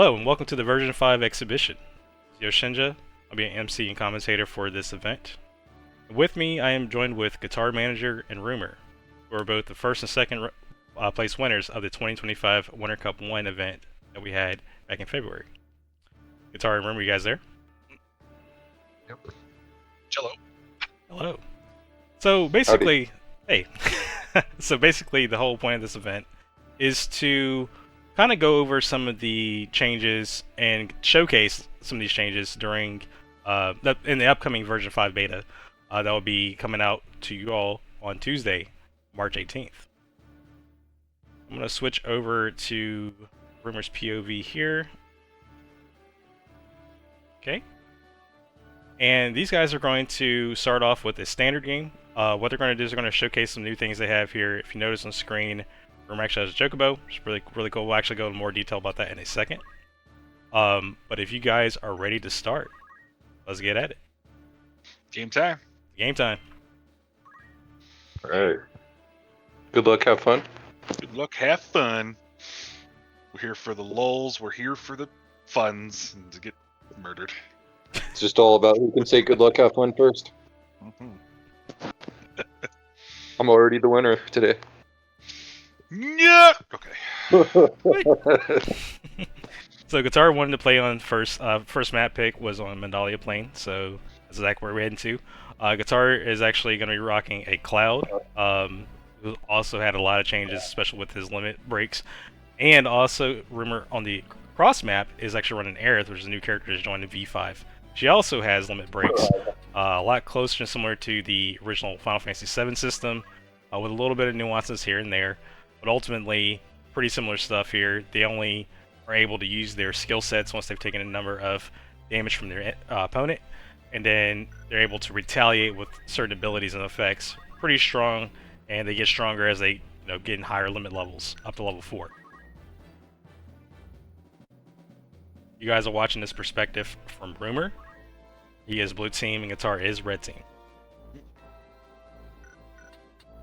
Hello and welcome to the version 5 exhibition. Yoshinja, I'll be an MC and commentator for this event. With me, I am joined with Guitarmanager and Rumer, who are both the first and second place winners of the 2025 Winter Cup 1 event that we had back in February. Guitar and Rumer, you guys there? Yep. Hello. Hello. So basically, hey. So basically the whole point of this event is to kind of go over some of the changes and showcase some of these changes during in the upcoming version 5 beta that will be coming out to you all on Tuesday, March 18th. I'm going to switch over to Rumor's POV here. Okay. And these guys are going to start off with a standard game. What they're going to do is they're going to showcase some new things they have here. If you notice on screen, Rumor actually has a Chocobo, which is really cool. We'll actually go into more detail about that in a second. But if you guys are ready to start, let's get at it. Game time. Game time. All right. Good luck. Have fun. Good luck. Have fun. We're here for the lulls. We're here for the funs and to get murdered. It's just all about who can say good luck, have fun first. I'm already the winner today. Yeah. Okay. So Guitar wanted to play on first map pick was on Mandalia Plain, so that's exactly where we're heading to. Guitar is actually going to be rocking a Cloud, who also had a lot of changes, especially with his limit breaks. And also, Rumor on the cross map is actually running Aerith, which is a new character that's joined in V5. She also has limit breaks, a lot closer and similar to the original Final Fantasy VII system, with a little bit of nuances here and there. But ultimately, pretty similar stuff here. They only are able to use their skill sets once they've taken a number of damage from their opponent, and then they're able to retaliate with certain abilities and effects. Pretty strong, and they get stronger as they get in higher limit levels, up to level 4. You guys are watching this perspective from Rumor. He is blue team, and Guitar is red team.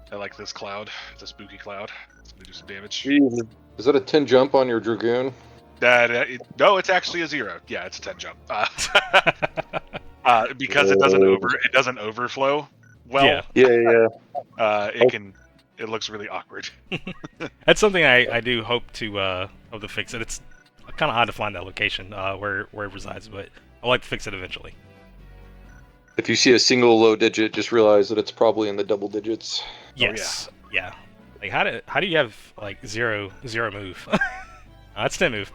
I like this cloud. It's a spooky cloud. It's gonna do some damage. Jeez. Is that a 10 jump on your Dragoon? No, it's actually a 0. Yeah, it's a 10 jump. Because it doesn't overflow well. Yeah. It looks really awkward. That's something I do hope to fix it. It's kind of hard to find that location where it resides, but I'd like to fix it eventually. If you see a single low digit, just realize that it's probably in the double digits. Yes. Oh, yeah. Like how do you have like zero move? That's 10 move.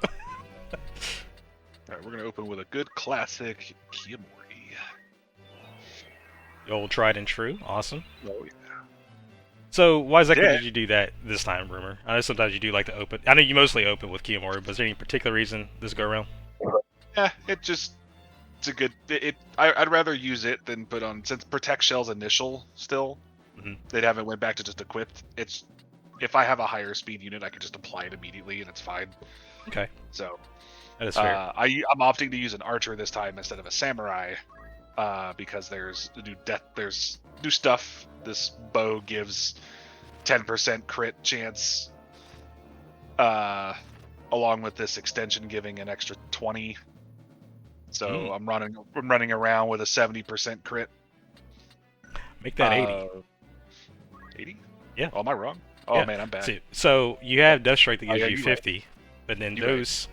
Alright, we're gonna open with a good classic Kiyomori. The old tried and true. Awesome. Oh yeah. So why exactly did you do that this time, Rumor? I know sometimes you do like to open. I know you mostly open with Kiyomori, but is there any particular reason this go around? Yeah, it's a good. I'd rather use it than put on, since Protect Shell's initial still. Mm-hmm. They haven't went back to just equipped. It's, if I have a higher speed unit, I can just apply it immediately and it's fine. Okay. So that is fair. I'm opting to use an archer this time instead of a samurai, because there's new stuff. This bow gives 10% crit chance, along with this extension giving an extra 20. So I'm running around with a 70% crit. Make that 80. 80? Yeah. Oh, am I wrong? Oh yeah. Man, I'm bad. So you have Death Strike that gives you 50, right. but then You're those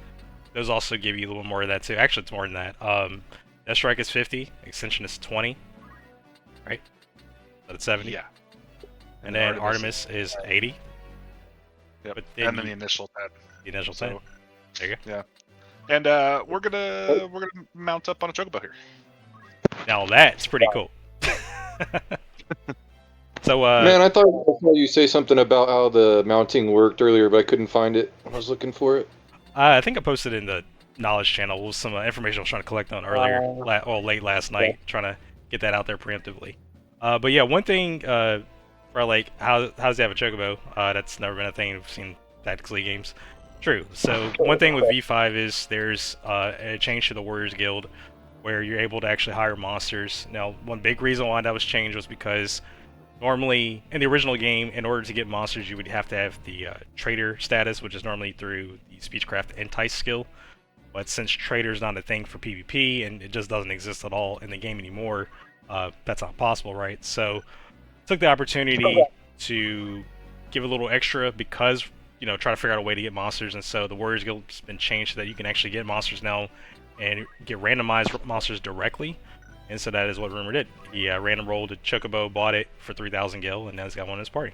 also give you a little more of that too. Actually, it's more than that. Death Strike is 50, extension is 20, right? But it's 70. Yeah. And then Artemis is 80. Yep. But And then the initial 10. The initial 10. There you go. Yeah. And we're gonna mount up on a chocobo here. Now that's pretty cool. So man, I thought I saw you say something about how the mounting worked earlier, but I couldn't find it when I was looking for it. I think I posted in the knowledge channel with some information I was trying to collect on earlier, late last night, trying to get that out there preemptively. But yeah, one thing for like how's they have a chocobo? That's never been a thing I've seen Tactics League games. True. So one thing with V5 is there's a change to the Warriors Guild where you're able to actually hire monsters. Now, one big reason why that was changed was because normally in the original game, in order to get monsters, you would have to have the trader status, which is normally through the Speechcraft Entice skill. But since Trader's not a thing for PvP and it just doesn't exist at all in the game anymore, that's not possible, right? So took the opportunity to give a little extra because, try to figure out a way to get monsters, and so the Warriors Guild's been changed so that you can actually get monsters now and get randomized monsters directly. And so that is what Rumer did. He random rolled a Chocobo, bought it for 3,000 gil, and now he's got one in his party.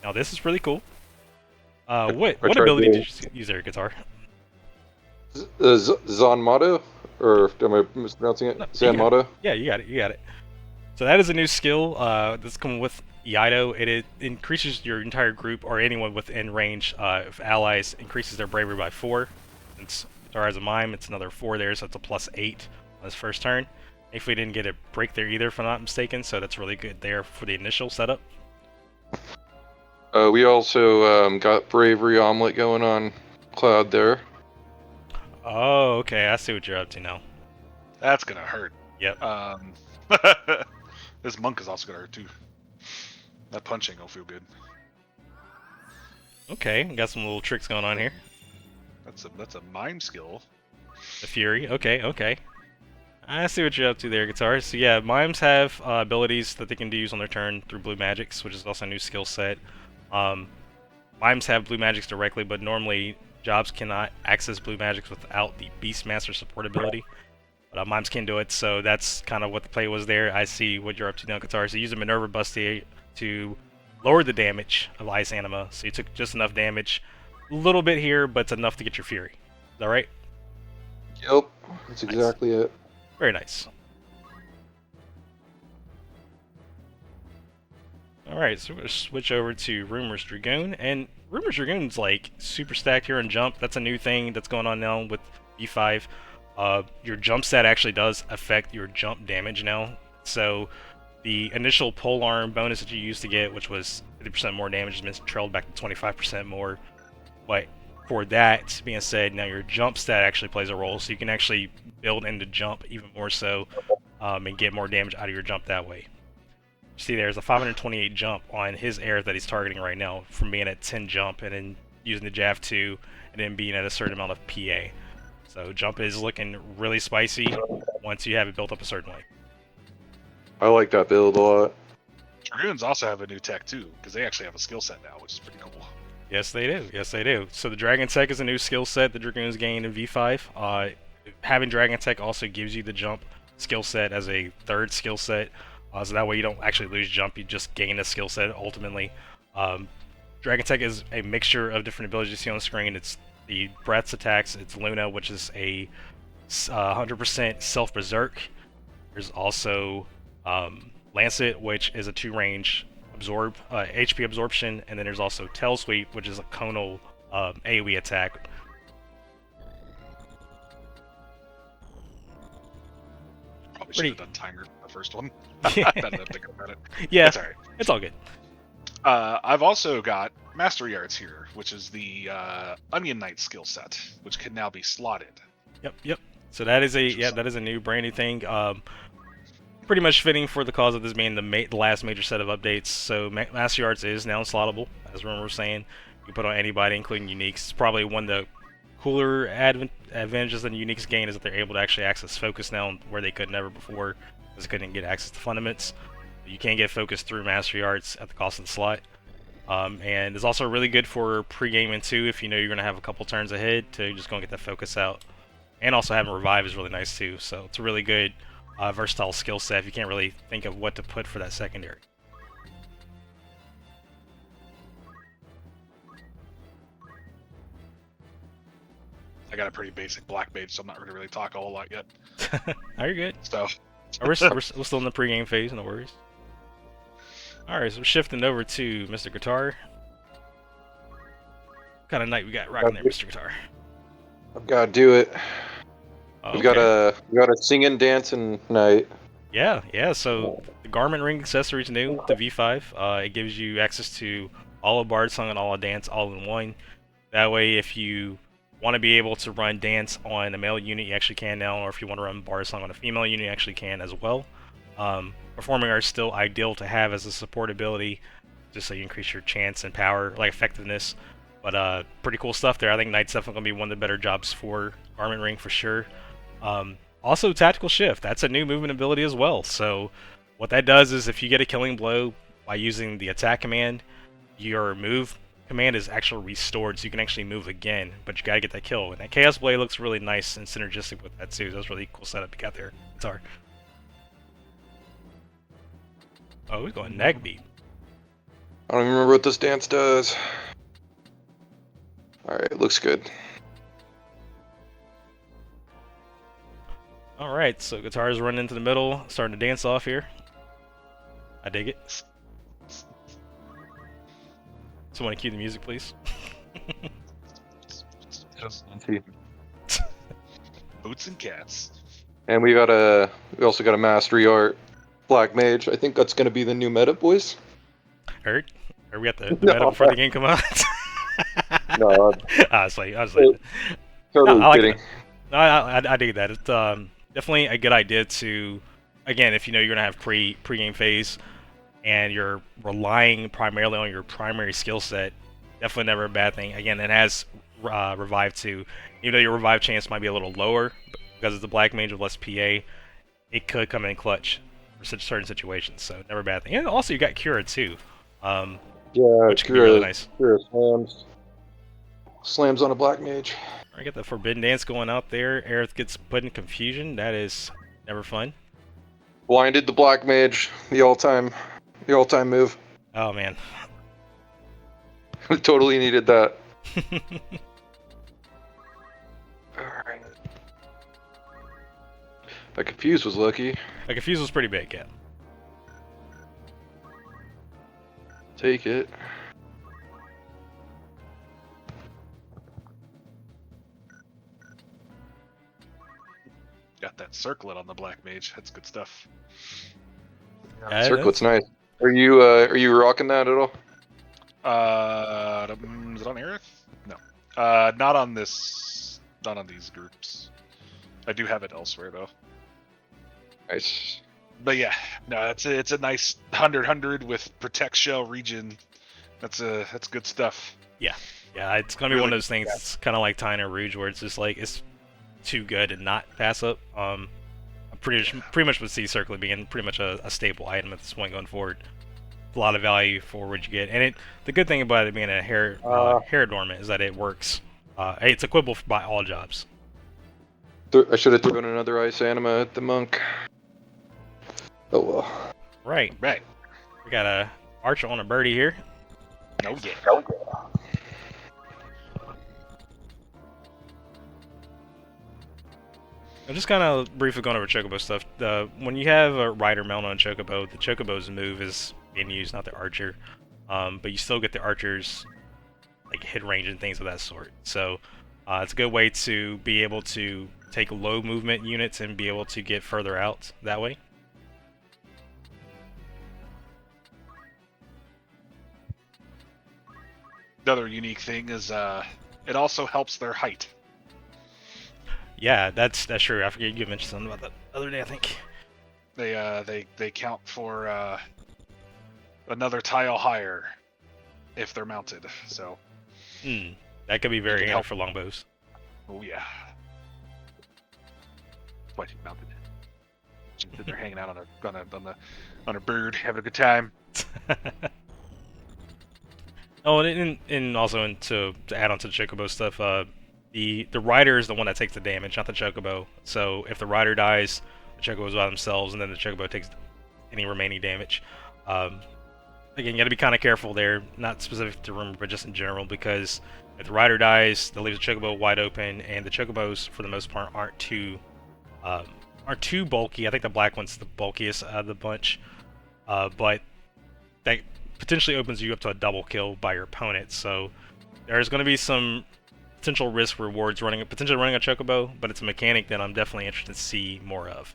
Now this is really cool. What ability did you use there, Guitar? Zanmato? Or am I mispronouncing it? No, Zanmato? Yeah, you got it. So that is a new skill that's coming with Iaido. It increases your entire group or anyone within range of allies, increases their bravery by 4. Since Guitar has a mime, it's another 4 there, so it's a +8 on his first turn. Thankfully, didn't get a break there either, if I'm not mistaken, so that's really good there for the initial setup. We also got Bravery Omelet going on Cloud there. Oh, okay, I see what you're up to now. That's gonna hurt. Yep. This monk is also gonna hurt too. That punching will feel good. Okay, got some little tricks going on here. That's a mime skill. The Fury, okay. I see what you're up to there, Guitar. So yeah, mimes have abilities that they can use on their turn through blue magics, which is also a new skill set. Mimes have blue magics directly, but normally jobs cannot access blue magics without the Beastmaster support ability. But mimes can do it, so that's kind of what the play was there. I see what you're up to now, Guitar. So you use a Minerva Bustier to lower the damage of Ice Anima, so you took just enough damage. A little bit here, but it's enough to get your Fury. Is that right? Yep, that's exactly it. Very nice. Alright, so we're going to switch over to Rumer's Dragoon, and Rumer's Dragoon's like super stacked here on jump. That's a new thing that's going on now with V5. Your jump stat actually does affect your jump damage now. So the initial polearm bonus that you used to get, which was 50% more damage, has been trailed back to 25% more. But for that being said, now your jump stat actually plays a role, so you can actually build into jump even more so and get more damage out of your jump that way. You see there's a 528 jump on his air that he's targeting right now from being at 10 jump and then using the Jav 2 and then being at a certain amount of PA. So jump is looking really spicy once you have it built up a certain way. I like that build a lot. Dragoons also have a new tech too, because they actually have a skill set now, which is pretty cool. Yes, they do. So the Dragon Tech is a new skill set the Dragoons gained in V5. Having Dragon Tech also gives you the jump skill set as a third skill set. So that way you don't actually lose jump, you just gain a skill set ultimately. Dragon Tech is a mixture of different abilities you see on the screen. It's the Breath's attacks, it's Luna, which is a 100% self-berserk. There's also Lancet, which is a 2-range absorb HP absorption, and then there's also Tail Sweep, which is a conal AoE attack. Probably should have done timer the first one. Yeah. Now that I'm thinking about it. Yeah, That's all right. it's all good. I've also got Mastery Arts here, which is the Onion Knight skill set, which can now be slotted. Yep. So that is a new brand new thing. Pretty much fitting for the cause of this being the last major set of updates. So Mastery Arts is now slottable, as Rumer was saying. You can put on anybody, including uniques. It's probably one of the cooler advantages that uniques gain is that they're able to actually access focus now, where they could never before, because they couldn't get access to fundaments. You can get focus through Mastery Arts at the cost of the slot. And it's also really good for pre-gaming too, if you know you're going to have a couple turns ahead to just go and get that focus out. And also having Revive is really nice too, so it's a really good versatile skill set if you can't really think of what to put for that secondary. I got a pretty basic black mage, so I'm not going to really talk a whole lot yet. Are you good? So we're still in the pre-game phase, no worries. Alright, so we're shifting over to Mr. Guitar. What kind of night we got rocking there, Mr. Guitar? I've got to do it. Okay. We got a singing, dancing night. Yeah. So the garment ring accessory is new to V5. It gives you access to all of Bard Song and all of Dance all in one. That way, if you want to be able to run Dance on a male unit, you actually can now, or if you want to run Bard Song on a female unit, you actually can as well. Performing are still ideal to have as a support ability, just so you increase your chance and power, like effectiveness. But pretty cool stuff there. I think Knight's definitely going to be one of the better jobs for Garment Ring for sure. Also, Tactical Shift. That's a new movement ability as well. So what that does is if you get a killing blow by using the attack command, your move command is actually restored, so you can actually move again, but you gotta get that kill. And that Chaos Blade looks really nice and synergistic with that too. That's really cool setup you got there. Guitar. Oh, he's going neck beat. I don't even remember what this dance does. Alright, looks good. Alright, so Guitar's running into the middle, starting to dance off here. I dig it. Someone cue the music, please. Boots and cats. And we also got a mastery art black mage. I think that's gonna be the new meta, boys. Heard? Or we got the meta before the game come out? No, I was like, totally no, I kidding. like it. No, I dig that. It's definitely a good idea to, again, if you know you're gonna have pre-game phase, and you're relying primarily on your primary skill set, definitely never a bad thing. Again, it has revive too. Even though your revive chance might be a little lower because it's a black mage with less PA, it could come in clutch for such certain situations. So never a bad thing. And also you got Cura too, Yeah, which can be really nice. Cura slams on a black mage. I get the Forbidden Dance going out there. Aerith gets put in confusion. That is never fun. Blinded the black mage, the all-time move. Oh man. Totally needed that. Alright. That confuse was lucky. The confuse was pretty big, yeah. Take it. Got that circlet on the black mage. That's good stuff. Circlet's nice. Are you rocking that at all? Is it on Aerith? No. Not on this. Not on these groups. I do have it elsewhere though. Nice. But yeah, no, it's a nice 100 with protect shell region. That's good stuff. Yeah, it's gonna be one of those things. It's kind of like Tyna Rouge, where it's just like it's too good to not pass up. I'm pretty much would see Circlet being pretty much a staple item at this point going forward. A lot of value for what you get, and the good thing about it being a hair adornment is that it works. It's equipable by all jobs. I should have thrown another ice anima at the monk. Oh well. Right. We got a archer on a birdie here. Oh yeah. I'm just kind of briefly going over Chocobo stuff. When you have a rider mount on a Chocobo, the Chocobo's move is being used, not the archer. But you still get the archer's like hit range and things of that sort. So it's a good way to be able to take low movement units and be able to get further out that way. Another unique thing is it also helps their height. Yeah, that's true. I forget you mentioned something about that the other day, I think. They count for another tile higher if they're mounted. So that could be very handy for longbows. Oh yeah. Why she's mounted? They're hanging out on a bird, having a good time. Oh, and also to add on to the Chocobo stuff, the rider is the one that takes the damage, not the Chocobo. So if the rider dies, the Chocobos by themselves, and then the Chocobo takes any remaining damage. Again, you got to be kind of careful there, not specific to Rumer, but just in general, because if the rider dies, that leaves the Chocobo wide open, and the Chocobos, for the most part, aren't too bulky. I think the black one's the bulkiest out of the bunch, but that potentially opens you up to a double kill by your opponent. So there's going to be some potential risk rewards potentially running a Chocobo, but it's a mechanic that I'm definitely interested to see more of.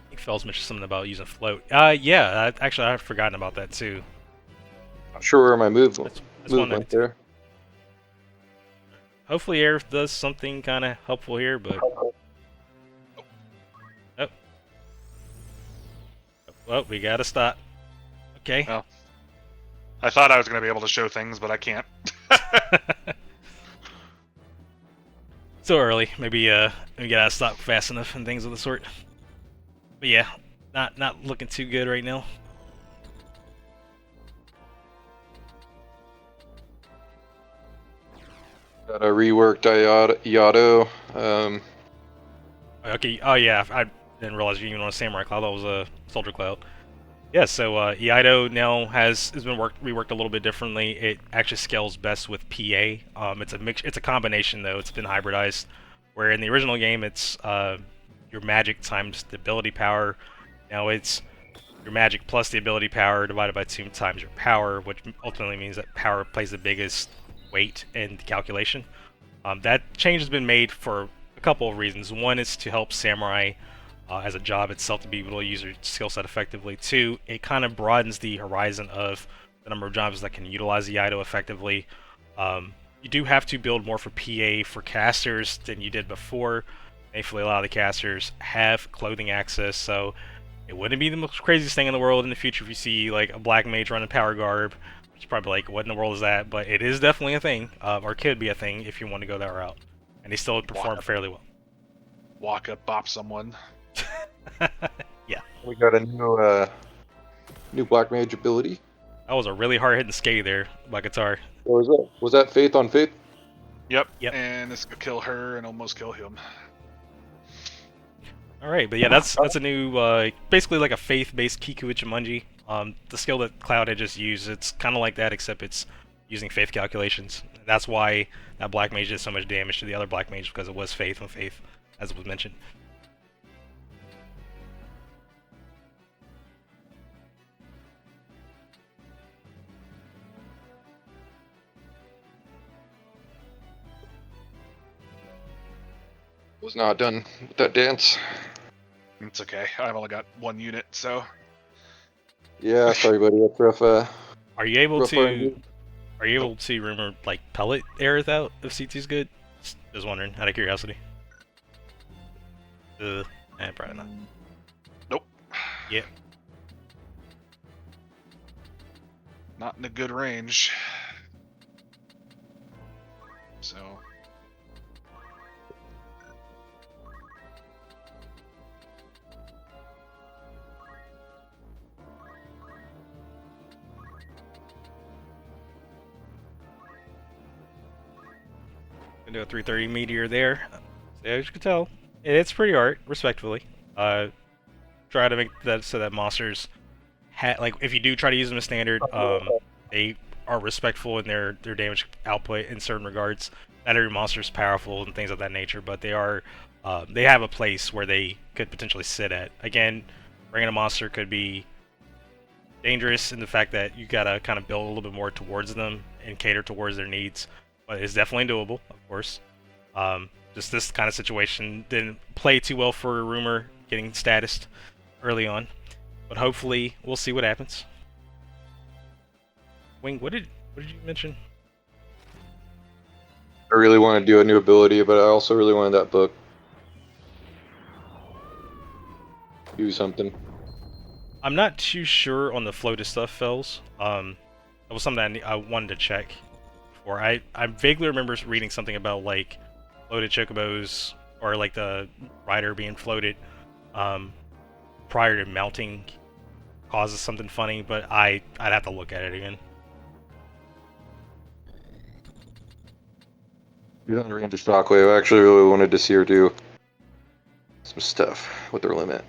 I think Fells mentioned something about using float. Yeah, actually I've forgotten about that too. Not sure where my move That's went there. Hopefully Aerith does something kind of helpful here, but well, we gotta stop. Okay. Well, I thought I was going to be able to show things, but I can't. So early. Maybe we get out of stock fast enough and things of the sort. But yeah, not looking too good right now. Got a reworked Yato. Okay. Oh yeah, I didn't realize you even on a samurai cloud. That was a soldier cloud. Yeah. So Iaido now has been reworked a little bit differently. It actually scales best with PA. It's a mix. It's a combination though. It's been hybridized. Where in the original game it's your magic times the ability power. Now it's your magic plus the ability power divided by 2 times your power, which ultimately means that power plays the biggest weight in the calculation. That change has been made for a couple of reasons. One is to help Samurai as a job itself to be able to use your skill set effectively. Two, it kind of broadens the horizon of the number of jobs that can utilize the Ido effectively. You do have to build more for PA for casters than you did before. Thankfully, a lot of the casters have clothing access, so it wouldn't be the most craziest thing in the world in the future if you see like a black mage running power garb. It's probably like, what in the world is that? But it is definitely a thing, or could be a thing if you want to go that route. And they still perform fairly well. Walk up, bop someone. Yeah. We got a new black mage ability. That was a really hard hitting skate there by Guitar. What was that? Was that Faith on Faith? Yep. Yep. And it's gonna kill her and almost kill him. All right, but yeah, that's a new, basically like a faith-based Kiku Ichimonji. The skill that Cloud had just used, it's kind of like that, except it's using faith calculations. That's why that black mage did so much damage to the other black mage, because it was faith on faith, as was mentioned. Was not done with that dance. It's okay. I've only got 1 unit, so Yeah, sorry, buddy. That's rough. Are you able rough to? R&D. Are you able to rumor like pellet errors out if C2's good? Just wondering, out of curiosity. Probably not. nope. Yeah. Not in a good range. So Gonna do a 330 meteor there. So as you can tell, it's pretty art, respectfully. Try to make that so that monsters, like if you do try to use them as standard, they are respectful in their damage output in certain regards. Not every monster is powerful and things of that nature, but they are, they have a place where they could potentially sit at. Again, bringing a monster could be dangerous in the fact that you gotta kind of build a little bit more towards them and cater towards their needs. But it's definitely doable, of course. Just this kind of situation didn't play too well for Rumer getting statused early on, but hopefully we'll see what happens. Wing, what did you mention? I really want to do a new ability, but I also really wanted that book. Do something. I'm not too sure on the floated stuff, Fells. That was something I wanted to check. Or I vaguely remember reading something about like floated chocobos or like the rider being floated prior to mounting causes something funny, but I'd have to look at it again. You're on range of Shockwave. I actually really wanted to see her do some stuff with her limit.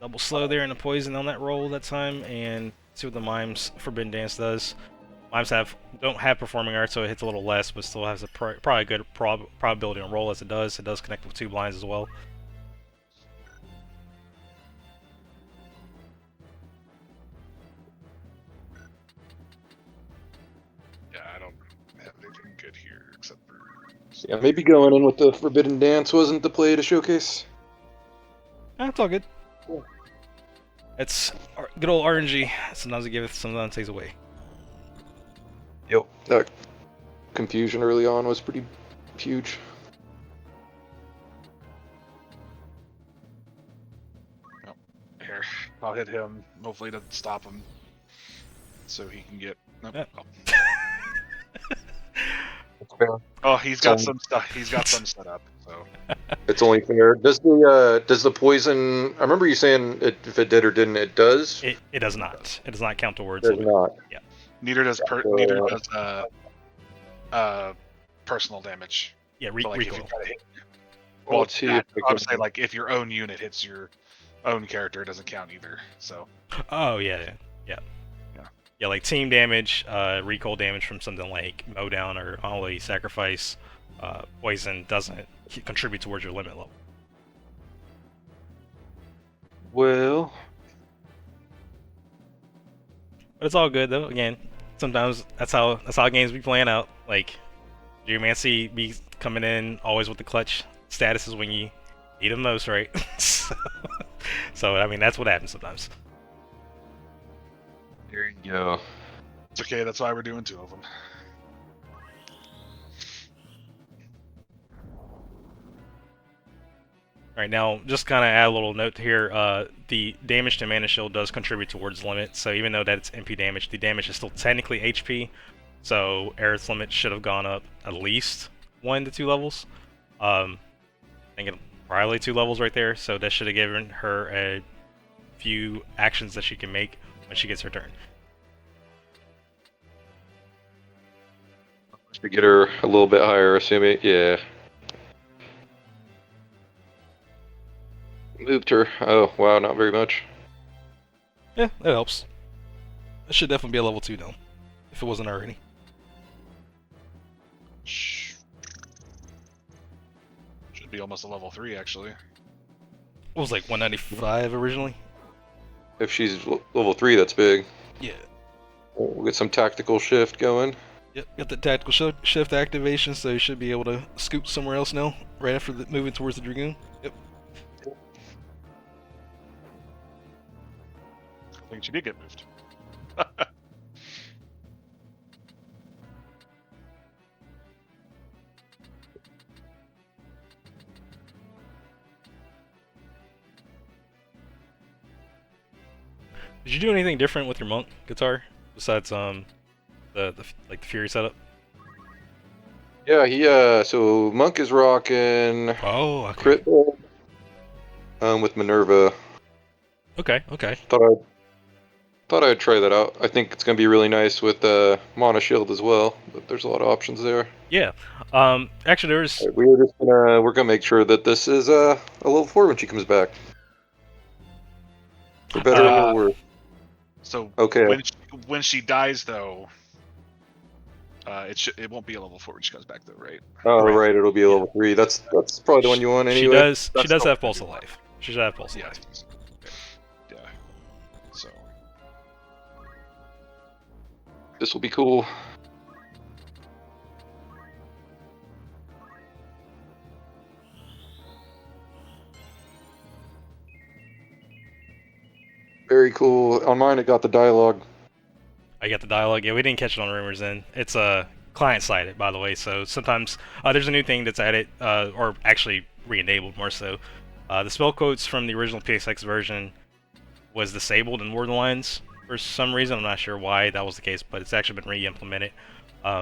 Double slow there in the poison on that roll that time, and see what the Mime's Forbidden Dance does. Mimes don't have performing arts, so it hits a little less, but still has a probably good probability on roll as it does. It does connect with 2 blinds as well. yeah, I don't have anything good here except for Yeah, maybe going in with the Forbidden Dance wasn't the play to showcase. It's all good. It's good old RNG. Sometimes it gives, sometimes it takes away. Yep. That confusion early on was pretty huge. Here, I'll hit him. Hopefully, it doesn't stop him, so he can get. Nope. Yeah. Oh. Oh, he's got some stuff. He's got some set up. So It's only fair. Does the poison? I remember you saying if it did or didn't. It does. It does not. It does not count towards. Does not. Yeah. neither does personal damage. Yeah. So, like, if you Recoil. try to hit, Well, let's see. I If would say, like, if your own unit hits your own character, it doesn't count either. So Oh yeah. Yeah, like team damage, recoil damage from something like Mowdown or Holy Sacrifice, poison doesn't contribute towards your limit level. well, But it's all good though. Again, sometimes that's how games be playing out. Like Geomancy be coming in always with the clutch statuses when you need them most, right? So I mean that's what happens sometimes. there you go. it's okay. That's why we're doing 2 of them. All right, now just kind of add a little note here. The damage to Mana Shield does contribute towards limit, so even though that's MP damage, the damage is still technically HP. So Aerith's limit should have gone up at least 1 to 2 levels. I think probably 2 levels right there. So that should have given her a few actions that she can make when she gets her turn. To get her a little bit higher, assuming, yeah. Moved her. Oh, wow, not very much. Yeah, that helps. It should definitely be a level 2 though, if it wasn't already. Should be almost a level 3 actually. It was like 195 originally. If she's level 3, that's big. Yeah. We'll get some tactical shift going. Yep, got the tactical shift activation, so you should be able to scoot somewhere else now, right after moving towards the Dragoon. Yep. I think she did get moved. Did you do anything different with your monk guitar besides the Fury setup? Yeah, so Monk is rocking Oh, okay. crit build, with Minerva. Okay. Thought I'd try that out. I think it's gonna be really nice with Mana Shield as well. But there's a lot of options there. Yeah. Actually, there's. We're gonna make sure that this is a level 4 when she comes back. For better or for worse. So Okay. when she dies though, it won't be a level 4 when she comes back though, right? Oh, Right. right. It'll be a level 3. That's probably the one you want anyway. She does have Pulse of Life. She does have Pulse of Yeah. Life. Yeah. So This will be cool. Very cool. On mine, it got the dialogue. I got the dialogue. Yeah, we didn't catch it on Rumors then. It's client sided, by the way. So sometimes there's a new thing that's added, or actually re-enabled more so. The spell quotes from the original PSX version was disabled in Borderlands for some reason. I'm not sure why that was the case, but it's actually been re-implemented.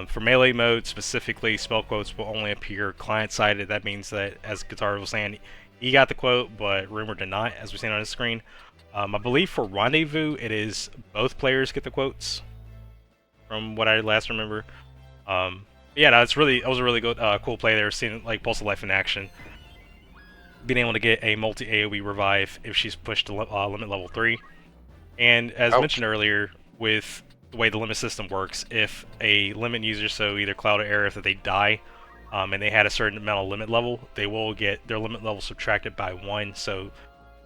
For melee mode specifically, spell quotes will only appear client-sided. That means that, as Guitar was saying, he got the quote, but Rumor did not, as we've seen on his screen. I believe for Rendezvous, it is both players get the quotes, from what I last remember. Yeah, that was a really good, cool play there, seeing like Pulse of Life in action. Being able to get a multi AoE revive if she's pushed to limit level 3. And as mentioned earlier, with the way the limit system works, if a limit user, so either Cloud or Aerith, if they die, and they had a certain amount of limit level, they will get their limit level subtracted by 1. So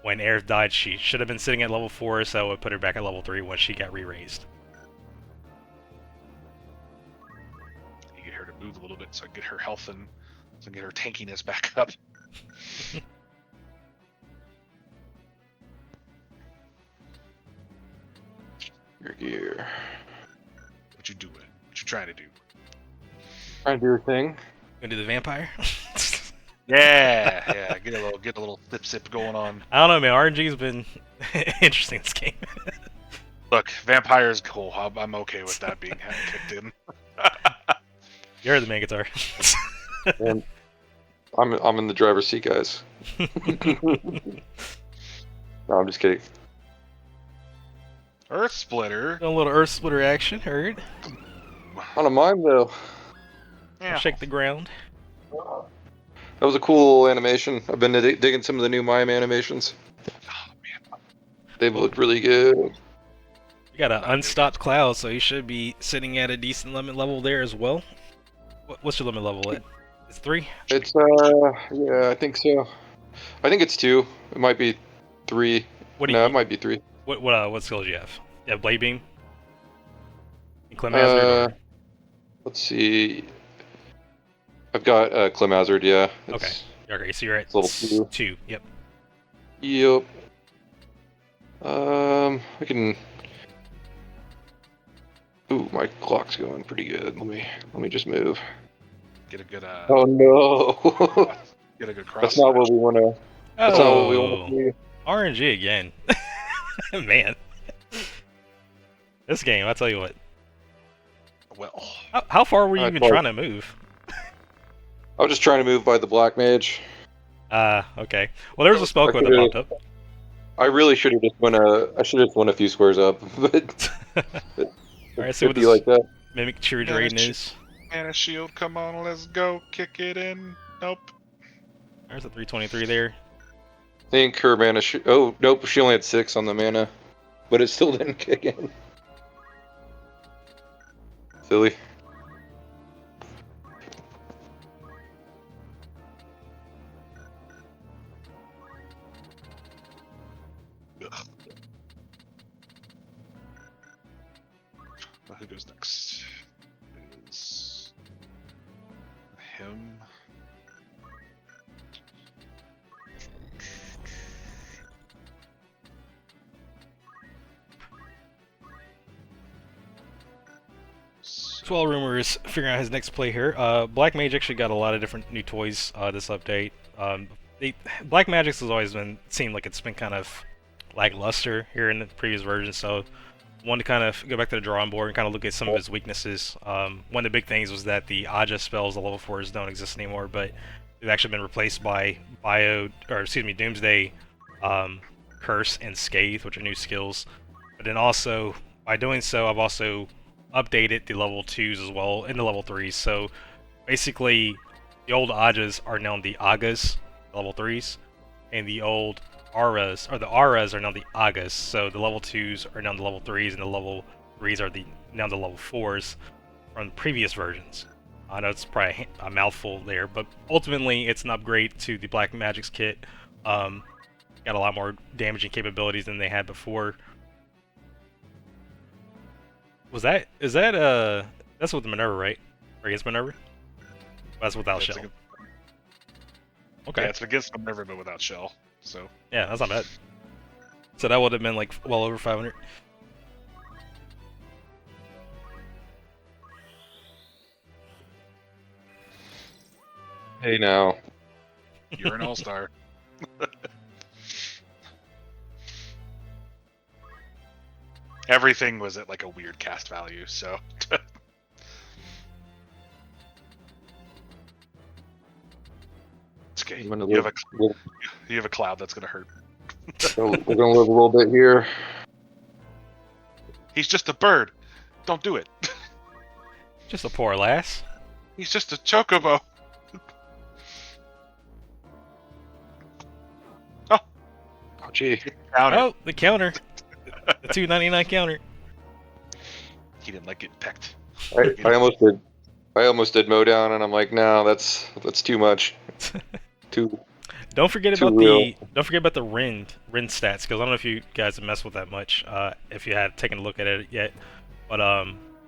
when Aerith died, she should have been sitting at level 4, so it would put her back at level 3 when she got re-raised. you get her to move a little bit so I can get her health and so I can get her tankiness back up. Your gear. What you doing? What you trying to do? Trying to do your thing. Gonna do the vampire? Yeah. Get a little sip going on. I don't know, man. RNG's been interesting this game. Look, vampire's cool. I'm okay with that being kicked in. You're the main guitar. And I'm in the driver's seat, guys. No, I'm just kidding. Earth Splitter. A little Earth Splitter action, heard. On a mime though. Yeah. Shake the ground. That was a cool animation. I've been digging some of the new mime animations. Oh, man. They've looked really good. You got an unstopped cloud, so you should be sitting at a decent limit level there as well. What's your limit level at? It's 3? It's yeah, I think so. I think it's 2. It might be 3. What do No, you, it might be 3. what skills do you have? You have Blade Beam? And Clem Hazard? Or- Let's see. I've got Clem Hazard, yeah. Okay. Okay, so you're at level 2. 2, yep. Yep. I can. Ooh, my clock's going pretty good. Let me just move. Get a good Oh no. get a good cross. That's not what we want to. That's not what we want to do. RNG again. Man. This game, I'll tell you what. Well, How far were you even Well, trying to move? I was just trying to move by the black mage. Okay. Well, there's a spell code that popped up. I really should have just I should have went a few squares up, but Alright, see what be this like that. Mimic Cheer Drain is. and a shield. Come on, let's go. Kick it in. Nope. There's a 323 there. I think her mana. Oh nope, she only had 6 on the mana, but it still didn't kick in. Silly. Ugh. Who goes next? Is him. Swell Rumor is figuring out his next play here. Black Mage actually got a lot of different new toys this update. Black Magic's has always seemed like it's been kind of lackluster here in the previous version, so wanted to kind of go back to the drawing board and kind of look at some of his weaknesses. One of the big things was that the Aja spells, the level 4s, don't exist anymore, but they've actually been replaced by Doomsday, Curse, and Scathe, which are new skills. But then also, by doing so, I've also updated the level 2s as well, and the level 3s. So basically, the old Ajas are now the Agas, level 3s, and the old Auras, or the Auras are now the Agas. So the level 2s are now the level 3s, and the level 3s are now the level 4s from previous versions. I know it's probably a mouthful there, but ultimately it's an upgrade to the Black Magic's kit. Got a lot more damaging capabilities than they had before. Is that that's with the Minerva, right? Or against Minerva? That's without That's shell. Okay. Yeah, it's against Minerva but without shell. So Yeah, that's not bad. So that would have been like well over 500. Hey now. you're an all-star. Everything was at like a weird cast value, so it's okay. I'm gonna You have live, you have a cloud that's gonna hurt. we're gonna live a little bit here. He's just a bird. Don't do it. Just a poor lass. He's just a chocobo. Oh gee. Counter. Oh, the counter. The 299 counter. He didn't like getting pecked. I almost did mow down, and I'm like, no, that's too much. Too. Don't forget Too about real. don't forget about the Rend stats, because I don't know if you guys have messed with that much, if you had taken a look at it yet. But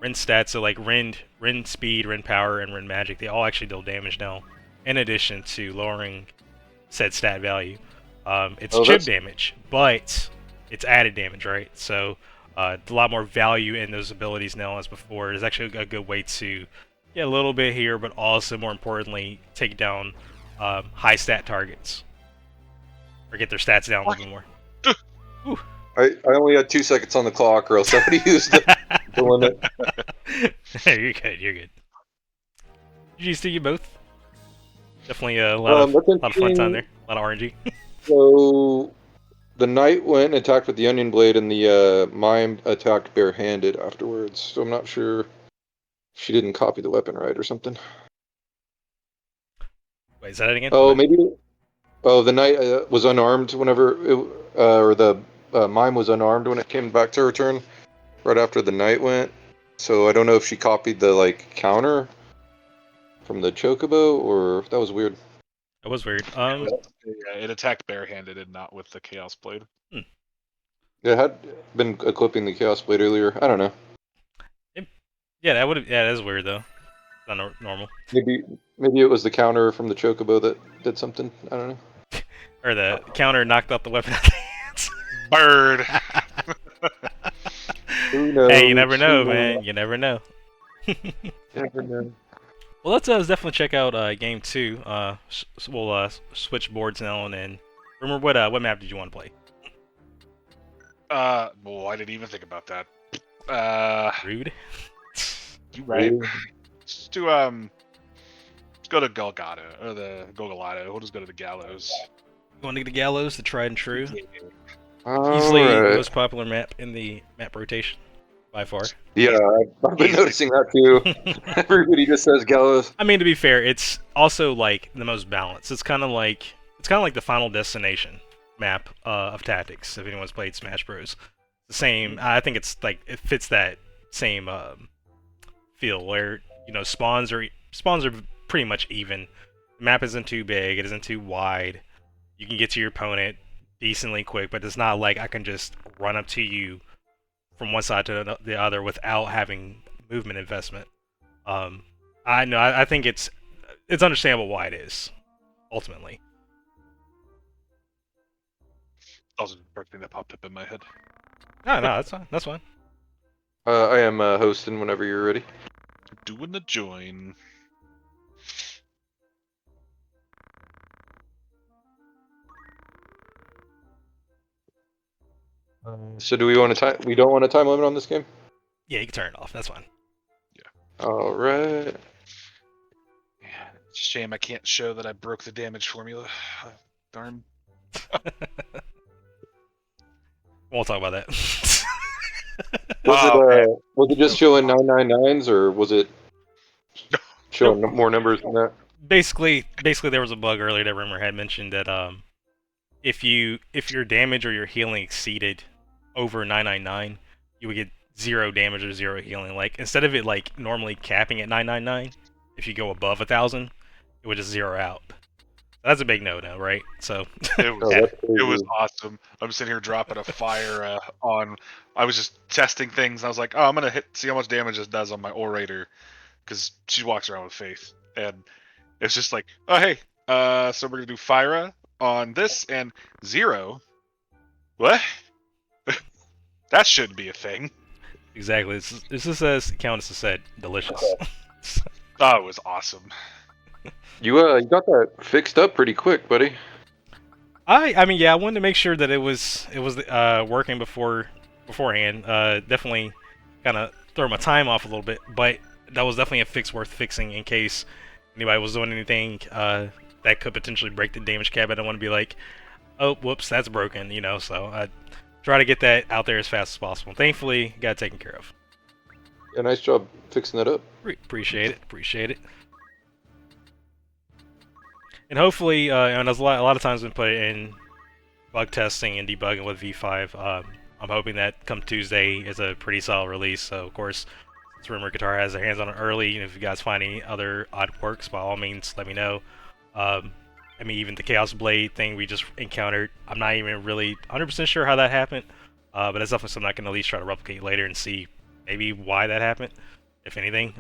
Rend stats are like Rend speed, Rend power, and Rend magic. They all actually deal damage now, in addition to lowering said stat value. It's chip damage, but it's added damage, right? So A lot more value in those abilities now as before. It's actually a good way to get a little bit here, but also more importantly, take down high stat targets or get their stats down a little bit more. Ooh. I only had 2 seconds on the clock, or else I would have used the limit. You're good. You're good. Did you see you both? Definitely a lot of fun time there. A lot of RNG. So the knight went and attacked with the onion blade, and the mime attacked barehanded afterwards. So I'm not sure if she didn't copy the weapon right or something. Wait, is that it again? Oh, maybe. Oh, the knight was unarmed whenever, or the mime was unarmed when it came back to her turn, right after the knight went. So I don't know if she copied the counter from the chocobo, or that was weird. That was weird. It attacked barehanded and not with the Chaos Blade. It had been equipping the Chaos Blade earlier. I don't know. Yeah, that would have. Yeah, that is weird though. Not normal. Maybe it was the counter from the chocobo that did something. I don't know. Or the counter knocked out the weapon out of the hands. Bird. Who knows? Hey, you never know, man. You never know. Never know. Well, let's definitely check out game 2. We'll switch boards now, and then remember what map did you want to play? Well, I didn't even think about that. Rude. You right. Let's do let's go to Golgotha or the Golgotha. We'll just go to the Gallows. You want to get the Gallows, the tried and true, easily Alright. the most popular map in the map rotation by far. Yeah, I've been noticing that too. Everybody just says Gallows. I mean, to be fair, it's also like the most balanced. It's kind of like the Final Destination map of tactics. If anyone's played Smash Bros, the same. I think it's like it fits that same feel where spawns are pretty much even. The map isn't too big. It isn't too wide. You can get to your opponent decently quick, but it's not like I can just run up to you from one side to the other without having movement investment. I think it's understandable why it is, ultimately. That was the first thing that popped up in my head. No, that's fine. That's fine. I am hosting whenever you're ready. Doing the join. So do we want to we don't want a time limit on this game? Yeah, you can turn it off. That's fine. All right. Yeah, it's a shame I can't show that I broke the damage formula. Darn. We'll talk about that. Was it just showing 999s, or was it showing more numbers than that? Basically, there was a bug earlier that Rumer had mentioned that if your damage or your healing exceeded over 999, you would get 0 damage or 0 healing. Like instead of it like normally capping at 999, if you go above 1,000, it would just zero out. That's a big no-no, right? So it was awesome. I'm sitting here dropping a fire on. I was just testing things. I was like, oh, I'm gonna see how much damage this does on my orator, because she walks around with faith, and it's just like, oh hey, so we're gonna do fire on this and 0. What? That shouldn't be a thing. Exactly. This is as Countess said, delicious. Oh, it was awesome. You got that fixed up pretty quick, buddy. I mean, yeah, I wanted to make sure that it was working beforehand. Definitely kind of throw my time off a little bit, but that was definitely a fix worth fixing in case anybody was doing anything that could potentially break the damage cap. I don't want to be like, oh, whoops, that's broken, So I try to get that out there as fast as possible. Thankfully, got it taken care of. Yeah, nice job fixing that up. Appreciate it. And hopefully, and there's a lot of times been put in bug testing and debugging with V5. I'm hoping that come Tuesday is a pretty solid release. So of course, since Rumer Guitar has their hands on it early, and if you guys find any other odd quirks, by all means, let me know. I mean, even the Chaos Blade thing we just encountered, I'm not even really 100% sure how that happened, but it's definitely something I can at least try to replicate later and see maybe why that happened, if anything.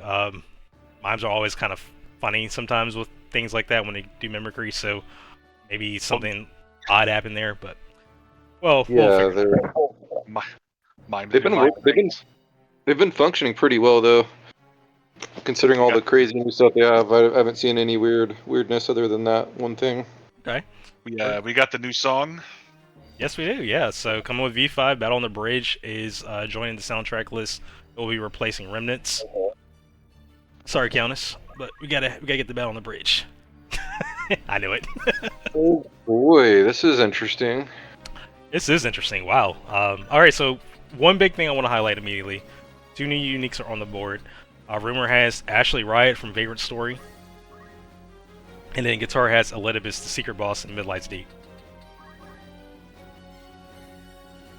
Mimes are always kind of funny sometimes with things like that when they do mimicry, so maybe something odd happened there, but we'll figure it out. They've been functioning pretty well though, considering all the crazy new stuff they have. I haven't seen any weirdness other than that one thing. Okay. We got the new song. Yes, we do. Yeah. So coming with V5, Battle on the Bridge is joining the soundtrack list. It will be replacing Remnants. Sorry, Countess, but we gotta get the Battle on the Bridge. I knew it. Oh boy, this is interesting. This is interesting. Wow. All right. So one big thing I want to highlight immediately: 2 new uniques are on the board. Rumer has Ashley Riot from Vagrant Story, and then Guitar has Elidibus, the secret boss in Midlight's Deep.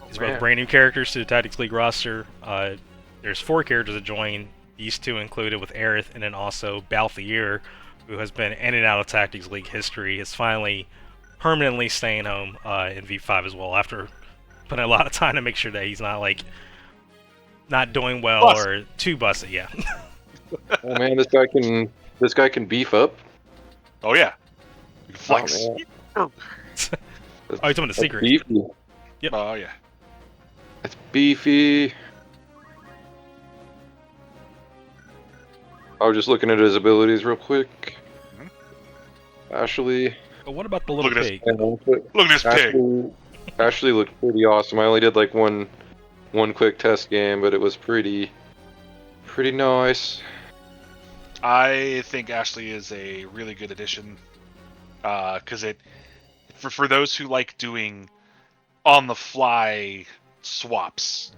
These are both brand new characters to the Tactics League roster. There's 4 characters that join. These 2 included with Aerith, and then also Balthier, who has been in and out of Tactics League history, is finally permanently staying home in V5 as well, after putting a lot of time to make sure that he's not not doing well or too busted. Yeah. Oh man, this guy can beef up. Oh yeah, you can flex. Oh, You're talking about the secret. Beefy. Yep. Oh yeah. That's beefy. I was just looking at his abilities real quick. Ashley. But what about the little pig? Look at this pig. Ashley looked pretty awesome. I only did like one quick test game, but it was pretty nice. I think Ashley is a really good addition, because for those who like doing on the fly swaps,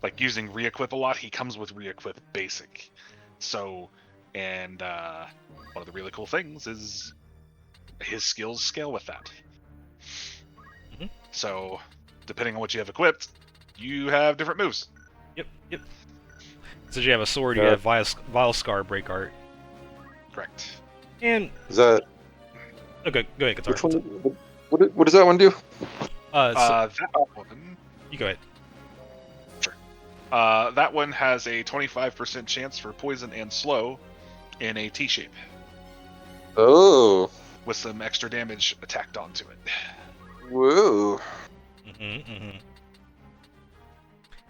like using re-equip a lot, he comes with re-equip basic. So, and one of the really cool things is his skills scale with that. Mm-hmm. So, depending on what you have equipped, you have different moves. Yep. So you have a sword, you have Vile Scar Break Art. Correct. And is that? Okay, go ahead, Guitar. Which one, what does that one do? That one. You go ahead. Sure. That one has a 25% chance for poison and slow in a T shape. Oh. With some extra damage attacked onto it. Whoa.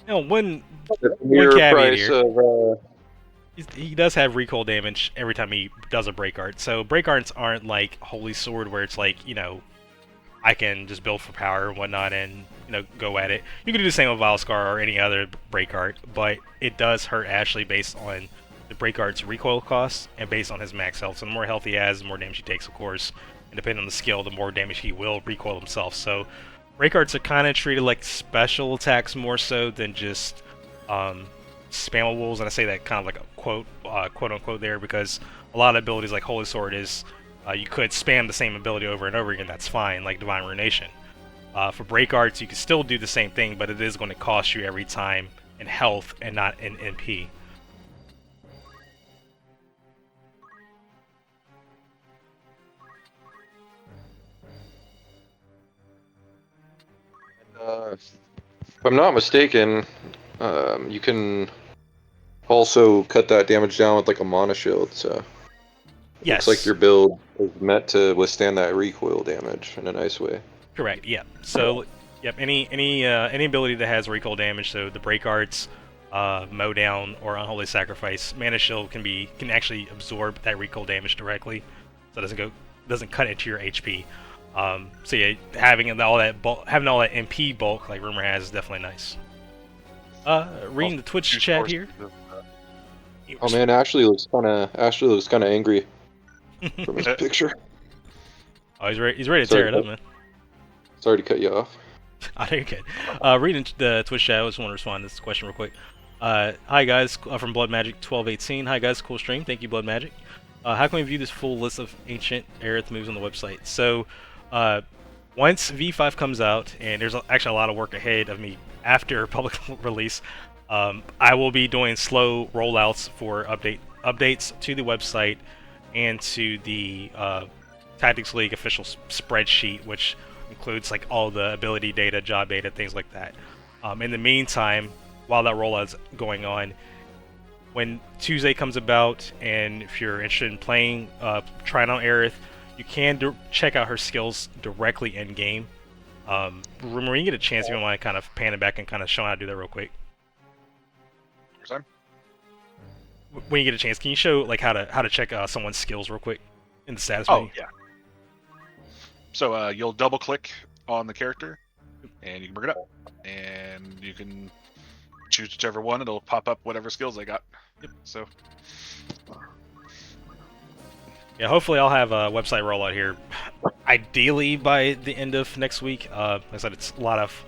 Now, one caveat here. He does have recoil damage every time he does a break art. So break arts aren't like Holy Sword where it's like, I can just build for power and whatnot and, go at it. You can do the same with Vile Scar or any other break art, but it does hurt Ashley based on the break art's recoil cost and based on his max health. So the more health he has, the more damage he takes, of course. And depending on the skill, the more damage he will recoil himself. So break arts are kind of treated like special attacks more so than just spammables, and I say that kind of like a quote unquote there, because a lot of abilities like Holy Sword is you could spam the same ability over and over again, that's fine, like Divine Ruination. For break arts, you can still do the same thing, but it is going to cost you every time in health and not in MP. If I'm not mistaken, you can also cut that damage down with like a mana shield, so yes. Looks like your build is meant to withstand that recoil damage in a nice way. Correct, yeah. So, yep, any ability that has recoil damage, so the break arts, mow down, or unholy sacrifice, mana shield can actually absorb that recoil damage directly, so it doesn't cut into your HP. So yeah, having all that MP bulk like Rumer has is definitely nice. Reading the Twitch chat here. Oh man, Ashley looks kind of angry from his picture. Oh, he's ready to tear it up, man. Sorry to cut you off. Oh, you're good. Reading the Twitch chat, I just want to respond to this question real quick. Hi guys, from Blood Magic 1218. Hi guys, cool stream. Thank you, Blood Magic. How can we view this full list of ancient Aerith moves on the website? So, once V5 comes out, and there's actually a lot of work ahead of me after public release, I will be doing slow rollouts for updates to the website and to the Tactics League official spreadsheet, which includes like all the ability data, job data, things like that. In the meantime, while that rollout's going on, when Tuesday comes about, and if you're interested in playing, trying out Aerith, you can check out her skills directly in game. Rumer, you get a chance, if you want to kind of pan it back and kind of show how to do that real quick. Time? When you get a chance, can you show like how to check someone's skills real quick in the status Oh menu? yeah. So you'll double click on the character, and you can bring it up, and you can choose whichever one. It'll pop up whatever skills they got. Yep. So. Yeah, hopefully I'll have a website rollout here, ideally by the end of next week. Like I said, it's a lot of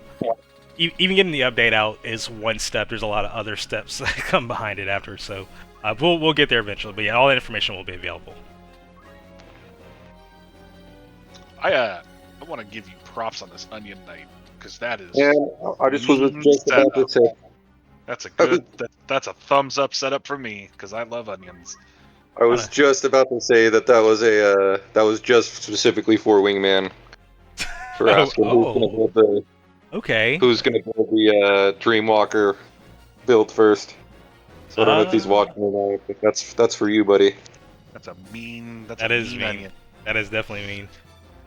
even getting the update out is one step. There's a lot of other steps that come behind it after. So we'll get there eventually. But yeah, all that information will be available. I want to give you props on this Onion Knight because that is. Yeah, I just was just about to say. That's a good. That's a thumbs up setup for me because I love onions. I was just about to say that was just specifically for Wingman. For asking who's gonna build the Dreamwalker build first. So I don't know if he's watching or not, but that's for you, buddy. That's a mean. That is mean. Onion. That is definitely mean.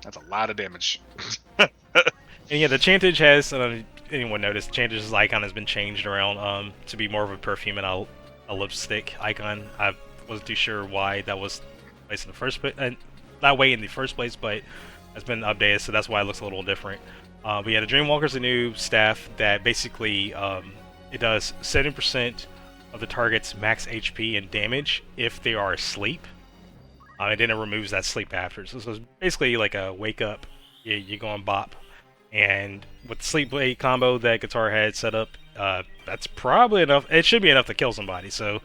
That's a lot of damage. And yeah, the Chantage has. I don't know if anyone noticed, Chantage's icon has been changed around to be more of a perfume and a lipstick icon. I wasn't too sure why that was placed in the first place, that way in the first place, but it's been updated, so that's why it looks a little different. But yeah, the Dreamwalker's a new staff that basically it does 70% of the target's max HP and damage if they are asleep. And then it removes that sleep after. So it's basically like a wake up, you go and bop. And with the sleep blade combo that Guitar had set up, that's probably enough. It should be enough to kill somebody. So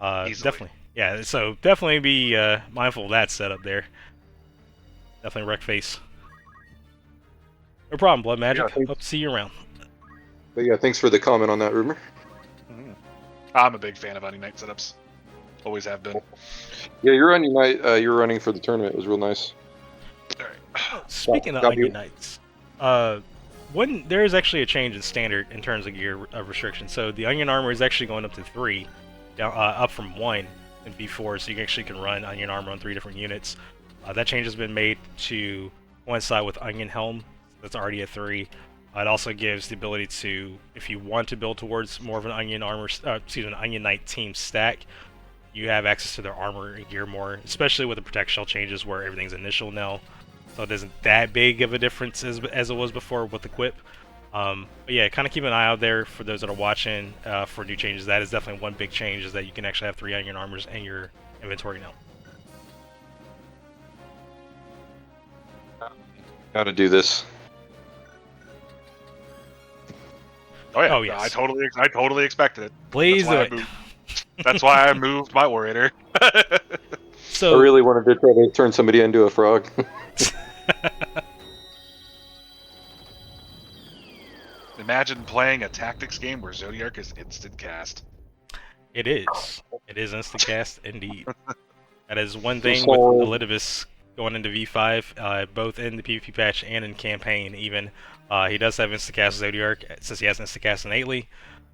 definitely, yeah. So definitely be mindful of that setup there. Definitely wreck face. No problem, Blood Magic. Yeah, Hope to see you around. But yeah, thanks for the comment on that, Rumer. I'm a big fan of Onion Knight setups. Always have been. Yeah, your Onion Knight you were running for the tournament. It was real nice. All right. Speaking of Onion Knights, there is actually a change in standard in terms of gear restriction. So the Onion Armor is actually going up to 3, down, up from 1 in V4, so you actually can run Onion Armor on 3 different units. That change has been made to coincide with Onion Helm. That's already a 3. It also gives the ability to, if you want to build towards more of an Onion Armor, an Onion Knight team stack, you have access to their armor and gear more, especially with the Protect Shell changes where everything's initial now. So it isn't that big of a difference as it was before with Equip. But yeah, kind of keep an eye out there for those that are watching for new changes. That is definitely one big change, is that you can actually have 3 Onion Armors in your inventory now. Gotta do this. Oh yeah, oh, yes. I totally expected it. Please do it. That's why I moved my orator. So I really wanted to try to turn somebody into a frog. Imagine playing a tactics game where Zodiark is instant cast. It is. It is instant cast indeed. That is one thing with Elidibus going into V5, both in the PvP patch and in campaign even. He does have instant cast Zodiark, since he has instant cast innately.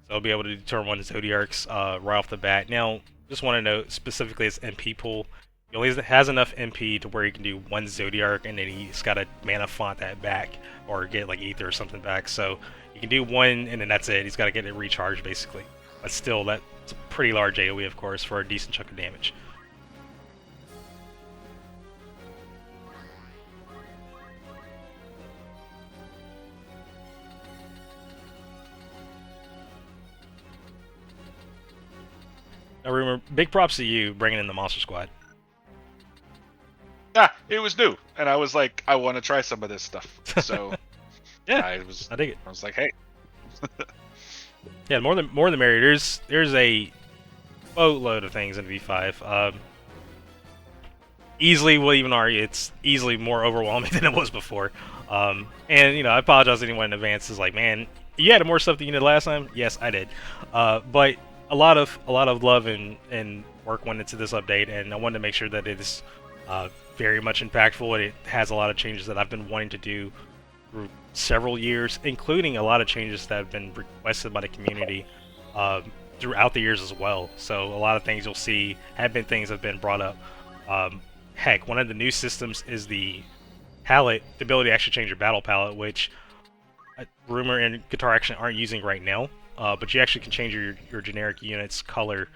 So I'll be able to determine one of Zodiarks right off the bat. Now, just want to note specifically his MP pool. He only has enough MP to where he can do 1 Zodiark, and then he's got to mana font that back, or get like Ether or something back. So he can do 1, and then that's it. He's got to get it recharged basically. But still, that's a pretty large AoE, of course, for a decent chunk of damage. Now, Rumer, big props to you bringing in the Monster Squad. Yeah, it was new, and I was like, I want to try some of this stuff. So yeah, I dig it. I was like, hey. Yeah, more the merrier. There's a boatload of things in V5. Easily, we'll even argue it's easily more overwhelming than it was before. And you know, I apologize to anyone in advance. Is like, man, you had more stuff than you did last time. Yes, I did. But a lot of love and work went into this update, and I wanted to make sure that it is very much impactful, and it has a lot of changes that I've been wanting to do for several years, including a lot of changes that have been requested by the community throughout the years as well. So a lot of things you'll see have been things that have been brought up. Heck, one of the new systems is the palette, the ability to actually change your battle palette, which Rumer and Guitar actually aren't using right now. but you actually can change your generic unit's color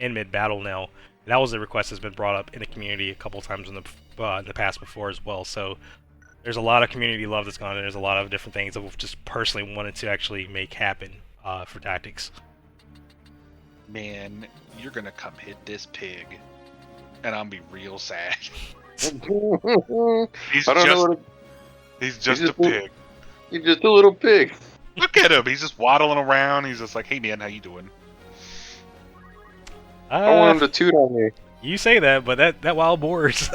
in mid-battle now. That was a request that's been brought up in the community a couple times in the past before as well. So there's a lot of community love that's gone on. There's a lot of different things that we've just personally wanted to actually make happen for tactics. Man, you're gonna come hit this pig, and I'm be real sad. I don't know. He's just a pig. He's just a little pig. Look at him. He's just waddling around. He's just like, "Hey, man, how you doing?" I want him to toot on me. You say that, but that wild boar is...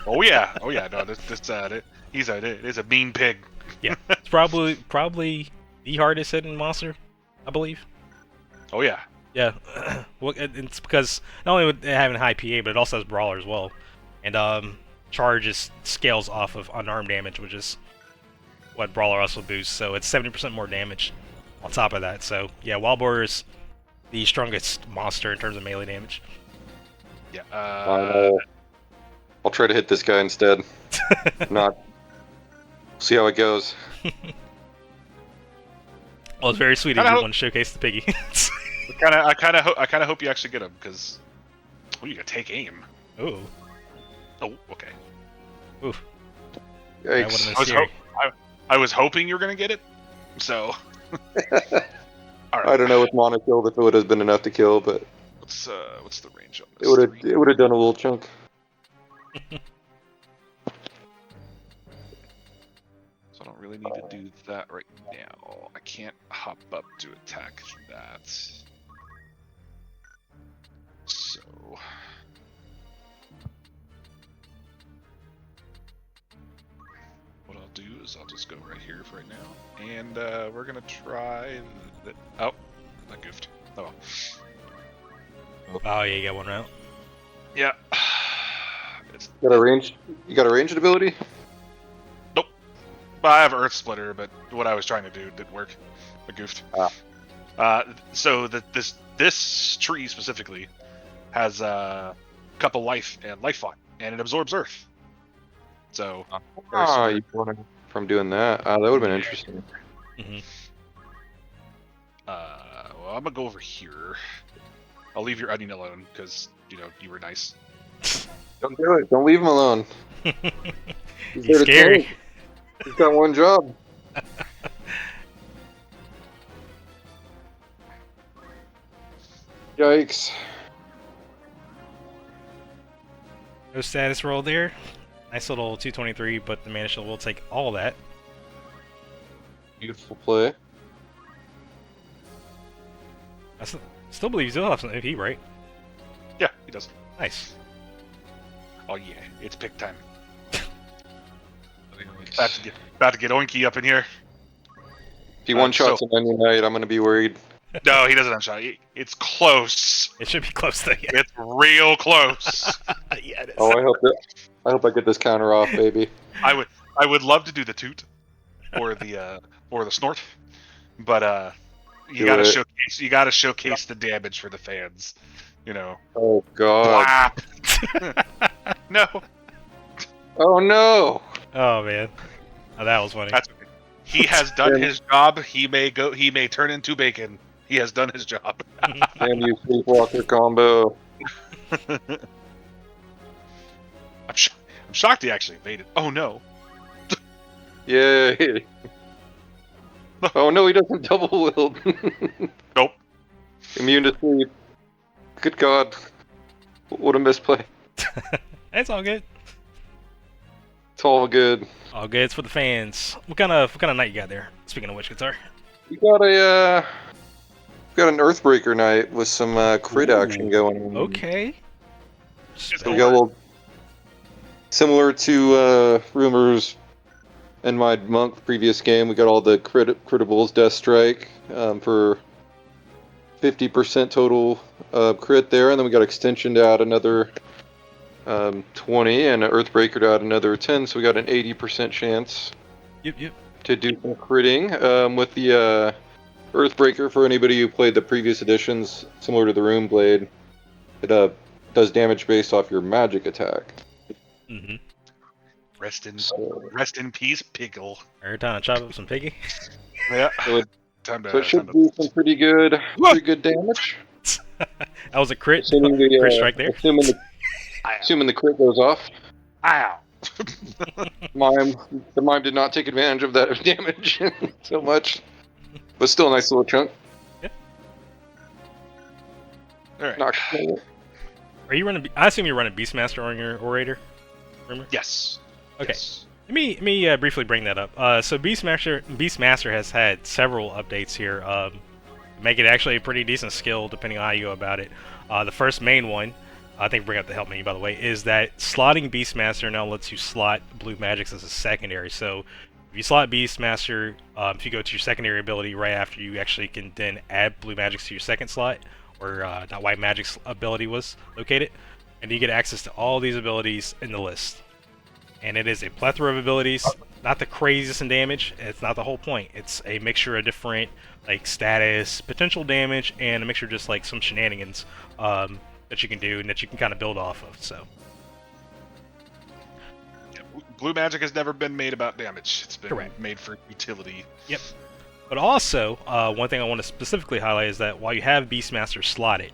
Oh yeah. No, it is a mean pig. Yeah, it's probably the hardest hitting monster, I believe. Oh yeah. Yeah, well, it's because not only with it having high PA, but it also has brawler as well, and charge scales off of unarmed damage, which is what brawler also boosts. So it's 70% more damage on top of that. So yeah, wild boar is the strongest monster in terms of melee damage. Yeah. I'll try to hit this guy instead. Not. See how it goes. Well, it's very sweet of you want to showcase the piggy. I kind of hope you actually get him because, you gotta take aim. Ooh. Oh, okay. Oof. Yikes. I was hoping you were gonna get it. So. All right. I don't know with mono killed if it would have been enough to kill, but what's the range on this? It would have done a little chunk. So I don't really need to do that right now. I can't hop up to attack that. So what I'll do is I'll just go right here for right now, and we're gonna try. Oh, I goofed. Oh. Oh yeah, you got one out. Yeah. You got a ranged ability? Nope. Well, I have Earth Splitter, but what I was trying to do didn't work. I goofed. So this tree specifically has a couple life and life font, and it absorbs Earth. So. You want from doing that? That would have been interesting. Mm-hmm. Well, I'm gonna go over here. I'll leave your onion alone because you were nice. Don't do it. Don't leave him alone. He's scary. He's got one job. Yikes. No status roll there. Nice little 223, but the mana shield will take all that. Beautiful play. I still believe you still have some MP, right? Yeah, he does. Nice. Oh yeah, it's pick time. About to get Oinky up in here. If he one-shots an onion knight, I'm gonna be worried. No, he doesn't one-shot. It's close. It should be close though. Yeah. It's real close. Yeah, it is. Oh, I hope I get this counter off, baby. I would love to do the toot or the snort, but you gotta showcase the damage for the fans. Oh god. No. Oh no. Oh man. Oh, that was funny. That's okay. He has done his job. He may turn into bacon. He has done his job. Damn you, Sleepwalker combo. I'm shocked he actually made it. Oh no. Yay. Oh no, he doesn't double wield. Nope. Immune to sleep. Good god. What a misplay. It's all good. It's all good. All good. It's for the fans. What kind of night you got there? Speaking of which, Guitar. We got an Earthbreaker night with some crit action going on. Okay. So we got a little similar to Rumors and my Monk previous game. We got all the critables, Death Strike for 50% total crit there, and then we got Extension to add another 20, and an Earthbreaker to add another 10, so we got an 80% chance Yep. to do some critting with the Earthbreaker. For anybody who played the previous editions, similar to the Rune Blade, it does damage based off your magic attack. Mm-hmm. Rest in peace, Pickle. Every time I chop up some piggy. Yeah. So it should do some pretty good damage. That was a crit. Assuming Crit strike there. Assuming the crit goes off. Ow! The mime did not take advantage of that damage so much, but still a nice little chunk. Yeah. All right. Not Are you running? I assume you're running Beastmaster on your Orator. Remember? Yes. Okay. Yes. Let me briefly bring that up. So Beastmaster has had several updates here. Make it actually a pretty decent skill depending on how you go about it. The first main one, I think bring up the help menu by the way, is that slotting Beastmaster now lets you slot blue magics as a secondary. So if you slot Beastmaster, if you go to your secondary ability right after, you actually can then add blue magics to your second slot, where that white magic's ability was located, and you get access to all these abilities in the list. And it is a plethora of abilities, not the craziest in damage. It's not the whole point. It's a mixture of different like status, potential damage, and a mixture of just like some shenanigans that you can do and that you can kind of build off of. So blue magic has never been made about damage. It's been correct. Made for utility. Yep. But also, one thing I want to specifically highlight is that while you have Beastmaster slotted,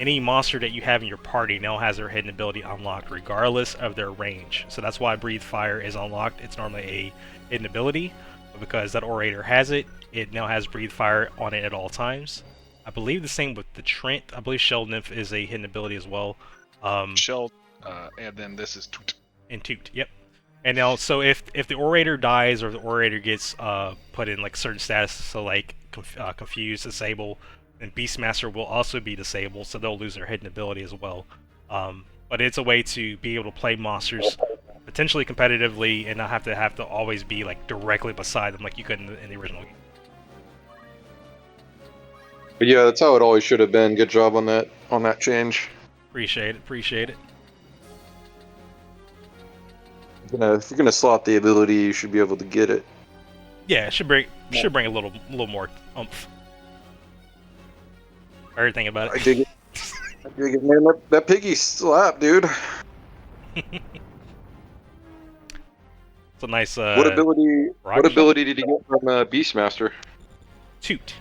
any monster that you have in your party now has their hidden ability unlocked regardless of their range. So that's why Breathe Fire is unlocked. It's normally a hidden ability, but because that Orator has it, it now has Breathe Fire on it at all times. I believe the same with the Trent. I believe Shell Nymph is a hidden ability as well. Shell, and then this is Toot. And Toot, yep. And now, so if the Orator dies or the Orator gets put in like certain status, so like Confused, Disable, and Beastmaster will also be disabled, so they'll lose their hidden ability as well. But it's a way to be able to play monsters potentially competitively and not have to always be like directly beside them like you could in the original game. But yeah, that's how it always should have been. Good job on that change. Appreciate it. If you're gonna slot the ability, you should be able to get it. Yeah, it should bring a little more oomph. Everything about it. I dig it, man. That piggy slap, dude. It's a nice. What ability did you get from Beastmaster? Toot.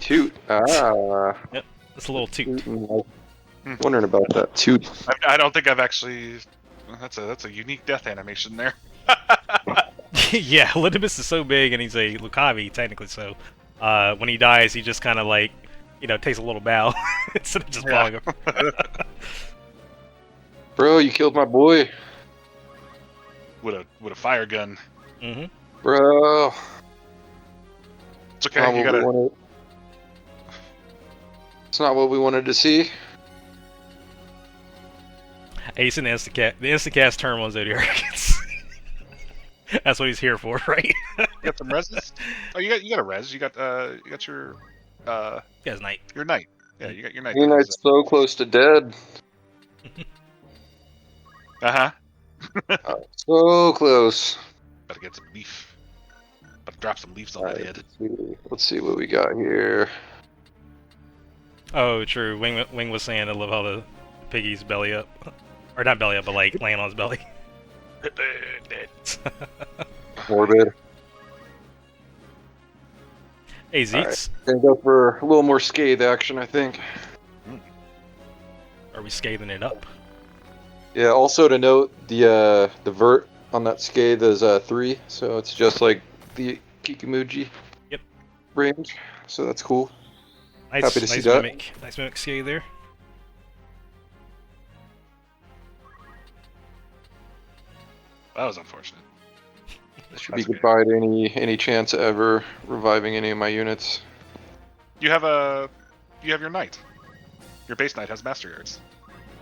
Toot. Yep, it's a little toot. Wondering about that toot. I don't think I've actually. That's a unique death animation there. Yeah, Litibus is so big, and he's a Lucavi technically. So when he dies, he just kind of like, takes a little bow instead of just falling apart. Bro, you killed my boy. With a fire gun. Mm-hmm. Bro. It's okay. You gotta. It's not what we wanted to see. Ace and the instacast turn on Zodiarkins. That's what he's here for, right? You got some reses? Oh, you got a res. You got your His knight. Your knight. Yeah, you got your knight. Your knight's so close to dead. So close. Better get some leaf. Better drop some leaves on that head. Let's see what we got here. Oh, true. Wing was saying I love how the piggy's belly up. Or not belly up, but like laying on his belly. Morbid. Hey, Zeeks. Right. Gonna go for a little more scathe action, I think. Are we scathing it up? Yeah, also to note, the vert on that scathe is 3, so it's just like the Kikumuji range, so that's cool. Nice, Happy to see that. Nice mimic scathe there. That was unfortunate. That should be goodbye to any chance of ever reviving any of my units. You have your knight. Your base knight has mastery arts.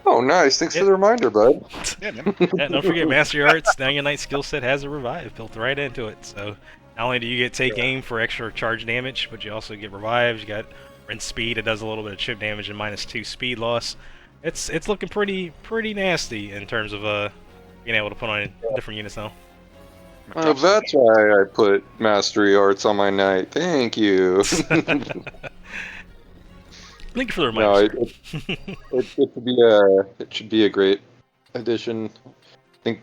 Oh, nice! Thanks for the reminder, bud. Yeah, man. Yeah, don't forget mastery arts. Now your knight skill set has a revive built right into it. So not only do you get take aim for extra charge damage, but you also get revives. You got rinse speed. It does a little bit of chip damage and -2 speed loss. It's looking pretty nasty in terms of being able to put on different units now. Oh, that's why I put mastery arts on my knight. Thank you. Thank you for the reminder. No, it should be a great addition. I think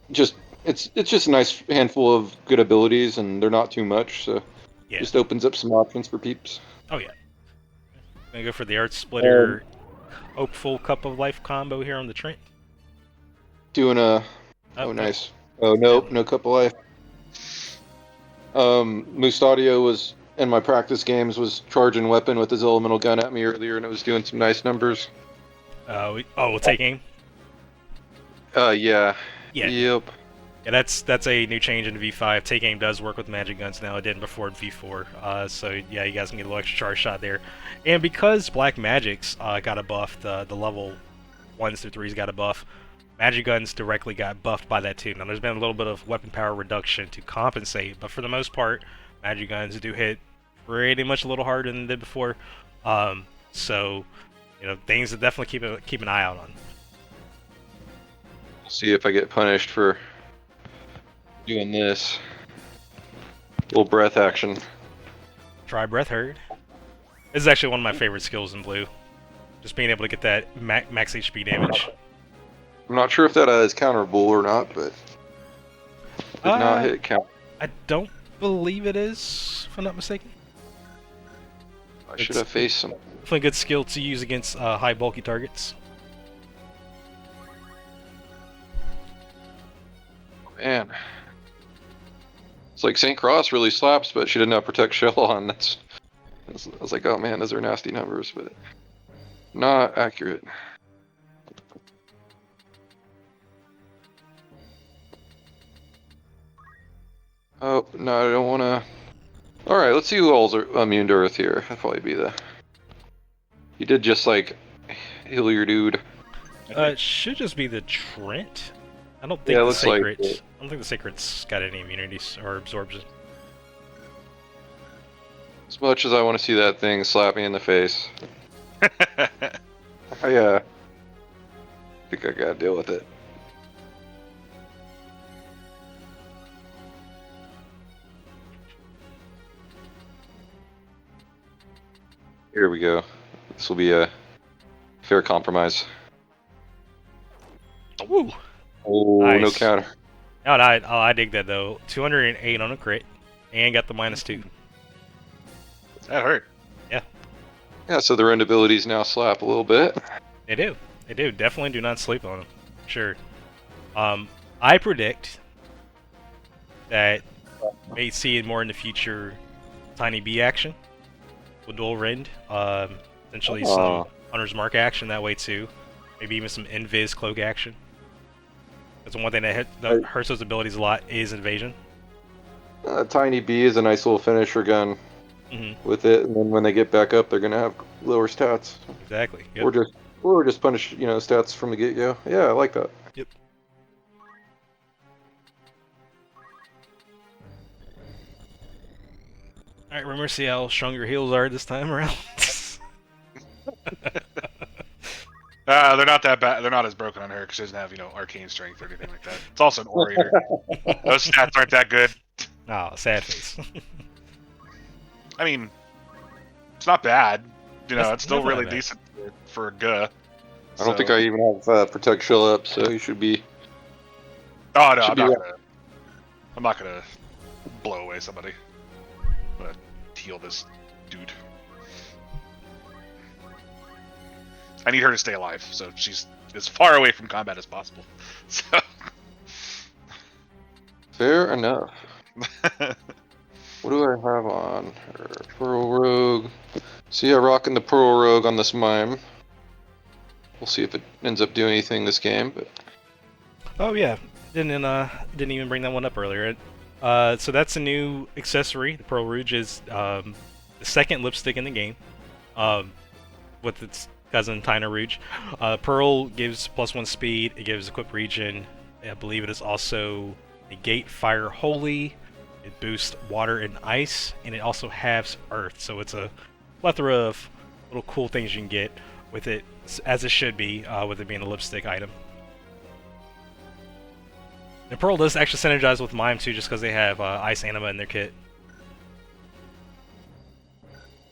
it's just a nice handful of good abilities, and they're not too much. So Yeah. Just opens up some options for peeps. Oh yeah. Gonna go for the Art Splitter Hopeful Cup of Life combo here on the Trent. Doing a... Oh, Oh, no. nice. Oh, nope, no cup of life. Moose Audio was, in my practice games, was charging weapon with his elemental gun at me earlier, and it was doing some nice numbers. We'll take aim. Yeah. Yeah. Yep. Yeah, that's a new change in V5. Take aim does work with magic guns now. It didn't before in V4. So yeah, you guys can get a little extra charge shot there. And because black magics got a buff, the level 1s through 3s got a buff. Magic guns directly got buffed by that too. Now there's been a little bit of weapon power reduction to compensate, but for the most part, magic guns do hit pretty much a little harder than they did before. So things to definitely keep an eye out on. See if I get punished for doing this. Little breath action. Try Breath Herd. This is actually one of my favorite skills in blue. Just being able to get that max HP damage. I'm not sure if that is counterable or not, but did not hit count. I don't believe it is, if I'm not mistaken. I should have faced some. Definitely a good skill to use against high bulky targets. Man. It's like St. Cross really slaps, but she didn't have Protect Shell on. I was like, oh man, those are nasty numbers, but not accurate. Oh, no, I don't want to... Alright, let's see who all's immune to Earth here. That'd probably be the... You did just, like, heal your dude. It should just be the Trent. I don't think the Sacred... I don't think the Sacred's got any immunities or absorption. As much as I want to see that thing slap me in the face. I think I gotta deal with it. Here we go. This will be a fair compromise. Woo! Oh, nice. No counter. I dig that though. 208 on a crit, and got the -2. That hurt. Yeah. Yeah, so the rend abilities now slap a little bit. They do. They do. Definitely do not sleep on them. Sure. I predict that we may see it more in the future. Tiny B action with dual rend. Essentially some Hunter's Mark action that way too. Maybe even some Invis cloak action. Because the one thing that hurts those abilities a lot is evasion. Tiny B is a nice little finisher gun with it, and then when they get back up, they're gonna have lower stats. Exactly. Yep. Or just punish, stats from the get-go. Yeah, I like that. Yep. Alright, remember, see how strong your heals are this time around? They're not that bad. They're not as broken on her because she doesn't have, arcane strength or anything like that. It's also an orator. Those stats aren't that good. Oh, sad face. I mean, it's not bad. It's still really decent for a Guh. I don't think I even have Protect Shell up, so you should be... Oh, no, I'm not gonna blow away somebody. I'm gonna heal this dude. I need her to stay alive, so she's as far away from combat as possible. So. Fair enough. What do I have on her? Pearl Rogue. So yeah, rocking the Pearl Rogue on this mime. We'll see if it ends up doing anything this game. But oh yeah, didn't even bring that one up earlier. So that's a new accessory. The Pearl Rouge is the second lipstick in the game, with its cousin Tina Rouge. Pearl gives +1 speed. It gives equip regen. I believe it is also negate fire holy. It boosts water and ice, and it also halves earth. So it's a plethora of little cool things you can get with it, as it should be, with it being a lipstick item. And Pearl does actually synergize with Mime too, just because they have Ice Anima in their kit.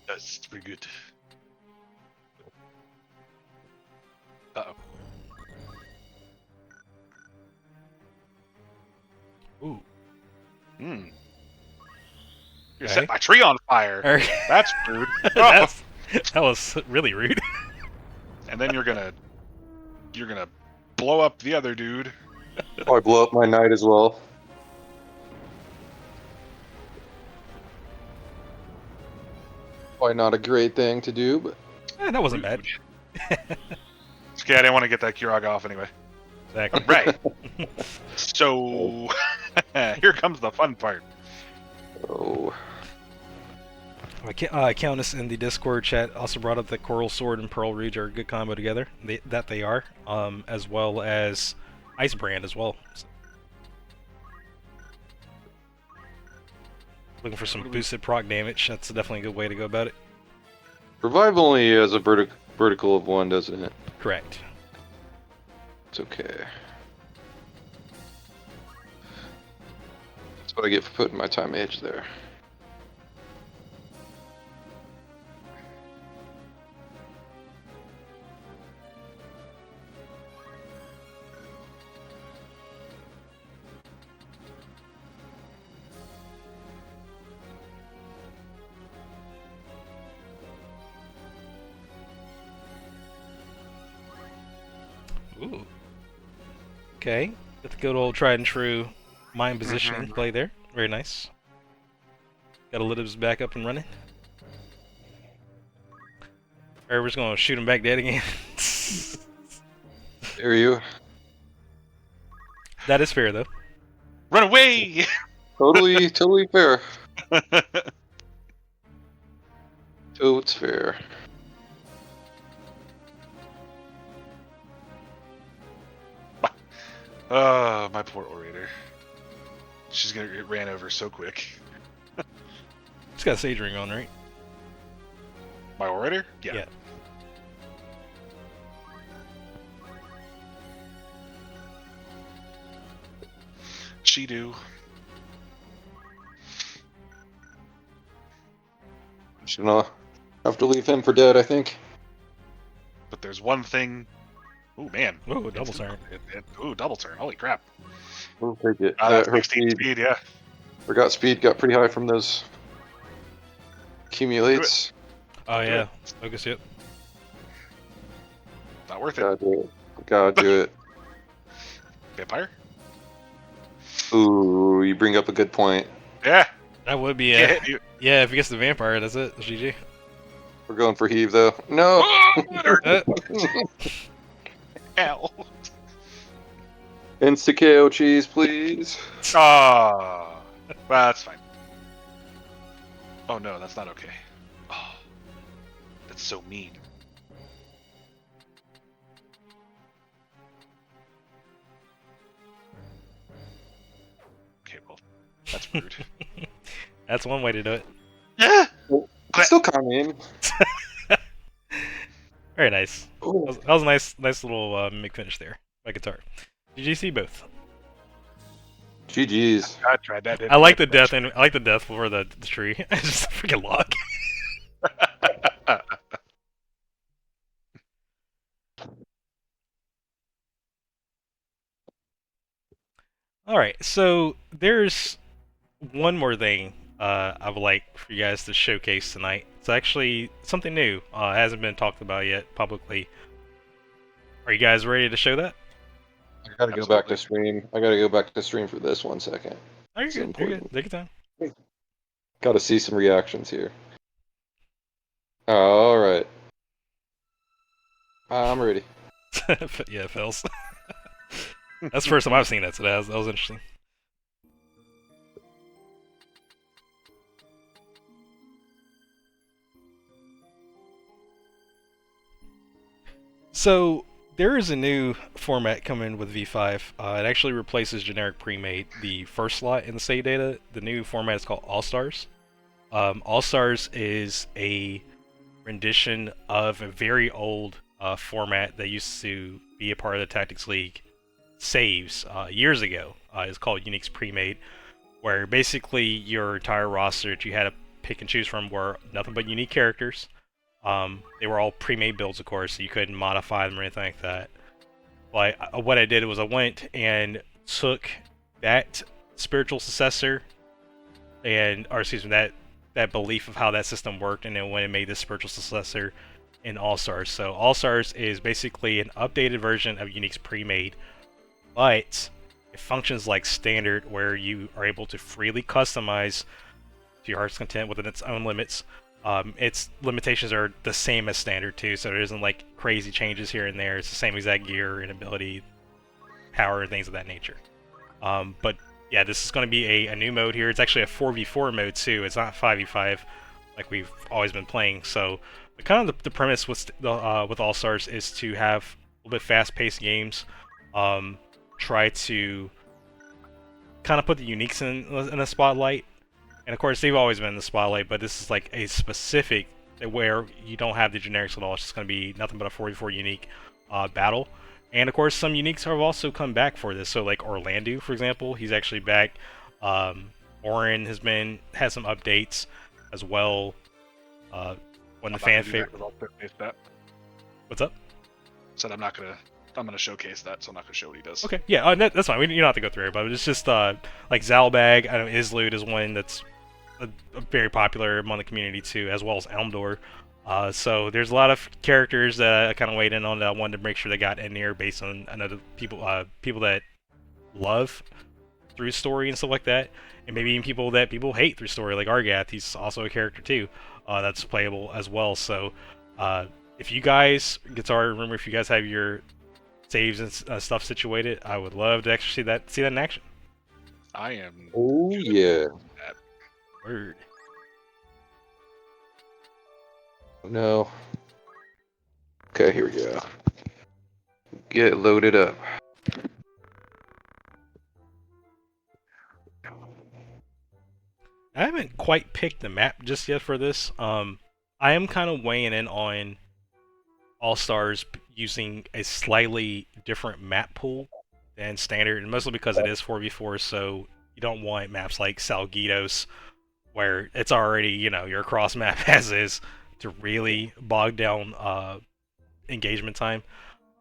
That's pretty good. Uh-oh. Ooh. Hmm. You set my tree on fire. That's rude. That was really rude. And then you're gonna blow up the other dude. Probably blow up my knight as well. Probably not a great thing to do, but That wasn't bad. Okay, I didn't want to get that Kirog off anyway. Exactly. Right. So here comes the fun part. oh, Countess in the Discord chat also brought up that Coral Sword and Pearl Rouge are a good combo together. They are, as well as Ice Brand as well. So, looking for some boosted proc damage. That's definitely a good way to go about it. revive only has a vertical of 1, doesn't it? Correct. It's okay. That's what I get for putting my time edge there. Ooh. Okay. Got the good old tried and true mind positioning play there. Very nice. Got Elidibs back up and running. Alright, we're just gonna shoot him back dead again. There you. That is fair though. Run away! Totally fair. Totes fair. Oh, my poor orator. She's gonna get ran over so quick. It's got a Sage Ring on, right? My orator? Yeah. She do. Just gonna have to leave him for dead, I think. But there's one thing. Ooh, man. Ooh, double turn. Ooh, double turn. Holy crap. We'll take it. That's Her 16 speed, yeah. Forgot speed got pretty high from those accumulates. Oh yeah. Focus it. Not worth it. Gotta do it. Gotta do it. Vampire? Ooh, you bring up a good point. Yeah. That would be Yeah. yeah, if he gets the vampire, that's it. GG. We're going for heave though. No. Hell. Insta KO cheese, please. Ah, that's fine. Oh no, that's not okay. Oh, that's so mean. Okay, well, that's rude. That's one way to do it. Yeah. Still coming. Very nice. That was a nice little mid finish there by Guitar. GGC both. GG's. I tried that. I like the death and I like the death for the tree. It's just a freaking lock. All right, so there's one more thing I would like for you guys to showcase tonight. It's actually something new. It hasn't been talked about yet publicly. Are you guys ready to show that? I gotta go back to stream. I gotta go back to stream for this 1 second. Oh, you're good. You're good. Take your time. Gotta see some reactions here. Alright. I'm ready. Yeah, Phils. That's the first time I've seen that, so that was interesting. So, there is a new format coming with V5. It actually replaces generic pre-made, the first slot in the save data. The new format is called All-Stars. All-Stars is a rendition of a very old format that used to be a part of the Tactics League saves years ago. It's called Unique's Pre-Made, where basically your entire roster that you had to pick and choose from were nothing but unique characters. They were all pre-made builds, of course, so you couldn't modify them or anything like that. But what I did was I went and took that spiritual successor, or excuse me, that that belief of how that system worked, and then when it made the spiritual successor in All Stars. So All Stars is basically an updated version of Unique's pre-made, but it functions like standard, where you are able to freely customize to your heart's content within its own limits. Its limitations are the same as standard too, so there isn't like crazy changes here and there. It's the same exact gear and ability, power, and things of that nature. But yeah, this is going to be a new mode here. It's actually a 4v4 mode too. It's not 5v5 like we've always been playing. So kind of the premise with All Stars is to have a little bit fast-paced games. Try to kind of put the uniques in the spotlight. And of course, they've always been in the spotlight, but this is like a specific where you don't have the generics at all. It's just going to be nothing but a 44 unique battle. And of course, some uniques have also come back for this. So like Orlando, for example, he's actually back. Orin has some updates as well. When the fan favorite. What's up? Said I'm gonna showcase that, so I'm not gonna show what he does. Okay, yeah, that's fine. You don't have to go through it, but it's just like Zalbag. I know Islude is one that's very popular among the community too, as well as Elmdor. So there's a lot of characters that I kind of weighed in on that I wanted to make sure they got in there based on another people that love through story and stuff like that, and maybe even people that people hate through story, like Argath. He's also a character too that's playable as well. So if you guys, Guitar and Rumer, if you guys have your saves and stuff situated, I would love to actually see that in action. I am. Oh yeah. Word. No. Okay, here we go. Get loaded up. I haven't quite picked the map just yet for this. I am kind of weighing in on All Stars using a slightly different map pool than standard, and mostly because it is 4v4, so you don't want maps like Salgitos, where it's already, your cross map as is, to really bog down engagement time.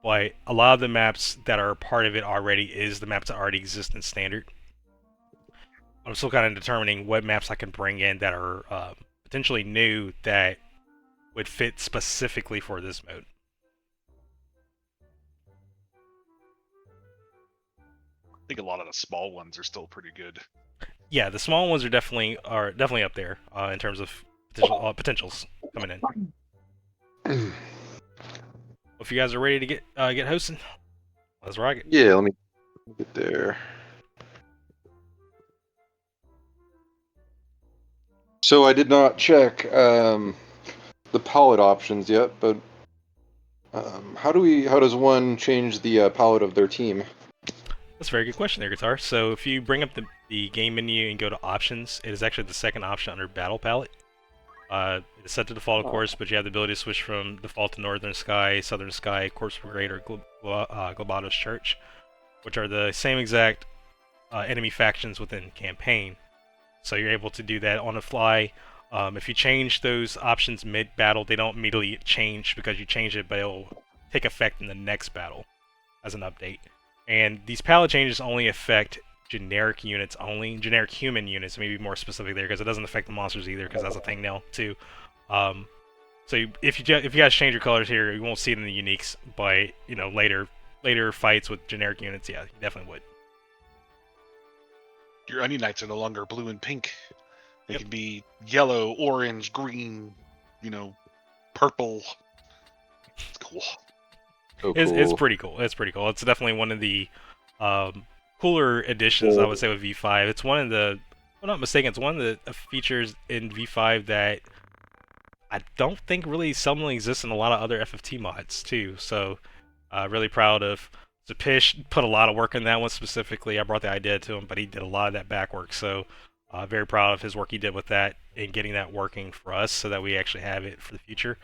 But a lot of the maps that are part of it already is the maps that already exist in standard. I'm still kind of determining what maps I can bring in that are potentially new that would fit specifically for this mode. I think a lot of the small ones are still pretty good. Yeah, the small ones are definitely up there in terms of potentials coming in. If you guys are ready to get hosting, let's rock it. Yeah, let me get there. So I did not check the palette options yet, but how does one change the palette of their team? That's a very good question there, Guitar. So if you bring up the game menu and go to options, it is actually the second option under battle palette. It is set to default, of course, but you have the ability to switch from default to Northern Sky, Southern Sky, Corpse Brigade, or Globados Church, which are the same exact enemy factions within campaign. So you're able to do that on the fly. If you change those options mid-battle, they don't immediately change because you change it, but it'll take effect in the next battle as an update. And these palette changes only affect generic units only, generic human units, maybe more specific there, because it doesn't affect the monsters either, because that's a thing now too. So if you guys change your colors here, you won't see it in the uniques, but later fights with generic units, yeah, you definitely would. Your Onion Knights are no longer blue and pink. They can be yellow, orange, green, purple. It's cool. Oh, cool. It's pretty cool. It's pretty cool. It's definitely one of the cooler additions, I would say, with V5. It's one of the, if I'm not mistaken, it's one of the features in V5 that I don't think really seldomly exists in a lot of other FFT mods, too. So, really proud of Zapish. Put a lot of work in that one specifically. I brought the idea to him, but he did a lot of that back work. So, very proud of his work he did with that and getting that working for us so that we actually have it for the future.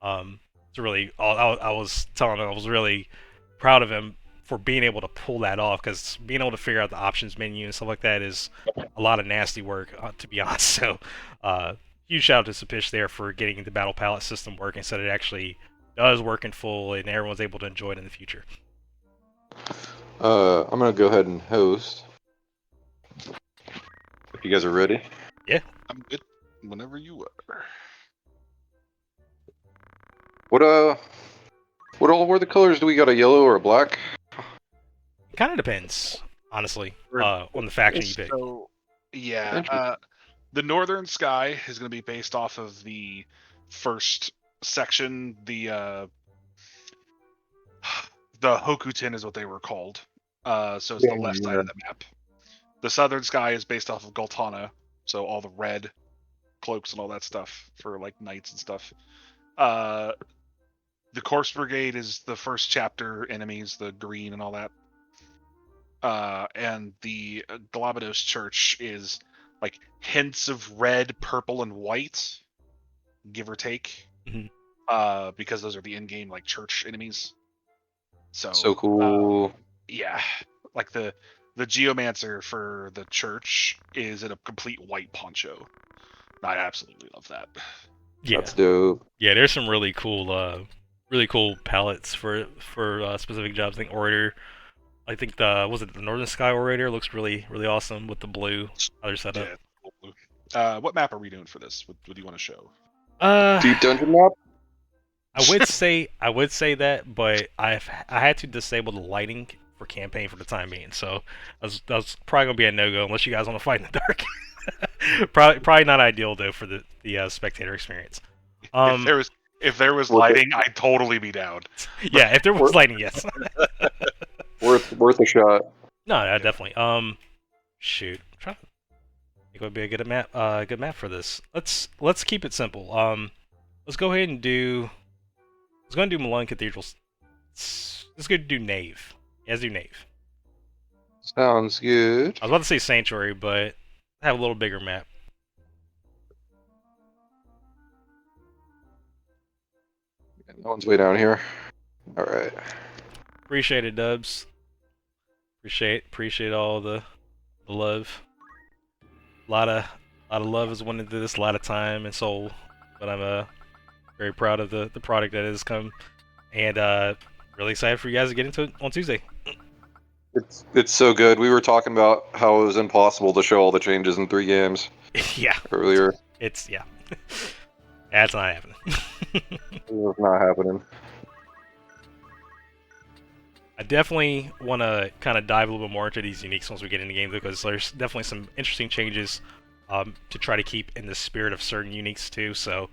It's really, I was telling him I was really proud of him for being able to pull that off, because being able to figure out the options menu and stuff like that is a lot of nasty work, to be honest. So, huge shout out to Zapish there for getting the battle palette system working so that it actually does work in full and everyone's able to enjoy it in the future. I'm gonna go ahead and host. If you guys are ready. Yeah. I'm good. Whenever you are. What all were the colors? Do we got a yellow or a black? It kind of depends, honestly, on the faction you pick. So, yeah, the Northern Sky is going to be based off of the first section. The Hokutin is what they were called. So it's the left side of the map. The Southern Sky is based off of Goltana, so all the red cloaks and all that stuff for like knights and stuff. The Corpse Brigade is the first chapter enemies, the green and all that. And the Galapagos Church is like hints of red, purple, and white, give or take. Mm-hmm. Because those are the in-game like church enemies. So cool. Yeah, like the Geomancer for the church is in a complete white poncho. I absolutely love that. Yeah, that's dope. Yeah, there's some really cool palettes for specific jobs. I think Orator. I think the Northern Sky Orator looks really awesome with the blue other setup. Yeah, blue. What map are we doing for this? What do you want to show? Deep dungeon map. I would say that, but I had to disable the lighting for campaign for the time being, so that's probably gonna be a no-go unless you guys want to fight in the dark. probably not ideal though for the spectator experience. If there was lighting, I'd totally be down. Yeah, if there was lighting, yes. worth a shot. No, definitely. Shoot, I'm trying to think what would be a good map for this. Let's keep it simple. Let's go ahead and do. Let's go and do Milan Cathedral. Let's go do Nave. Yeah, let's do Nave. Sounds good. I was about to say Sanctuary, but I have a little bigger map. That one's way down here. All right. Appreciate it, Dubs. Appreciate all the love. A lot of love has went into this, a lot of time and soul. But I'm very proud of the product that has come, and really excited for you guys to get into it on Tuesday. It's so good. We were talking about how it was impossible to show all the changes in 3 games. Yeah. Earlier. It's That's not happening. It was not happening. I definitely want to kind of dive a little bit more into these uniques once we get into the game, because there's definitely some interesting changes to try to keep in the spirit of certain uniques too. So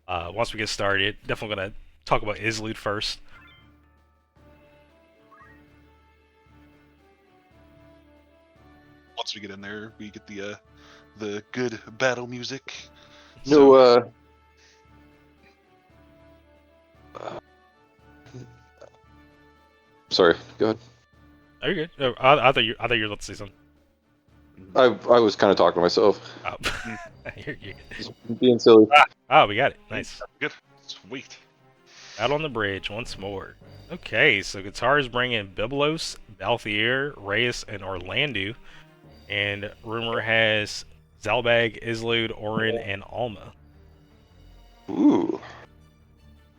once we get started, definitely going to talk about Islude first. Once we get in there, we get the good battle music. No, sorry, go ahead. Are you good? Oh, I thought you were about to say something. I was kind of talking to myself. Oh. You're good. Just being silly. Oh, we got it. Nice. Good. Sweet. Out on the bridge once more. Okay, so Guitar is bringing Biblos, Balthier, Reyes, and Orlando. And Rumer has Zalbag, Islude, Orin, and Alma. Ooh.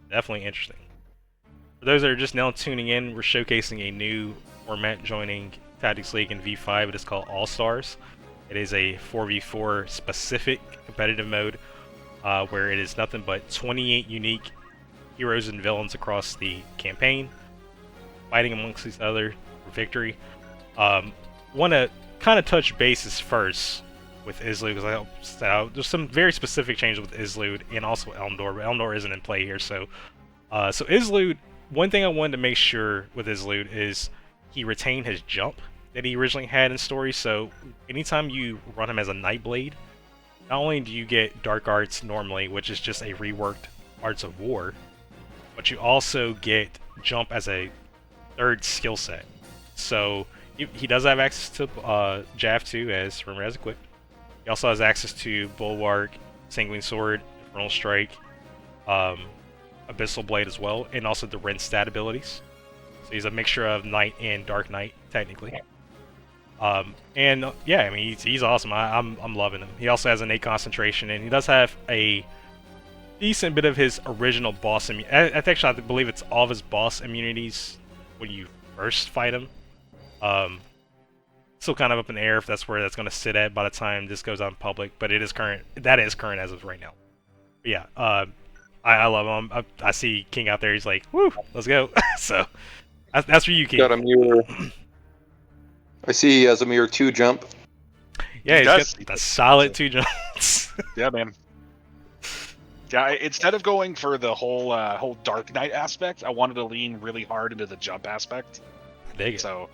Definitely interesting. For those that are just now tuning in, we're showcasing a new format joining Tactics League in V5. It is called All Stars. It is a 4v4 specific competitive mode where it is nothing but 28 unique heroes and villains across the campaign, fighting amongst each other for victory. Want to kind of touch bases first with Islude, because there's some very specific changes with Islude and also Elmdor, but Elmdor isn't in play here. So Islude, one thing I wanted to make sure with Islude is he retained his jump that he originally had in story. So anytime you run him as a Nightblade, not only do you get Dark Arts normally, which is just a reworked Arts of War, but you also get jump as a third skill set. So he does have access to Jav 2, as Rumer has equipped. He also has access to Bulwark, Sanguine Sword, Infernal Strike, Abyssal Blade as well, and also the Ren stat abilities. So he's a mixture of Knight and Dark Knight, technically. And yeah, I mean he's awesome. I'm loving him. He also has innate concentration, and he does have a decent bit of his original boss immunity. I believe it's all of his boss immunities when you first fight him. still kind of up in the air if that's where that's going to sit at by the time this goes on public. But it is current. That is current as of right now. But yeah, I love him. I see King out there. He's like, woo, let's go. So that's for you, King. Got a mirror. I see he has a mirror 2 jump. Yeah, He he's does. got a solid 2 jumps. Yeah, man. Yeah, instead of going for the whole Dark Knight aspect, I wanted to lean really hard into the jump aspect. Dig it. So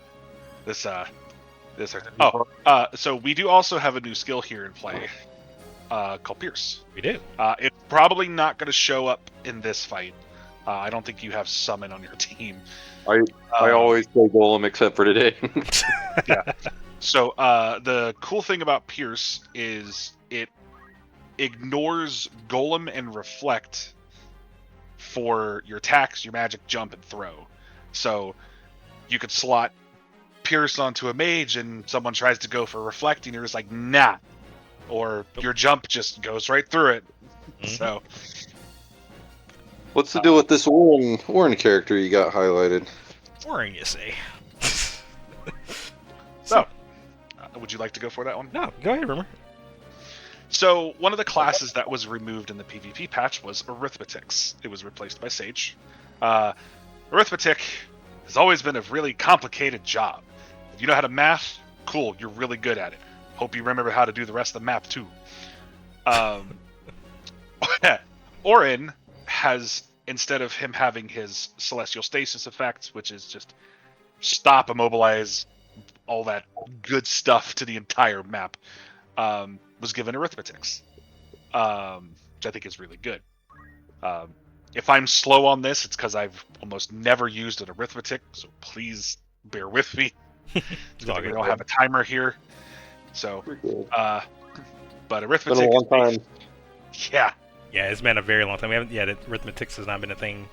so we do also have a new skill here in play, called Pierce. We do. It's probably not going to show up in this fight. I don't think you have Summon on your team. I always play Golem except for today. Yeah. So the cool thing about Pierce is it ignores Golem and Reflect for your attacks, your magic, jump, and throw. So you could slot Pierce onto a mage and someone tries to go for Reflect and you're just like, nah. Or your jump just goes right through it. Mhm. So What's the deal with this Orin character you got highlighted? Boring, you say. So, would you like to go for that one? No, go ahead, Rumer. So, one of the classes that was removed in the PvP patch was Arithmetics. It was replaced by Sage. Arithmetic has always been a really complicated job. If you know how to math, cool, you're really good at it. Hope you remember how to do the rest of the map, too. Orin has, instead of him having his Celestial Stasis effect, which is just stop, immobilize, all that good stuff to the entire map, was given Arithmetics, which I think is really good. If I'm slow on this, it's because I've almost never used an Arithmetic, so please bear with me. I don't have a timer here. So, but Arithmetic... Been a long time. Yeah. Yeah, it's been a very long time. We haven't. Yeah, the arithmetics has not been a thing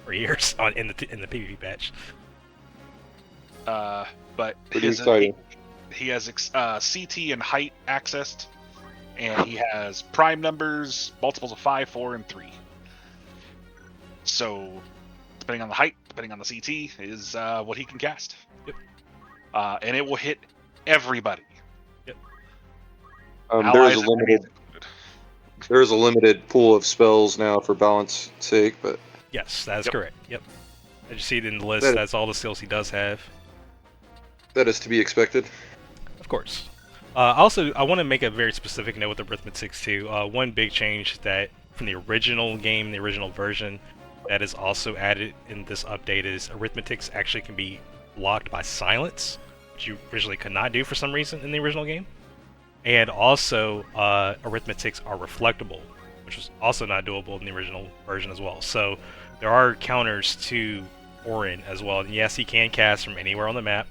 for years in the PvP patch. But Pretty exciting. he has CT and height accessed, and he has prime numbers, multiples of 5, 4, and 3. So, depending on the height, depending on the CT, is what he can cast. Yep. And it will hit everybody. Yep. There is a limited pool of spells now for balance sake, but Yes, that is correct. Yep. As you see it in the list, That- that's all the skills he does have. that is to be expected. Of course. Also, I want to make a very specific note with Arithmetics too. One big change that from the original game, the original version, that is also added in this update is Arithmetics actually can be blocked by silence, which you originally could not do for some reason in the original game. And also, Arithmetics are reflectable, which was also not doable in the original version as well. So there are counters to Orin as well. And yes, he can cast from anywhere on the map.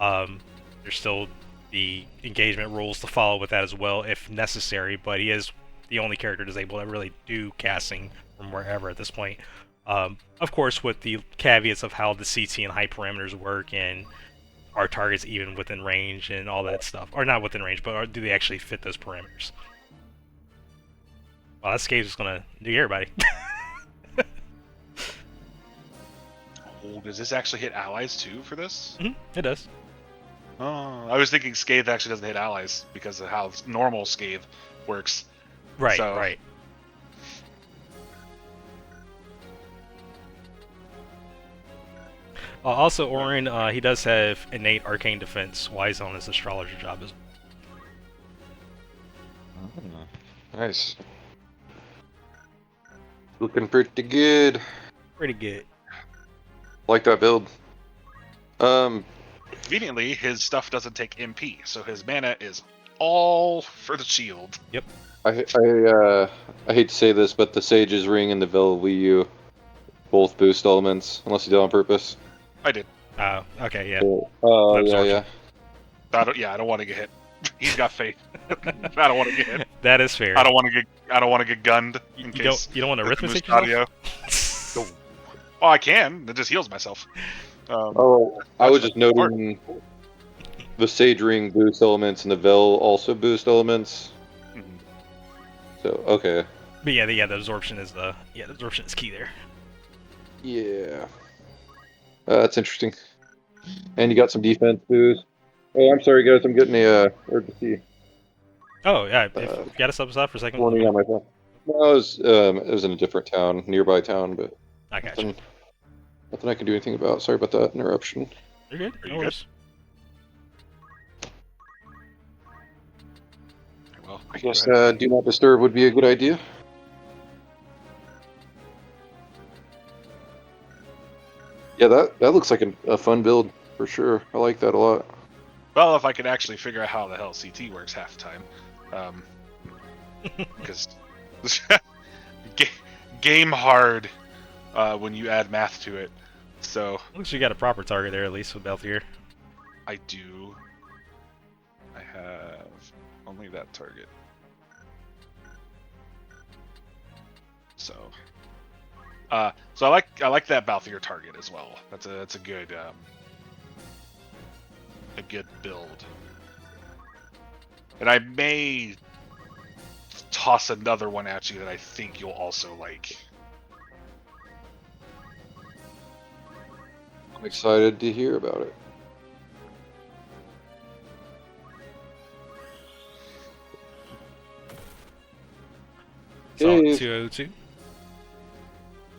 There's still the engagement rules to follow with that as well, if necessary, but he is the only character that's able to really do casting from wherever at this point. Of course, with the caveats of how the CT and height parameters work and are targets even within range and all that stuff. Or not within range, but do they actually fit those parameters? Well, that Scave's just gonna do everybody. Oh, does this actually hit allies too for this? It does. Oh, I was thinking Scathe actually doesn't hit allies because of how normal Scathe works. Right, So- right. Also, Orin, he does have innate arcane defense while he's on his astrologer job as well. Nice. Looking pretty good. Pretty good. Like that build. Conveniently, his stuff doesn't take MP, so his mana is all for the shield. I hate to say this, but the Sage's Ring and the Veil Wii U both boost elements, unless you do it on purpose. I did. Okay, yeah. Oh, yeah, Absorption. yeah. I don't want to get hit. He's got faith. I don't want to get hit. That is fair. I don't want to get gunned in you case. don't want to the arithmetic boost yourself? audio. Well, I can. It just heals myself. I was just noting the Sage Ring boost elements and the Veil also boost elements. Mhm. So, okay. But yeah, the absorption is the absorption is key there. Yeah. That's interesting. And you got some defense boost. Oh, I'm sorry, guys. I'm getting a urgency Oh yeah, if you gotta step aside for a second. warning on my phone. No, it was in a different town, nearby town, but I got you. nothing I can do anything about. Sorry about that interruption. You're good. Are No you worries. Well, I guess do not disturb would be a good idea. Yeah, that looks like a fun build for sure. I like that a lot. Well, if I could actually figure out how the hell CT works half the time, because game hard when you add math to it. So Looks you got a proper target there at least with Beltier. I do. I have only that target. So I like that Balthier target as well. That's a good build. And I may toss another one at you that I think you'll also like. I'm excited to hear about it. So Hey. 202.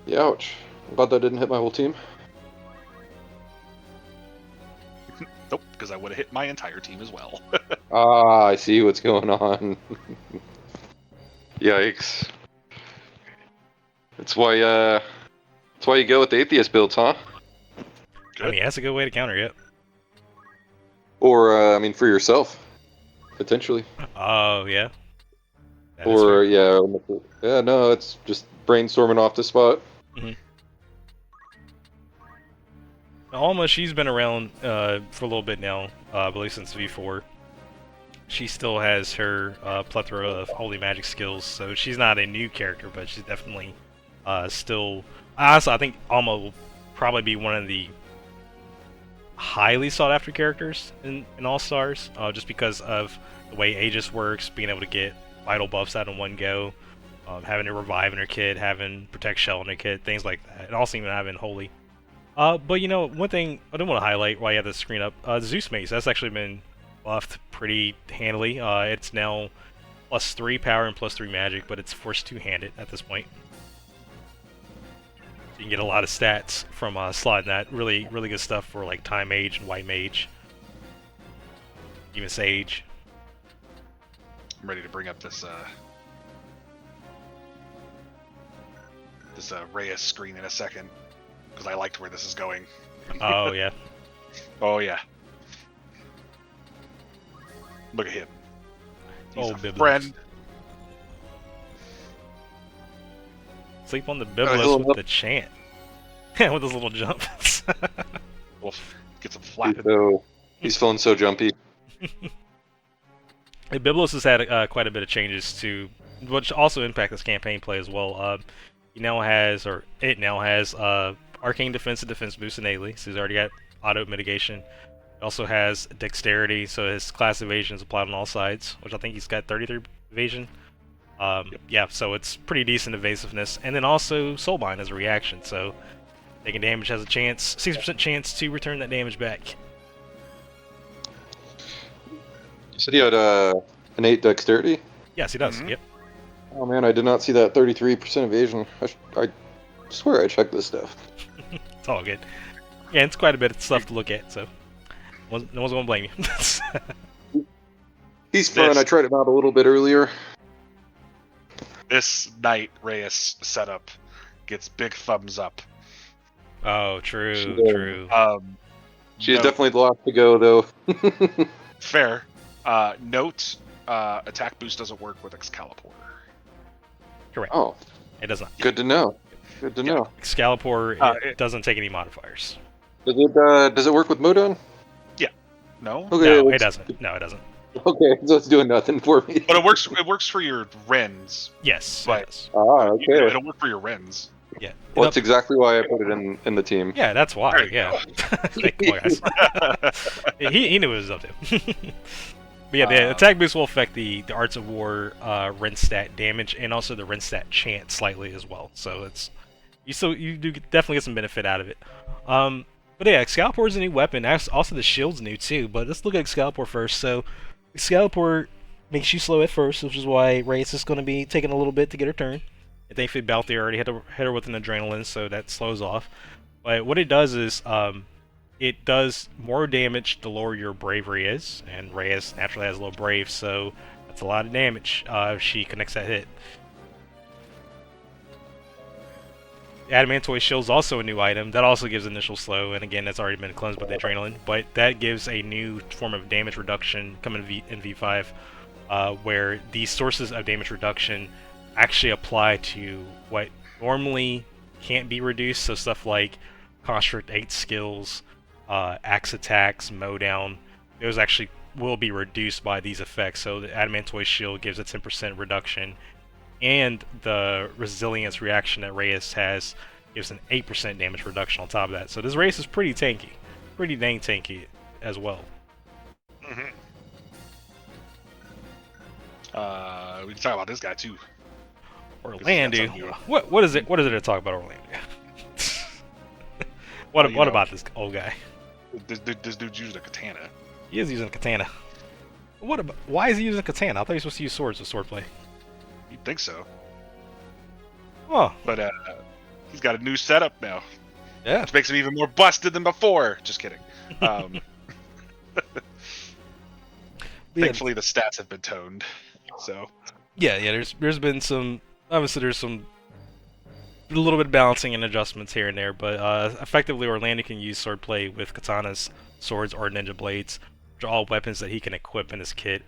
Yeah, ouch. I'm glad that didn't hit my whole team. Nope, because I would have hit my entire team as well. Ah, I see what's going on. Yikes. That's why you go with the atheist builds, huh? I mean, that's a good way to counter it. Or I mean for yourself, potentially. Oh yeah. That is Or fair. yeah, no, it's just brainstorming off the spot. Alma, she's been around for a little bit now, I believe since V4. She still has her plethora of holy magic skills, so she's not a new character, but she's definitely still. Honestly, I think Alma will probably be one of the highly sought after characters in All Stars, just because of the way Aegis works, being able to get vital buffs out in one go, having a revive in her kit, having protect shell in her kit, things like that, and also even having holy. But you know, one thing I do want to highlight while you have the screen up, the Zeus Mace, that's actually been buffed pretty handily. It's now +3 power and +3 magic, but it's forced two-handed at this point. So you can get a lot of stats from slotting that. Really, really good stuff for like Time Mage and White Mage. Even Sage. I'm ready to bring up this Reyes screen in a second because I liked where this is going. Oh yeah. Oh yeah. Look at him. He's a Biblos. friend. Sleep on the Biblos with the chant. With those little jumps. We'll get some flapping. So he's feeling so jumpy. Biblos has had quite a bit of changes to, which also impact this campaign play as well. He now has, or it now has, Arcane Defense and Defense Boost innately, so he's already got auto mitigation. It also has Dexterity, so his class evasion is applied on all sides, which I think he's got 33 evasion. Yeah, so it's pretty decent evasiveness. And then also Soulbind as a reaction, so taking damage has a chance, 60% chance to return that damage back. You said he had innate dexterity? Yes, he does, Mhm. yep. Oh man, I did not see that 33% evasion. I swear I checked this stuff. It's all good. Yeah, it's quite a bit of stuff to look at, so no one's gonna blame you. He's fun. This- I tried him out a little bit earlier. This Knight Reyes setup gets big thumbs up. Oh, true, Yeah. true. She is note- definitely the last to go, though. fair. Note: attack boost doesn't work with Excalibur. Correct. Oh, It does not. good to know. Good to know. Excalibur it- doesn't take any modifiers. Does it work with Modon? No, Okay, No, it let's- doesn't. No, it doesn't. Okay, so it's doing nothing for me. but it works. It works for your Rens. Yes, Right. it does. Ah, okay. It'll work for your Rens. Yeah. Well, that's exactly why I put it in the team. Yeah, that's why. There you Yeah. Thank you, guys. he knew what he was up to. But yeah, the attack boost will affect the Arts of War Ren stat damage and also the Ren stat chant slightly as well. So it's you do definitely get some benefit out of it. But yeah, Excalibur is a new weapon. Also, the shield's new too. But let's look at Excalibur first. So, Excalibur makes you slow at first, which is why Reyes is going to be taking a little bit to get her turn. And thankfully, Balthier already hit her with an adrenaline, so that slows off. But what it does is, it does more damage the lower your bravery is, and Reyes naturally has a low brave, so that's a lot of damage if she connects that hit. Adamantoid Shield's also a new item. That also gives initial slow, and again, that's already been cleansed by the adrenaline. But that gives a new form of damage reduction coming in V5, where these sources of damage reduction actually apply to what normally can't be reduced. So stuff like Construct 8 skills, axe attacks, mowdown, those actually will be reduced by these effects. So the Adamantoid Shield gives a 10% reduction, and the resilience reaction that Reyes has gives an 8% damage reduction on top of that. So this Reyes is pretty tanky. Pretty dang tanky as well. Mm-hmm. We can talk about this guy too. Orlando. What is it to talk about Orlando? What about this old guy? This dude's using a katana. He is using a katana. Why is he using a katana? I thought he was supposed to use swords with swordplay. You'd think so. Oh. But he's got a new setup now. Yeah. Which makes him even more busted than before. Just kidding. Thankfully, the stats have been toned. So. Yeah. There's been some. Obviously, there's a little bit of balancing and adjustments here and there, but effectively, Orlando can use swordplay with katanas, swords, or ninja blades, which are all weapons that he can equip in his kit.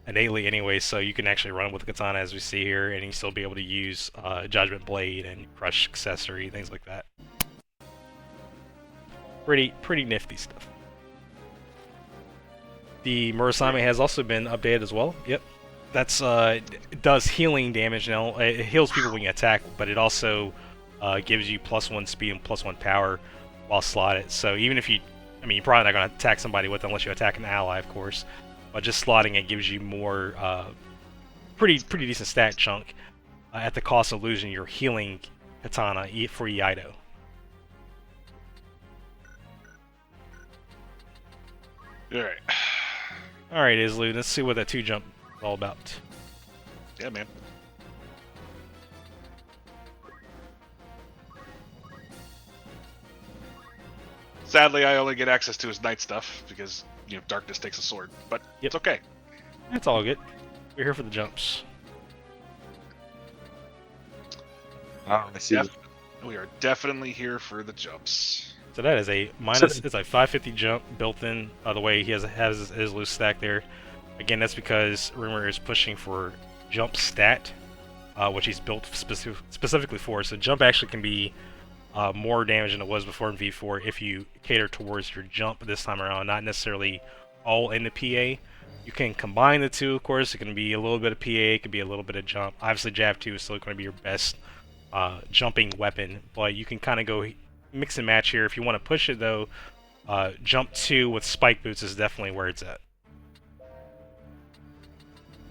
Innately anyway, so you can actually run with the katana as we see here, and you still be able to use Judgment Blade and Crush accessory, things like that. Pretty nifty stuff. The Murasame has also been updated as well. Yep. That's it does healing damage now. It heals people when you attack, but it also gives you +1 speed and +1 power while slotted. So even if you're probably not going to attack somebody with it unless you attack an ally, of course. But just slotting it gives you more, pretty decent stat chunk at the cost of losing your healing katana for Iaido. Alright, Islu, let's see what that 2-jump is all about. Yeah, man. Sadly, I only get access to his knight stuff because, darkness takes a sword. But It's okay. It's all good. We're here for the jumps. I see. We are definitely here for the jumps. So that is it's a 550 jump built in. The way he has his loose stack there. Again, that's because Rumer is pushing for jump stat, which he's built specifically for. So jump actually can be more damage than it was before in V4 if you cater towards your jump this time around, not necessarily all in the PA. You can combine the two, of course. It can be a little bit of PA, it could be a little bit of jump. Obviously, Jab 2 is still going to be your best jumping weapon, but you can kind of go mix and match here. If you want to push it, though, jump 2 with spike boots is definitely where it's at.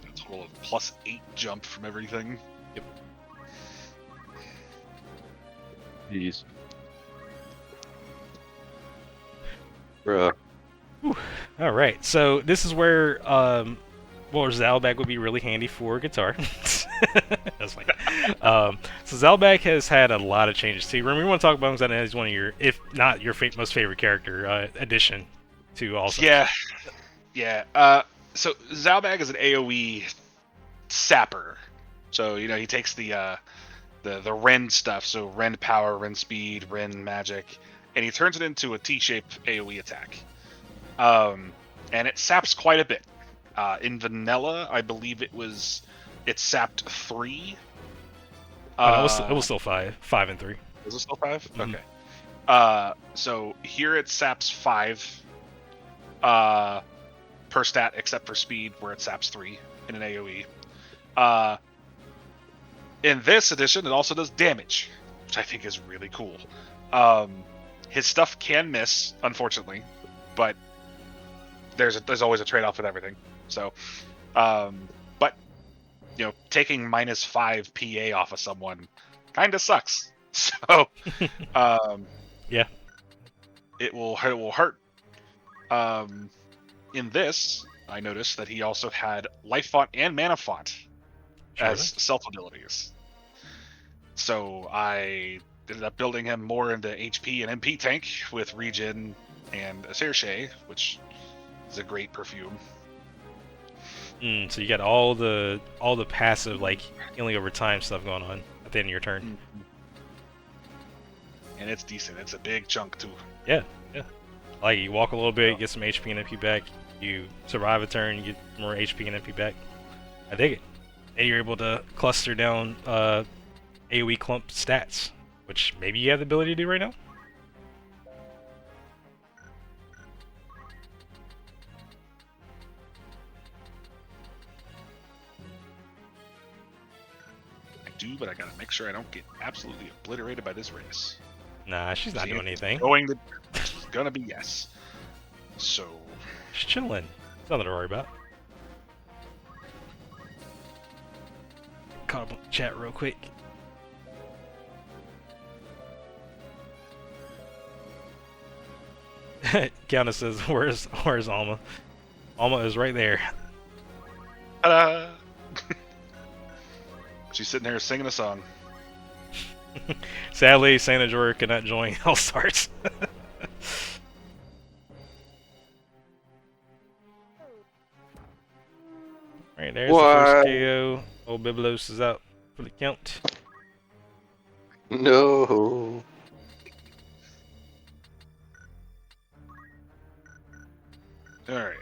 A total of +8 jump from everything. Yep. Jeez. Bruh. All right, so this is where Zalbag would be really handy for guitar. That's like, so Zalbag has had a lot of changes too. Remember, we want to talk about him because he's one of your, if not your most favorite character addition to also. Yeah. So Zalbag is an AOE sapper. So he takes the Rend stuff, so Rend power, Rend speed, Rend magic, and he turns it into a T-shaped AOE attack. And it saps quite a bit. In vanilla, I believe it sapped 3. It was still 5 and 3. Was it still 5? Mm-hmm. Okay. So here it saps 5 per stat, except for speed, where it saps 3 in an AOE. In this edition, it also does damage, which I think is really cool. His stuff can miss, unfortunately, but there's always a trade-off with everything. So, but taking -5 PA off of someone kind of sucks. So, yeah. it will hurt. In this, I noticed that he also had life font and mana font as self abilities. So I ended up building him more into HP and MP tank with regen and a Serche, which is a great perfume. So you got all the passive like healing over time stuff going on at the end of your turn. Mm-hmm. And it's decent. It's a big chunk too. Yeah. Like you walk a little bit, get some HP and MP back. You survive a turn, you get more HP and MP back. I dig it. And you're able to cluster down AoE clump stats, which maybe you have the ability to do right now. I do, but I gotta make sure I don't get absolutely obliterated by this race. Nah, she's not doing anything. She's gonna be yes. So she's chilling. Nothing to worry about. Caught up on the chat real quick. Kiana says, "Where's Alma? Alma is right there." Ta-da! She's sitting there singing a song. Sadly, Santa Jorah cannot join All Stars. Right there's the first KO. Old Biblos is out for the count. No. All right.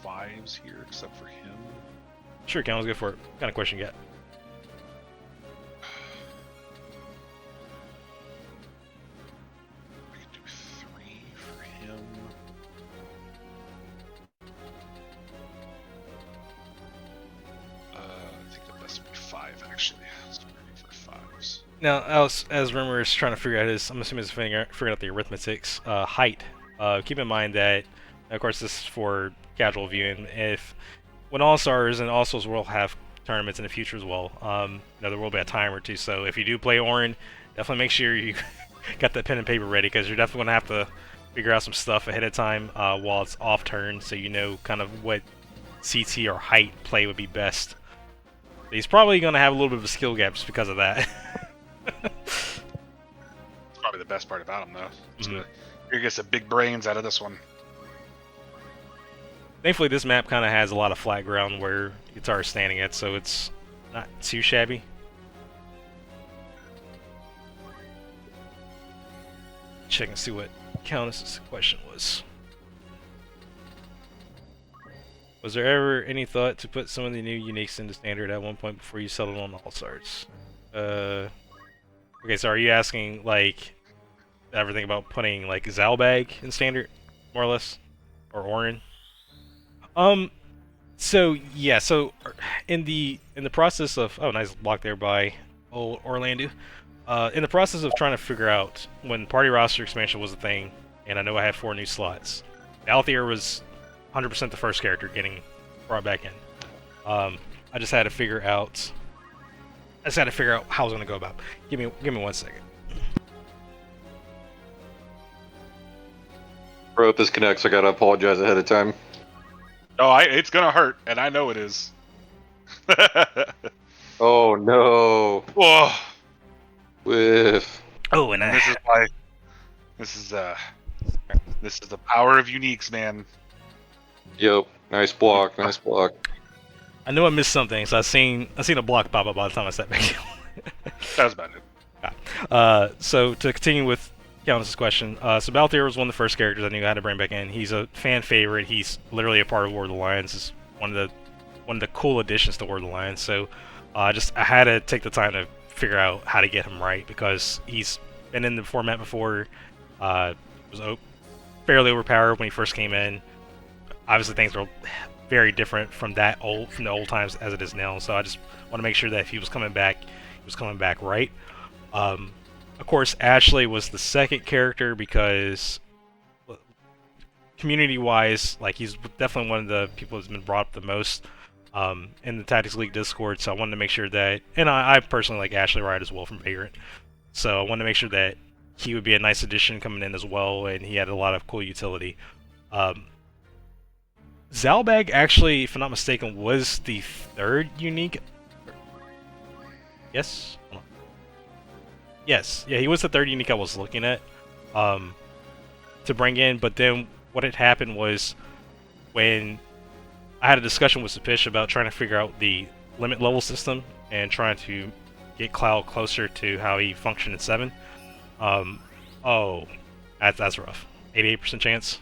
175s here, except for him. Sure, Cal, let's go for it. What kind of question you got? I could do 3 for him. I think the best would be 5, actually. Let's go for 5s. Now, as Rumer is trying to figure out his, I'm assuming he's figuring out the arithmetics, height. Keep in mind that, of course, this is for casual viewing. If when All Stars and All Stars will have tournaments in the future as well, there will be a time or two. So if you do play Orin, definitely make sure you got that pen and paper ready, because you're definitely going to have to figure out some stuff ahead of time while it's off turn, so you know kind of what CT or height play would be best. But he's probably going to have a little bit of a skill gap just because of that. It's probably the best part about him, though. You're gonna get some big brains out of this one. Thankfully, this map kind of has a lot of flat ground where Guitar is standing at, so it's not too shabby. Check and see what Countess's question was. Was there ever any thought to put some of the new uniques into standard at one point before you settled on All Stars? Okay, so are you asking, like, everything about putting, like, Zalbag in standard, more or less? Or Orin? So, yeah, so, in the process of... Oh, nice block there by old Orlando. In the process of trying to figure out when party roster expansion was a thing, and I know I had 4 new slots, Althea was 100% the first character getting brought back in. I just had to figure out... how I was going to go about it. Give me 1 second. Bro, if this connects, I gotta apologize ahead of time. Oh, it's gonna hurt, and I know it is. Oh no! Whoa! Whiff. Oh, and this is why. This is the power of uniques, man. Yep. Nice block. Nice block. I knew I missed something, so I seen a block pop up by the time I sat back down. That was about it. So to continue with Countess's question, so Balthier was one of the first characters I knew I had to bring back in. He's a fan favorite. He's literally a part of War of the Lions. It's one of the cool additions to War of the Lions. So I had to take the time to figure out how to get him right, because he's been in the format before. Was fairly overpowered when he first came in. Obviously, things were very different from the old times as it is now. So I just want to make sure that if he was coming back, he was coming back right. Of course, Ashley was the second character because, community-wise, like, he's definitely one of the people who's been brought up the most. in the Tactics League Discord, so I wanted to make sure that, and I personally like Ashley Wright as well from Vagrant, so I wanted to make sure that he would be a nice addition coming in as well, and he had a lot of cool utility. Zalbag actually, if I'm not mistaken, was the third unique. Yes? Yes, yeah, he was the third unique I was looking at to bring in, but then what had happened was when I had a discussion with Sapish about trying to figure out the limit level system and trying to get Cloud closer to how he functioned in 7. Oh, that's rough. 88% chance.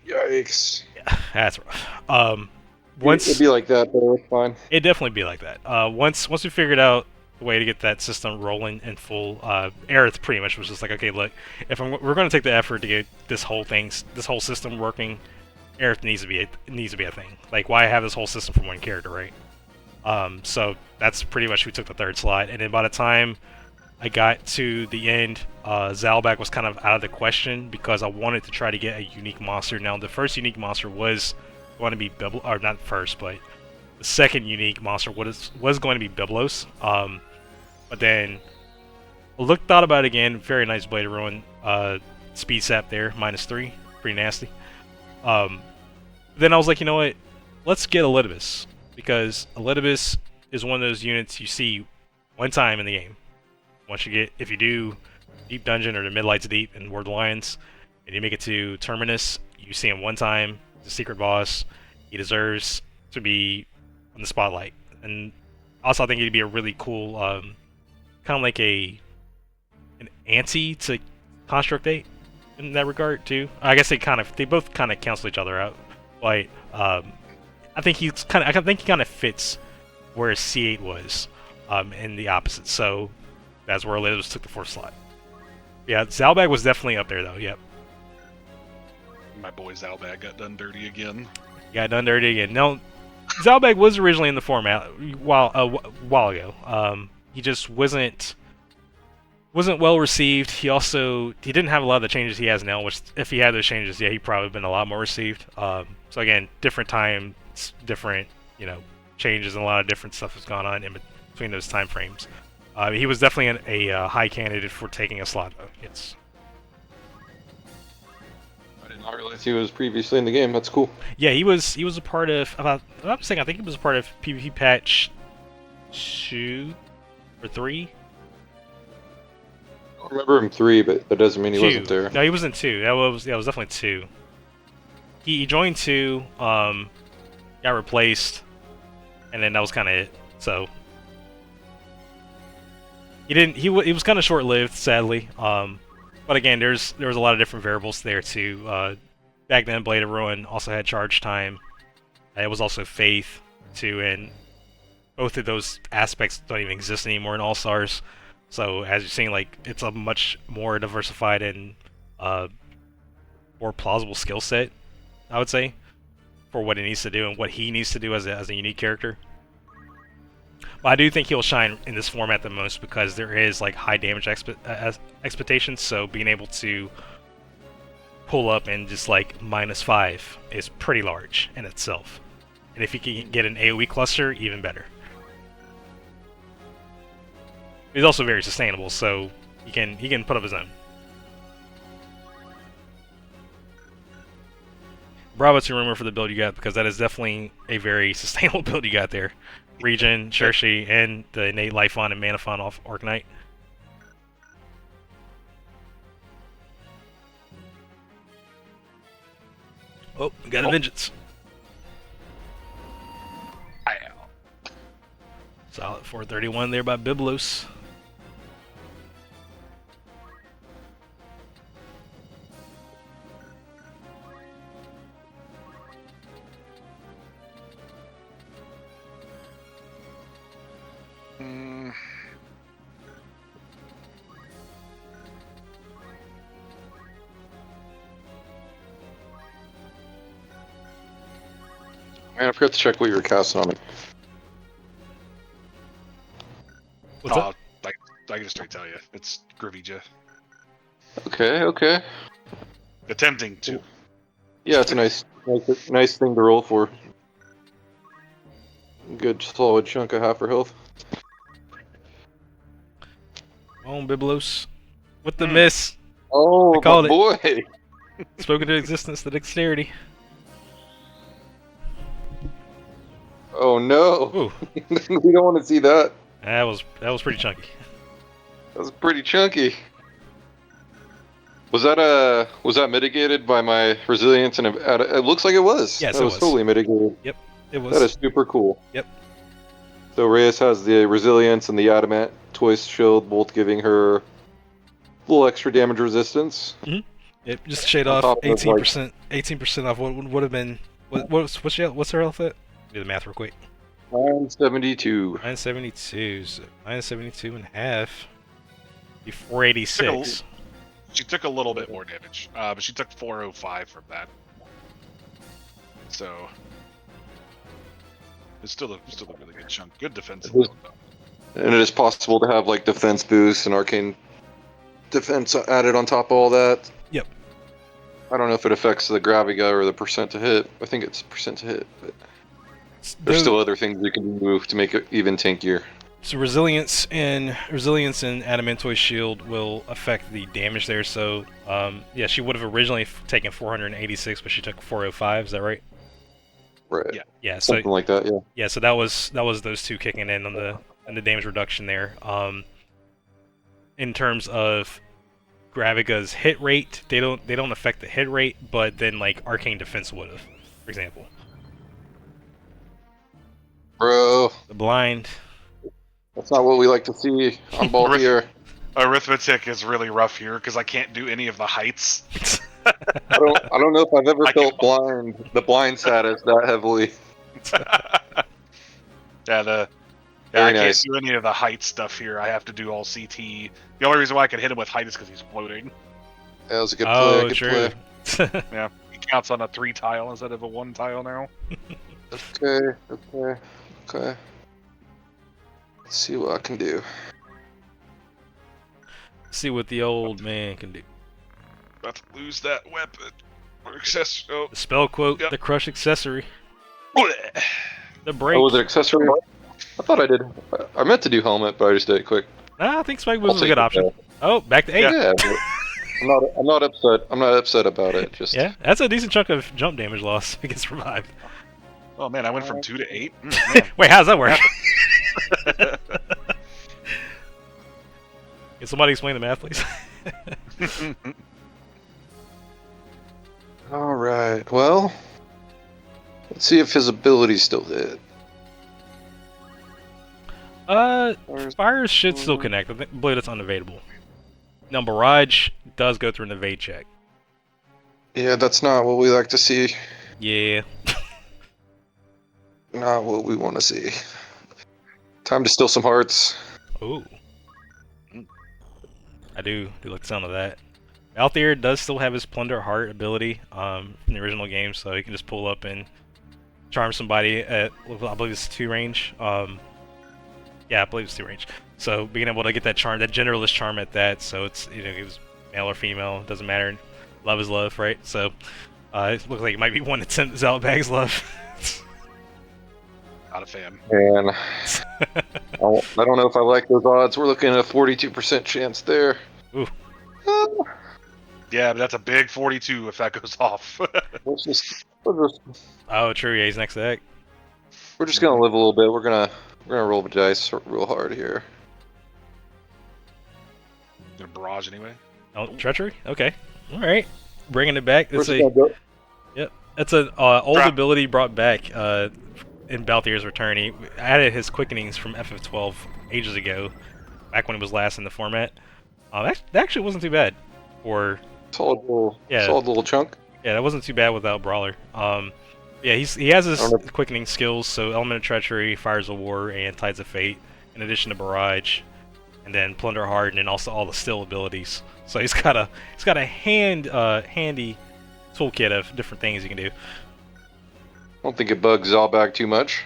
Yikes. Yeah, that's rough. It'd be like that, but it's fine. It'd definitely be like that. Once we figured out the way to get that system rolling in full, Aerith pretty much was just like, okay, look, if we're going to take the effort to get this whole system working, Aerith needs to be a thing. Like, why have this whole system for one character, right? So that's pretty much who took the third slot. And then by the time I got to the end, Zalbag was kind of out of the question because I wanted to try to get a unique monster. Now, the first unique monster was going to be or not first, but the second unique monster was going to be Biblos. But then I thought about it again. Very nice Blade of Ruin speed sap there, -3, pretty nasty. Then I was like, you know what? Let's get Elidibus, because Elidibus is one of those units you see one time in the game. If you do Deep Dungeon or the Midlight's Deep in War of the Lions, and you make it to Terminus, you see him one time. He's a secret boss. He deserves to be in the spotlight. And also, I think he'd be a really cool, kind of like an anti to Construct 8 in that regard too. I guess they both kind of cancel each other out. But I think he kind of fits where C8 was, in the opposite. So that's where Elidibus took the 4th slot. Yeah, Zalbag was definitely up there though. Yep. My boy Zalbag got done dirty again. Got done dirty again. No, Zalbag was originally in the format a while ago. He just wasn't well received. He didn't have a lot of the changes he has now, which if he had those changes, yeah, he'd probably been a lot more received. So again, different times, different, changes, and a lot of different stuff has gone on in between those time frames. He was definitely a high candidate for taking a slot, though. Yes. I did not realize he was previously in the game. That's cool. Yeah, he was a part of I think he was a part of PvP patch 2 or 3. I remember him 3, but that doesn't mean he 2. wasn't there. No, he was in 2. That was definitely 2. He joined 2, got replaced, and then that was kind of it. So he was kind of short-lived, sadly. But again, there was a lot of different variables there too. Back then, Blade of Ruin also had charge time. It was also Faith too, and both of those aspects don't even exist anymore in All Stars. So as you're seeing, like, it's a much more diversified and more plausible skill set, I would say, for what it needs to do and what he needs to do as a unique character. But I do think he'll shine in this format the most because there is like high damage expectations. So being able to pull up and just like -5 is pretty large in itself. And if you can get an AoE cluster, even better. He's also very sustainable, so he can put up his own. Bravo to Rumer for the build you got, because that is definitely a very sustainable build you got there. Regen, Chershi, and the innate life on and mana fon off Orc-Knight. Oh, we got a Vengeance. Solid 431 there by Biblos. Man, I forgot to check what you were casting on me. What's up? I can just straight tell you. It's Gravija. Okay. Attempting to. Yeah, it's a nice thing to roll for. Good solid chunk of half her health. Come on, Biblos. With the miss. Oh, I called my boy! Spoken to existence, the dexterity. Oh no! Ooh, We don't want to see that. that was pretty chunky. That was pretty chunky. Was that mitigated by my resilience and it looks like it was. Yes, that it was was. totally mitigated. Yep, it was. That is super cool. Yep. So Reyes has the resilience and the adamant twist shield, both giving her a little extra damage resistance. Yep, just shade On off top of, 18%. 18% off what would have been. What's her health at? Do the math real quick. 972. 972. So 972 and a half. Be 486. She took a little bit more damage, but she took 405 from that. So it's still a really good chunk. Good defensive build, though. And it is possible to have like defense boost and arcane defense added on top of all that. Yep. I don't know if it affects the Graviga or the percent to hit. I think it's percent to hit, but there's still other things you can move to make it even tankier. So resilience and Adamantoid Shield will affect the damage there. So yeah, she would have originally taken 486, but she took 405. Is that right? Right. Yeah. Yeah. So Something like that. Yeah. yeah. So that was those two kicking in on the damage reduction there. In terms of Graviga's hit rate, they don't affect the hit rate, but then like Arcane Defense would have, for example. Bro, The blind. that's not what we like to see on ball here. Arithmetic is really rough here because I can't do any of the heights. I don't know if I've ever felt the blind status that heavily. I nice. can't do any of the height stuff here. I have to do all CT. The only reason why I can hit him with height is because he's floating. That was a good play. Oh, Good true. play. Yeah, he counts on a 3 tile instead of a 1 tile now. Okay. Let's see what I can do. See what the old man can do. About to lose that weapon. Or accessory. Oh. The spell quote, Yep. the crush accessory, Blech. the break. Oh, was it accessory? I thought I did. I meant to do helmet, but I just did it quick. Nah, I think Spike I'll was a take good it, option. Oh, back to 8. Yeah, but I'm not upset. I'm not upset about it. Just Yeah, that's a decent chunk of jump damage loss against revived. Oh man, I went from 2 to 8. Wait, how does that work? Can somebody explain the math, please? All right. Well, let's see if his abilities still hit. Fires should still connect. I believe it's unevadable. Now, Barrage does go through an evade check. Yeah, that's not what we like to see. Yeah. Not what we want to see. Time to steal some hearts. Ooh. I do like the sound of that. Altair does still have his Plunder Heart ability from the original game, so he can just pull up and charm somebody at, I believe it's 2 range. Yeah, I believe it's 2 range. So being able to get that charm, that generalist charm at that, so it's, it was male or female, doesn't matter. Love is love, right? So it looks like it might be one that sends out Bag's love. Not a fan. Man, I don't know if I like those odds. We're looking at a 42% chance there. Ooh. Yeah, but that's a big 42 if that goes off. We're just Oh, true. Yeah, he's next to Egg. gonna live a little bit. We're gonna roll the dice real hard here. Gonna barrage anyway. Oh, treachery. Okay. All right. Bringing it back. It's That's an old ability brought back in Balthier's return. He added his quickenings from FF12 ages ago, back when it was last in the format. That actually wasn't too bad. For solid little chunk. Yeah, that wasn't too bad without Brawler. Yeah, he has his quickening skills, so Element of Treachery, Fires of War, and Tides of Fate, in addition to Barrage, and then Plunder Hard, and also all the still abilities. So he's got a handy toolkit of different things you can do. I don't think it bugs Zalbag too much.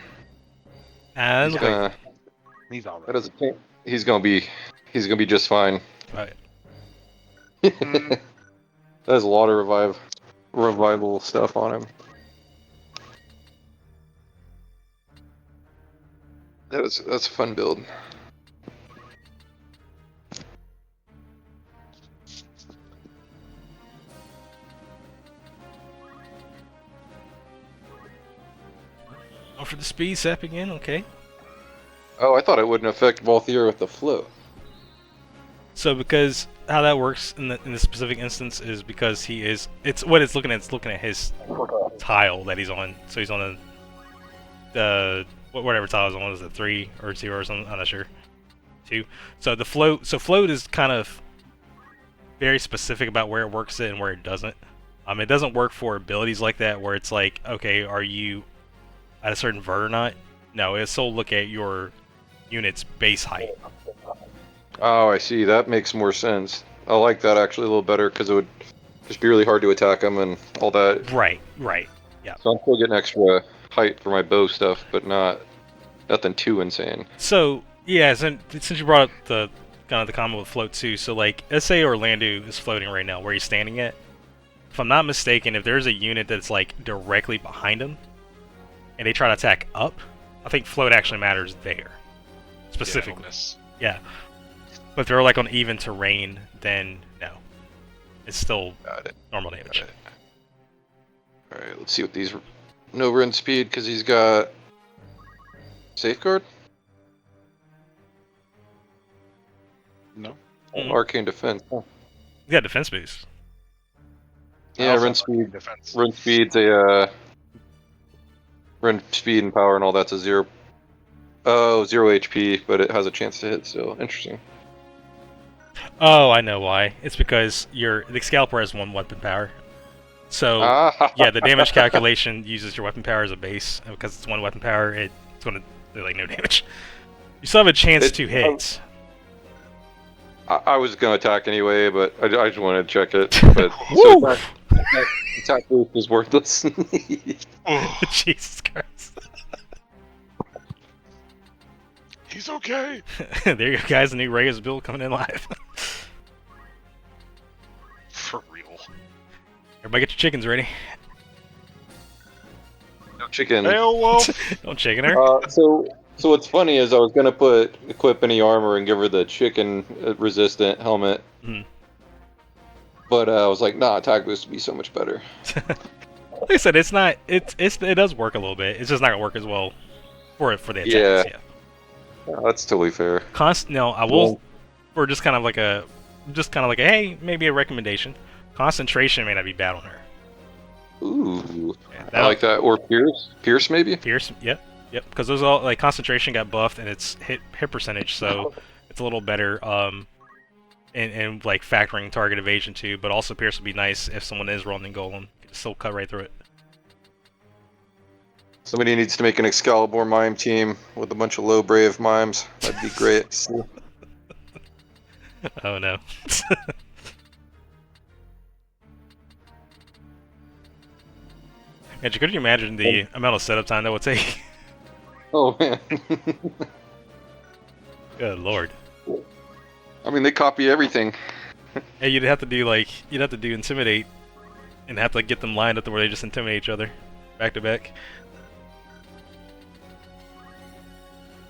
He's all right. He's gonna be just fine. Right. That has a lot of revival stuff on him. That's a fun build. Oh, for the speed sap again. Okay. Oh, I thought it wouldn't affect Valthier with the float. So because how that works in the specific instance is because it's looking at. It's looking at his tile that he's on. So he's on the whatever tile he's on. Is it 3 or 0 or something? I'm not sure. 2. So the float. So float is kind of very specific about where it works it and where it doesn't. It doesn't work for abilities like that where it's like, okay, are you at a certain vert or not? No, it'll still look at your unit's base height. Oh, I see. That makes more sense. I like that actually a little better because it would just be really hard to attack them and all that. Right. Yeah. So I'm still getting extra height for my bow stuff, but nothing too insane. So yeah, since you brought up the kind of the comment with float too, so like let's say Orlando is floating right now, where he's standing at. If I'm not mistaken, if there's a unit that's like directly behind him, and they try to attack up, I think float actually matters there, specifically. Yeah. But if they're like on even terrain, then no, it's still normal damage. All right, let's see what these no run speed because he's got safeguard. No. Arcane defense. Huh. You got defense boost. Yeah, run speed. Defense. Run speed's a run speed and power and all that's a 0 HP, but it has a chance to hit. So interesting. Oh, I know why. It's because the Excalibur has 1 weapon power. So yeah, the damage calculation uses your weapon power as a base, and because it's 1 weapon power, it's going to do like no damage. You still have a chance to hit. I was gonna attack anyway, but I just wanted to check it. But so attack boost is worthless. Jesus Christ. He's okay. There you go, guys. The new Reyes build coming in live. For real. Everybody get your chickens ready. No chicken. Hey, wolf. Don't chicken her. So what's funny is I was gonna equip any armor and give her the chicken resistant helmet, but I was like, nah, attack boost would be so much better. Like I said, it does work a little bit. It's just not gonna work as well for the attacks. Yeah. That's totally fair. No, I will. For just kind of like a hey, maybe a recommendation. Concentration may not be bad on her. Ooh, Yeah, I like that. Or Pierce maybe. Pierce, yep. Because those all like concentration got buffed and it's hit percentage, so it's a little better. And like factoring target evasion too, but also Pierce would be nice if someone is rolling golem. You can still cut right through it. Somebody needs to make an Excalibur mime team with a bunch of low brave mimes. That'd be great. Oh no. And could you imagine the amount of setup time that would take? Oh man. Good lord. I mean, they copy everything. Hey, you'd have to do intimidate, and have to get them lined up to where they just intimidate each other, back to back.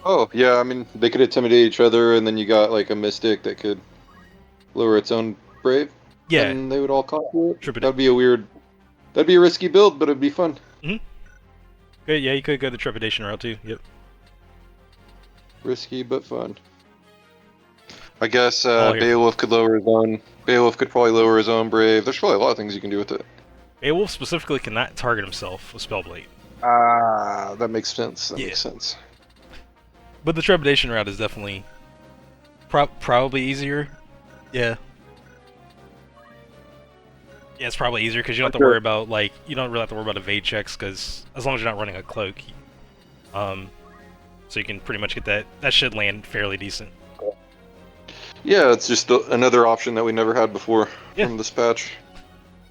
Oh yeah, I mean, they could intimidate each other, and then you got like a mystic that could lower its own brave. Yeah. And they would all copy it. Trip it. That'd be a risky build, but it'd be fun. Good, yeah, you could go the trepidation route too. Yep. Risky but fun. I guess Beowulf could lower his own. Beowulf could probably lower his own brave. There's probably a lot of things you can do with it. Beowulf specifically cannot target himself with Spellblade. That makes sense. That makes sense. But the trepidation route is definitely probably easier. Yeah. Yeah, it's probably easier because you don't have to worry about you don't really have to worry about evade checks because as long as you're not running a cloak, so you can pretty much get that. That should land fairly decent. Yeah, it's just another option that we never had before from this patch.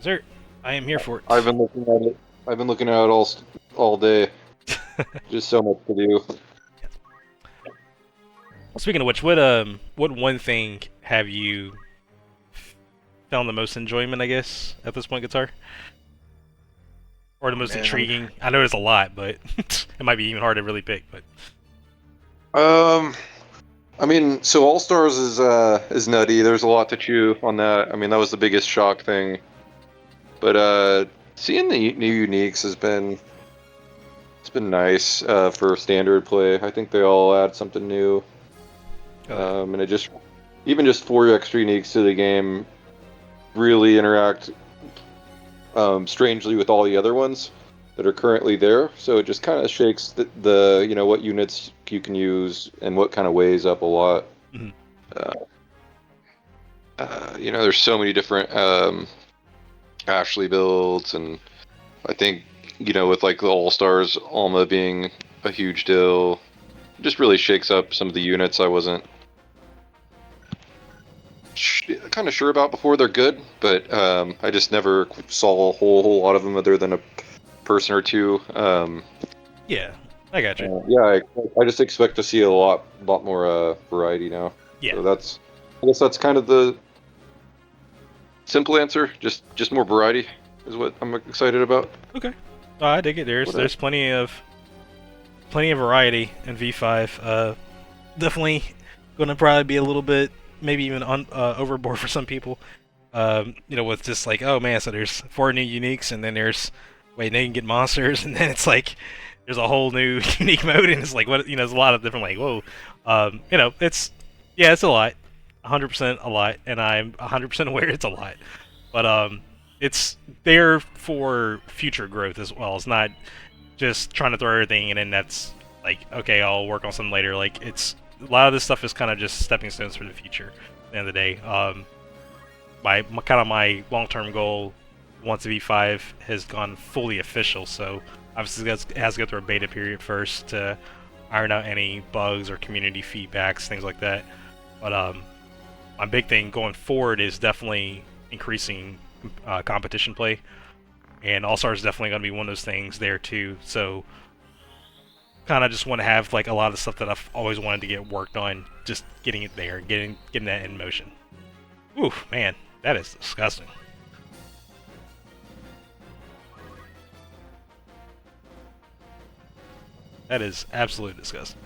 Sir, I am here for it. I've been looking at it. I've been looking at it all day. Just so much to do. Speaking of which, what one thing have you found the most enjoyment, I guess, at this point, Guitar? Or the most intriguing? I know there's a lot, but it might be even hard to really pick. But I mean, so All Stars is nutty. There's a lot to chew on that. I mean, that was the biggest shock thing. But seeing the new uniques it's been nice for standard play. I think they all add something new. And it just even just 4 extra uniques to the game really interact strangely with all the other ones that are currently there. So it just kind of shakes the what units you can use and what kind of weighs up a lot. Mhm. There's so many different Ashley builds, and I think with like the All Stars Alma being a huge deal, it just really shakes up some of the units I wasn't kind of sure about before. They're good, but I just never saw a whole lot of them other than a person or two. Yeah, I got you. Yeah, I just expect to see a lot more variety now. Yeah. So I guess that's kind of the simple answer. Just more variety is what I'm excited about. Okay. Oh, I dig it. There's plenty of variety in V5. Definitely going to probably be a little bit, maybe even overboard for some people. With just like, oh man, so there's 4 new uniques, and then there's they can get monsters, and then it's like there's a whole new unique mode, and it's like what there's a lot of different like whoa, it's a lot, 100% a lot, and I'm 100% aware it's a lot, but it's there for future growth as well. It's not just trying to throw everything and then that's like okay, I'll work on something later. Like it's a lot of this stuff is kind of just stepping stones for the future. At the end of the day, my long-term goal once V5 has gone fully official, so obviously it has to go through a beta period first to iron out any bugs or community feedbacks, things like that. But my big thing going forward is definitely increasing competition play, and All Stars is definitely going to be one of those things there too. So kind of just want to have like a lot of stuff that I've always wanted to get worked on, just getting it there, getting that in motion. Oof, man, that is disgusting. That is absolutely disgusting.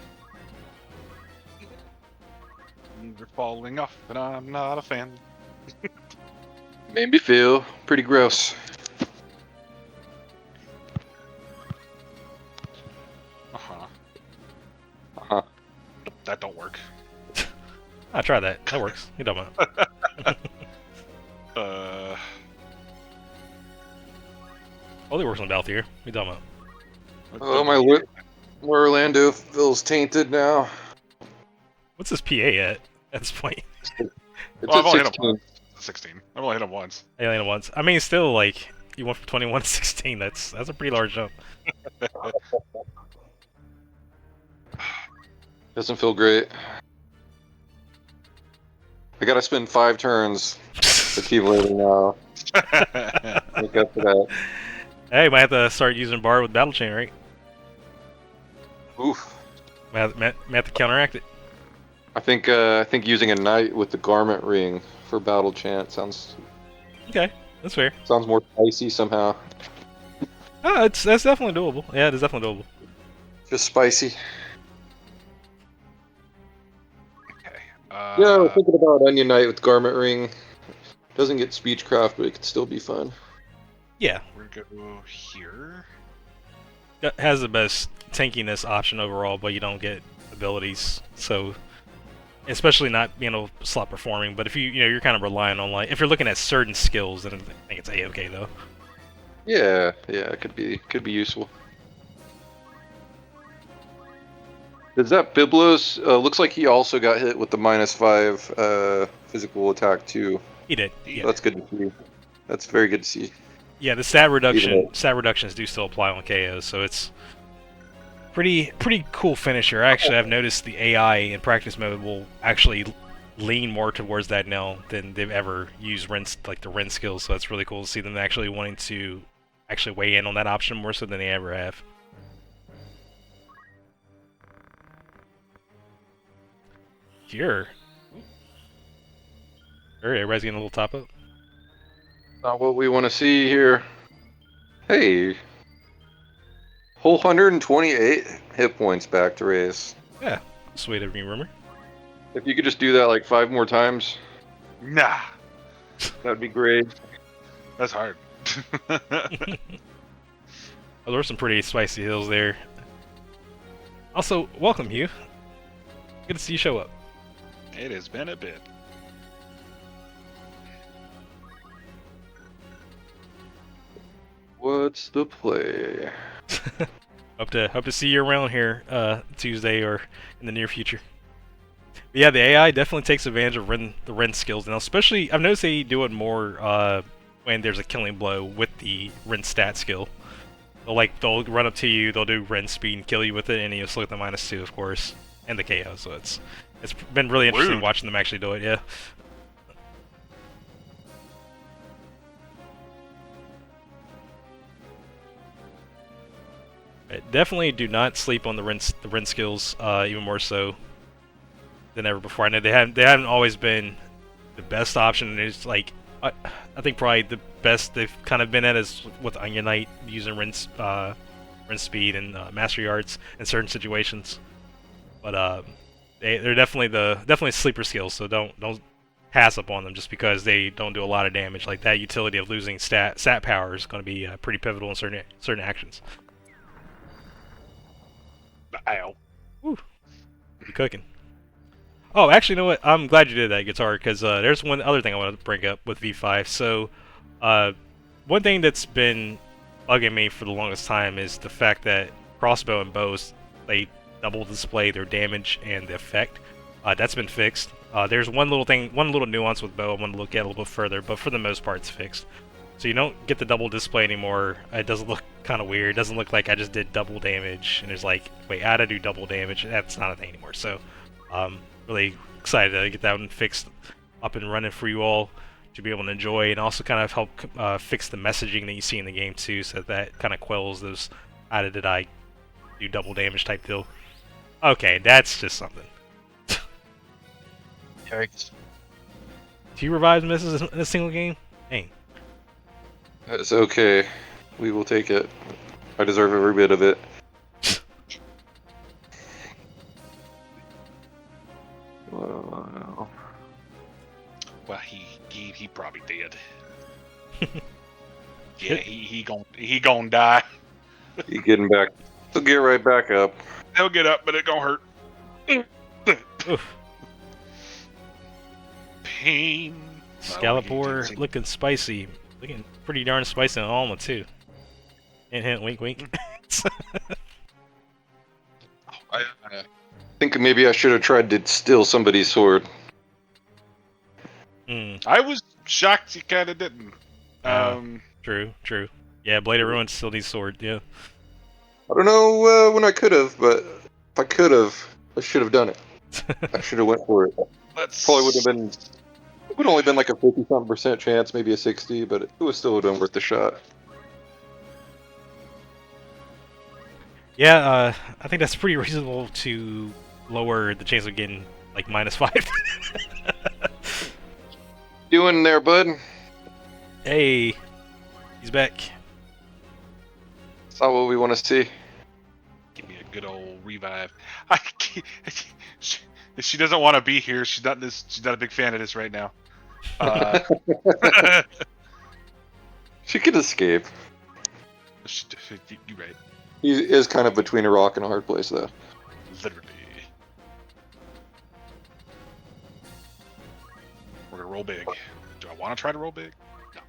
They're falling off, and I'm not a fan. Made me feel pretty gross. That don't work. I tried that. That works. You don't mind. Only works on Balthier. You don't mind. Oh, my Orlando feels tainted now. What's this PA at this point? It's I've only at hit him 16. 16. I've only hit him once. I only hit him once. I mean, still, like, you went from 21 to 16. That's a pretty large jump. Doesn't feel great. I gotta spend 5 turns to keep waiting now. Make up for that. Hey, might have to start using bar with battle chain, right? Oof. Might have to counteract it. I think using a knight with the garment ring for battle chant sounds That's fair. more spicy somehow. Oh, that's definitely doable. Yeah, it is definitely doable. Just spicy. Okay. Yeah, I was thinking about Onion Knight with garment ring. Doesn't get speechcraft, but it could still be fun. Yeah. We're gonna go here. It has the best tankiness option overall, but you don't get abilities. So, especially not being able to slot performing. But if you're kind of relying on like if you're looking at certain skills, then I think it's A-okay though. Yeah, it could be useful. Does that Biblos looks like he also got hit with the -5 physical attack too. He did. Yeah. That's good to see. That's very good to see. Yeah, the stat reductions do still apply on KOs, so it's pretty cool finisher. Actually, I've noticed the AI in practice mode will actually lean more towards that now than they've ever used the Ren skills. So it's really cool to see them actually wanting to actually weigh in on that option more so than they ever have. Here. Alright, everybody's getting a little top up. Not what we want to see here. Hey. Whole 128 hit points back to race. Yeah, Sway to Rumor. If you could just do that like 5 more times, Nah, that'd be great. that's hard. Oh, there were some pretty spicy hills there. Also, welcome, Hugh. Good to see you show up. It has been a bit. What's the play? Hope to see you around here Tuesday or in the near future. But yeah, the AI definitely takes advantage of the Ren skills, and especially I've noticed they do it more when there's a killing blow with the Ren stat skill. They'll run up to you, they'll do Ren speed and kill you with it, and you'll select the -2, of course, and the KO. So it's been really interesting Rude. watching them actually do it. Yeah. Definitely do not sleep on the Ren skills, even more so than ever before. I know they haven't always been the best option. And it's like I think probably the best they've kind of been at is with Onion Knight using Ren speed and mastery arts in certain situations. But they're definitely sleeper skills. So don't pass up on them just because they don't do a lot of damage. Like that utility of losing stat power is going to be pretty pivotal in certain actions. Ow. Woo. You cooking. Oh, actually, you know what? I'm glad you did that, Guitar, because there's one other thing I want to bring up with V5. So, one thing that's been bugging me for the longest time is the fact that crossbow and bows, they double display their damage and the effect. That's been fixed. There's one little nuance with bow I want to look at a little bit further, but for the most part, it's fixed. So you don't get the double display anymore. It doesn't look kind of weird. It doesn't look like I just did double damage, and it's like, wait, I had to do double damage. That's not a thing anymore. So, really excited to get that one fixed up and running for you all to be able to enjoy, and also kind of help fix the messaging that you see in the game too, so that kind of quells those how did I do double damage type deal. Okay, that's just something. Yikes. 2 revives misses in a single game? Dang. It's okay. We will take it. I deserve every bit of it. Wow. Well, he probably did. Yeah, he gon' die. You getting back? He'll get right back up. He'll get up, but it gon' hurt. Oof. Pain. Scallopor looking spicy. Looking pretty darn spicy on Alma too. Hint hint, wink wink. I think maybe I should have tried to steal somebody's sword. I was shocked he kind of didn't. True. Yeah, Blade of Ruin still needs sword, yeah. I don't know when I could have, but if I could have, I should have done it. I should have went for it. Probably would have been. It would only been like a 50-something% chance, maybe a 60, but it would still have been worth the shot. Yeah, I think that's pretty reasonable to lower the chance of getting like -5. Doing there, bud? Hey, he's back. It's not what we want to see. Give me a good old revive. She doesn't want to be here. She's not a big fan of this right now. She could escape. You're right. He is kind of between a rock and a hard place, though. Literally. We're gonna roll big. Do I want to try to roll big? No.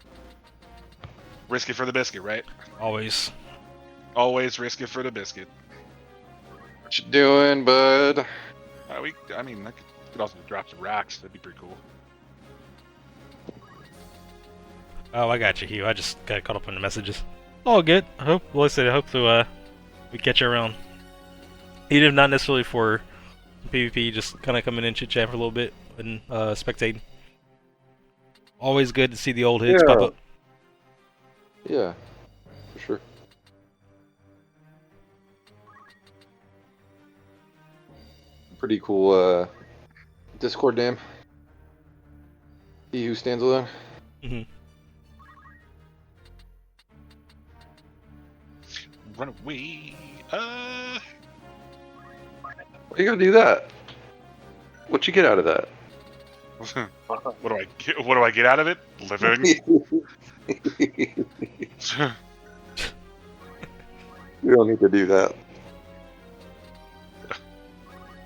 Risk it for the biscuit, right? Always. Always risk it for the biscuit. What you doing, bud? I could also drop some rocks. That'd be pretty cool. Oh, I got you, Hugh. I just got caught up on the messages. All good. I hope to we catch you around. Even if not necessarily for PvP, just kind of coming in chit chat for a little bit and spectating. Always good to see the old hits pop up. Yeah, for sure. Pretty cool Discord name. He who stands alone. Mm-hmm. Run away. Why you gotta do that? What'd you get out of that? What do I get out of it? Living. You don't need to do that.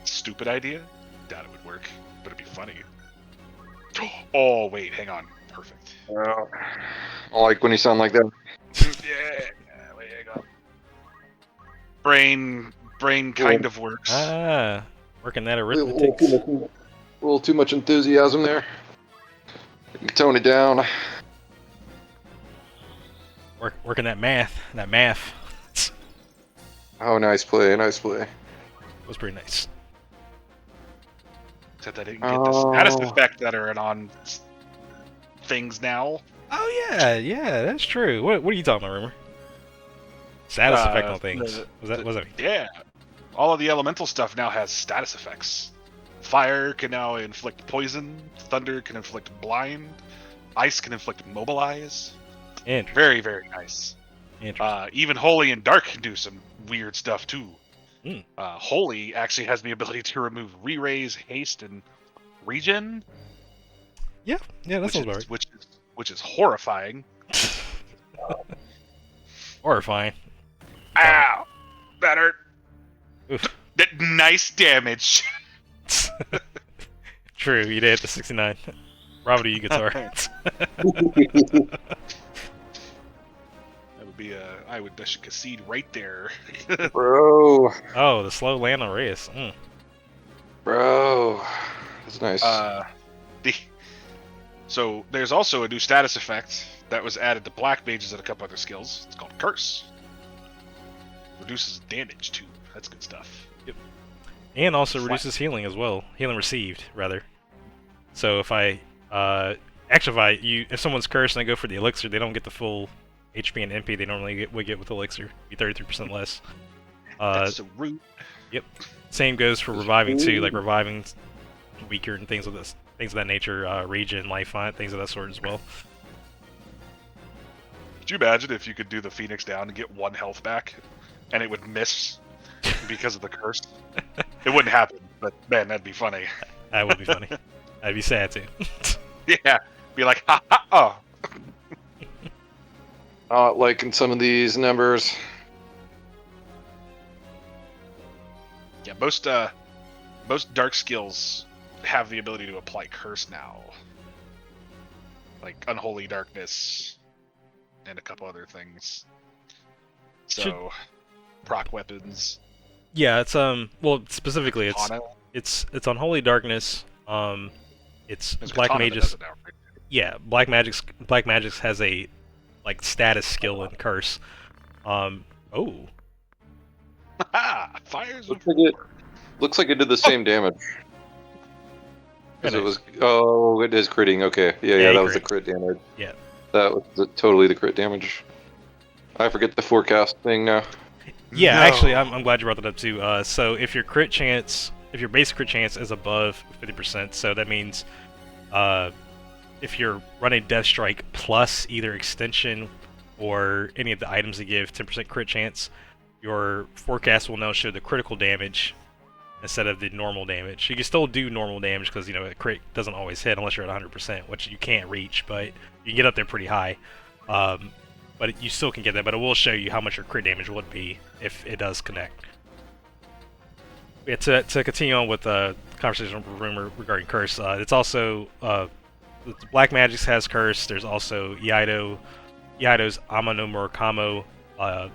Stupid idea? Doubt it would work, but it'd be funny. Oh wait, hang on. Perfect. I like when you sound like that. Yeah. Wait, hang on. Brain kind of works. Working that A arithmetic. little too much enthusiasm there. You can tone it down. Working that math. That math. Oh, nice play, nice play. Was pretty nice. Except I didn't get the status effect that are on things now. Oh yeah, that's true. What are you talking about, Rumer? Status effect on things. Was that? Yeah. All of the elemental stuff now has status effects. Fire can now inflict poison. Thunder can inflict blind. Ice can inflict mobilize. Interesting. Very, very nice. Even Holy and Dark can do some weird stuff too. Mm. Holy actually has the ability to remove re-raise, haste, and regen. Yeah, that sounds about right. Which is horrifying. Horrifying. Ow! That hurt. Oof. That nice damage. True, you did hit the 69. Bravo to you, Guitar. I should concede right there. Bro. Oh, the slow land on Reyes. Bro. That's nice. So there's also a new status effect that was added to Black Mages and a couple other skills. It's called Curse. Reduces damage too. That's good stuff. Yep. And also reduces healing as well. Healing received, rather. So if if someone's cursed and they go for the elixir, they don't get the full HP and MP they normally would get with elixir. Be 33% less. That's so rude. Yep. Same goes for reviving too, like reviving weaker and things of that nature, regen, life font, things of that sort as well. Could you imagine if you could do the Phoenix down and get 1 health back, and it would miss because of the curse? It wouldn't happen, but man, that'd be funny. That would be funny. I'd be sad too. Yeah, be like, ha ha, oh. Not liking some of these numbers. Yeah, most dark skills have the ability to apply curse now, like Unholy Darkness and a couple other things. So, proc weapons. Yeah, it's specifically it's Unholy Darkness. It's There's Black Katana that Mages. does it now, right? Yeah, Black Magic's has a status skill and curse. Fires. Looks like it did the same damage. It was. Oh, it is critting. Okay, yeah, that was the crit damage. Yeah, that was totally the crit damage. I forget the forecast thing now. Yeah, No. actually, I'm glad you brought that up too. So if your base crit chance is above 50%, so that means, if you're running Death Strike plus either extension or any of the items that give 10% crit chance, your forecast will now show the critical damage instead of the normal damage. You can still do normal damage because a crit doesn't always hit unless you're at 100%, which you can't reach, but you can get up there pretty high. But you still can get that, but it will show you how much your crit damage would be if it does connect. Yeah, to continue on with the conversation with Rumer regarding Curse, it's also Black Magic's has Curse. There's also Iaido's Ama no Murakamo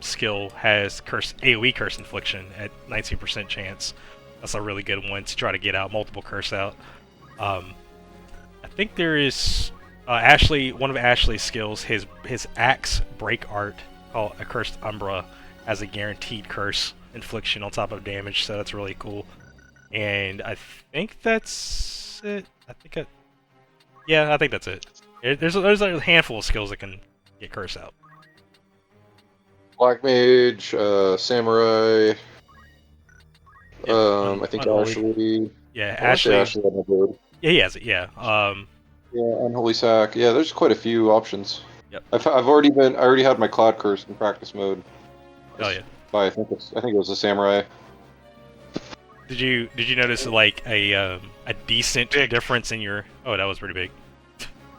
skill has Curse AoE Curse Infliction at 19% chance. That's a really good one to try to get out multiple curse out. I think there is one of Ashley's skills, his axe break art called Accursed Umbra, has a guaranteed curse infliction on top of damage, so that's really cool. And I think that's it. I think that's it. There's a handful of skills that can get curse out. Black Mage, Samurai. I think Unholy. Ashley. Yeah, Ashley had no good. Yeah, he has it. Yeah. Yeah, Unholy Sack. Yeah, there's quite a few options. Yep. I already had my Cloud Curse in practice mode. Oh yeah. I think it was the Samurai. Did you notice like a decent Big. difference in your? Oh, that was pretty big.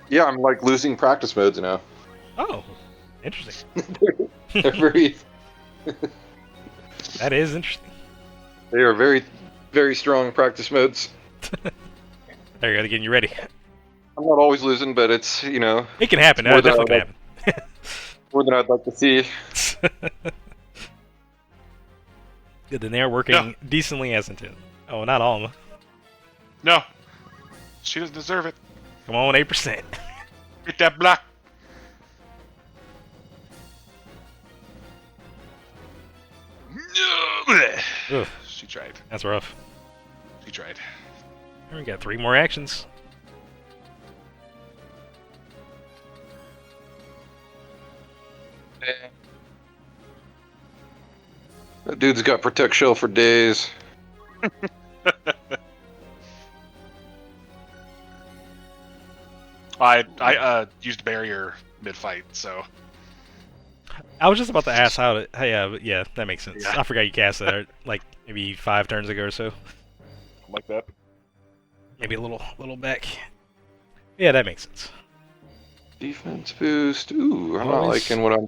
Yeah, I'm like losing practice modes now. Oh, interesting. They're very, That is interesting. they are very, very strong practice modes. There you go, getting you ready. I'm not always losing, but it's It can happen. more That than definitely I'd can like, more than I'd like to see. happen. Good, then they are working decently as intended. Oh, not Alma. No, she doesn't deserve it. Come on, 8%. Get that block. Ugh, She tried. that's rough. She tried. We got 3 more actions. That dude's got protect shell for days. I used barrier mid fight, so I was just about to ask how to. Hey, yeah, that makes sense. Yeah. I forgot you cast that like maybe 5 turns ago or so. like that. Maybe a little back. Yeah, that makes sense. Defense boost. Ooh, I'm not Always- liking what I'm.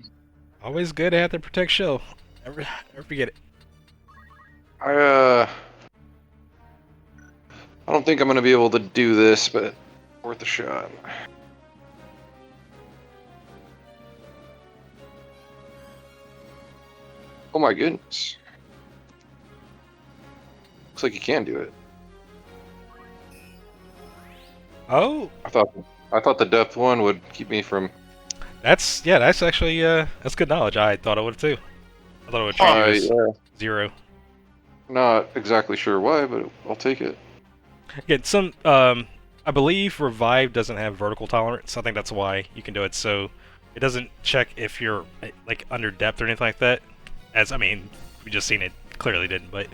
Always good to have the protect shell. Never forget it. I don't think I'm gonna be able to do this, but worth a shot. Oh my goodness. Looks like you can do it. Oh, I thought the depth one would keep me from. that's actually that's good knowledge. I thought it would too. I thought it would treat you as 0. Not exactly sure why, but I'll take it. Again, I believe Revive doesn't have vertical tolerance. I think that's why you can do it. So it doesn't check if you're like under depth or anything like that. As I mean, we just seen it clearly didn't. But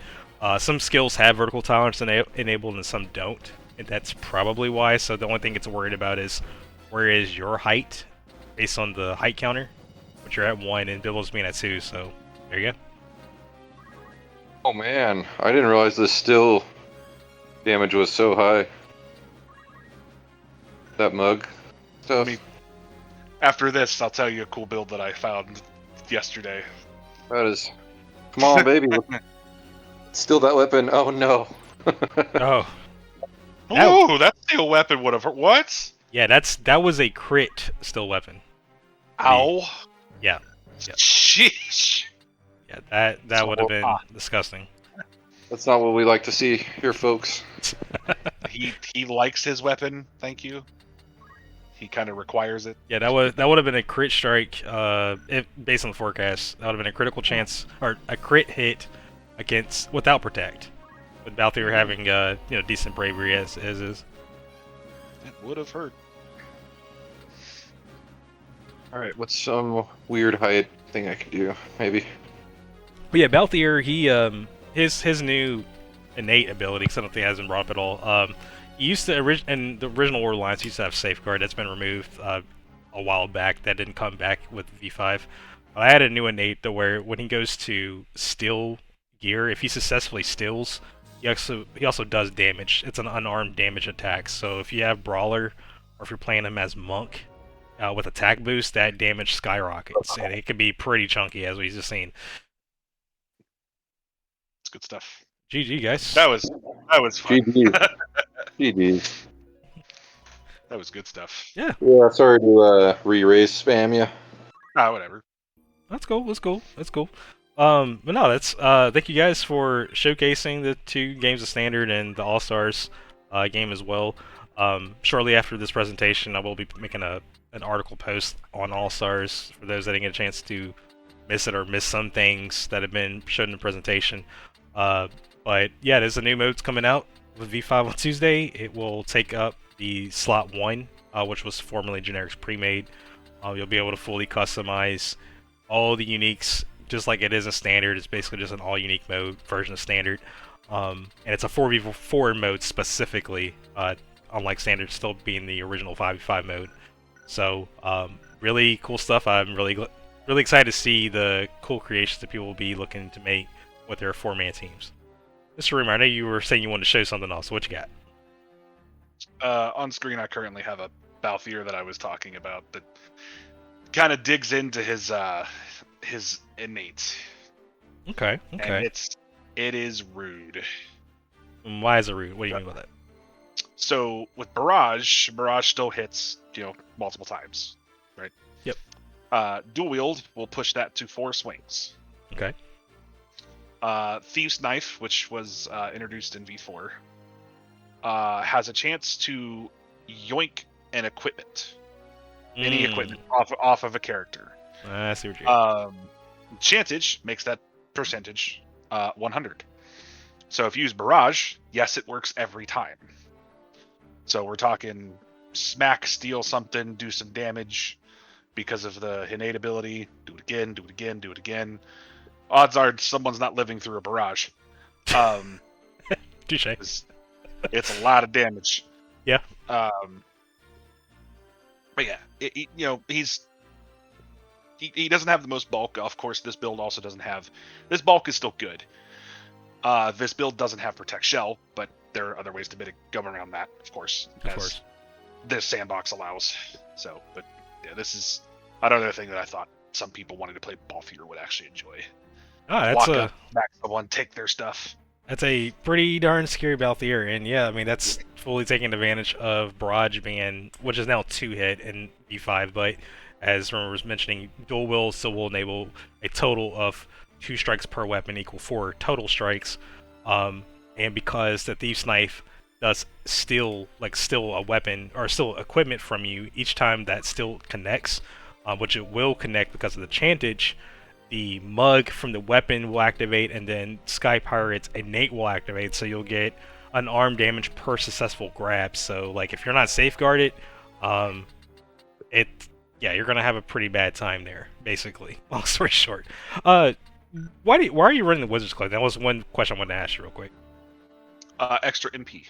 some skills have vertical tolerance enabled and some don't, and that's probably why. So the only thing it's worried about is where is your height based on the height counter, which you're at 1 and Bibble's being at 2. So there you go. Oh man, I didn't realize the still damage was so high. That mug stuff. I mean, after this, I'll tell you a cool build that I found yesterday. That is. Come on, baby. Still that weapon. Oh no. Oh. Oh, that steel weapon would have hurt. What? Yeah, that was a crit still weapon. Ow. Yeah. Yeah. Sheesh. Yeah, that would have been Ah. disgusting. That's not what we like to see here, folks. He likes his weapon. Thank you. He kind of requires it. Yeah, that would have been a crit strike. Based on the forecast, that would have been a critical chance or a crit hit against without protect. With Balthier having decent bravery as is. It would have hurt. All right, what's some weird height thing I can do? Maybe. But yeah, Balthier, he his new innate ability, because I don't think it has been brought up at all. He used to in the original War Alliance, he used to have Safeguard. That's been removed a while back. That didn't come back with V5. I added a new innate to where when he goes to steal gear, if he successfully steals, he also does damage. It's an unarmed damage attack. So if you have Brawler, or if you're playing him as Monk, with attack boost, that damage skyrockets, and it can be pretty chunky, as we've just seen. It's good stuff. GG, guys. That was fun. GG. GG. That was good stuff. Yeah, Sorry to re-raise spam you. Whatever. that's cool. But no, that's thank you guys for showcasing the 2 games of Standard and the All Stars game as well. Shortly after this presentation, I will be making an article post on All Stars for those that didn't get a chance to miss it or miss some things that have been shown in the presentation. But yeah, there's a new modes coming out with V5 on Tuesday. It will take up the slot 1, which was formerly Generics pre-made. You'll be able to fully customize all the uniques, just like it is in Standard. It's basically just an all-unique mode version of Standard. And it's a 4v4 mode specifically, unlike Standard still being the original 5v5 mode. So, really cool stuff. I'm really excited to see the cool creations that people will be looking to make with their 4-man teams. Mr. Rumer, I know you were saying you wanted to show something else. What you got? On screen, I currently have a Balthier that I was talking about that kind of digs into his innate. Okay. And it is rude. And why is it rude? What do you mean by that? So with barrage still hits, multiple times, right? Yep. Dual wield will push that to 4 swings. Okay. Thieves' Knife, which was introduced in V4, has a chance to yoink an equipment, any equipment off of a character. I see what you're Chantage makes that percentage 100. So if you use Barrage, yes, it works every time. So we're talking smack, steal something, do some damage because of the innate ability. Do it again, do it again, do it again. Odds are someone's not living through a barrage. Touche. It's a lot of damage. Yeah. But yeah, he doesn't have the most bulk. Of course, this build also doesn't have. This bulk is still good. This build doesn't have Protect Shell, but there are other ways to go around that, of course. Of course. This sandbox allows. So, but yeah, this is another thing that I thought some people wanting to play Balthier would actually enjoy. Walk up, back someone, take their stuff. That's a pretty darn scary Balthier, and yeah, I mean that's fully taking advantage of Barrage being, which is now 2-hit in V5, but as Rumor was mentioning, dual wield still will enable a total of 2 strikes per weapon equal 4 total strikes, and because the Thieves' Knife does steal a weapon or still equipment from you each time that still connects, which it will connect because of the chantage. The mug from the weapon will activate, and then Sky Pirate's innate will activate, so you'll get unarmed damage per successful grab. So, like, if you're not safeguarded, you're gonna have a pretty bad time there, basically. Long story short. Why are you running the Wizard's Club? That was one question I wanted to ask you real quick. Extra MP.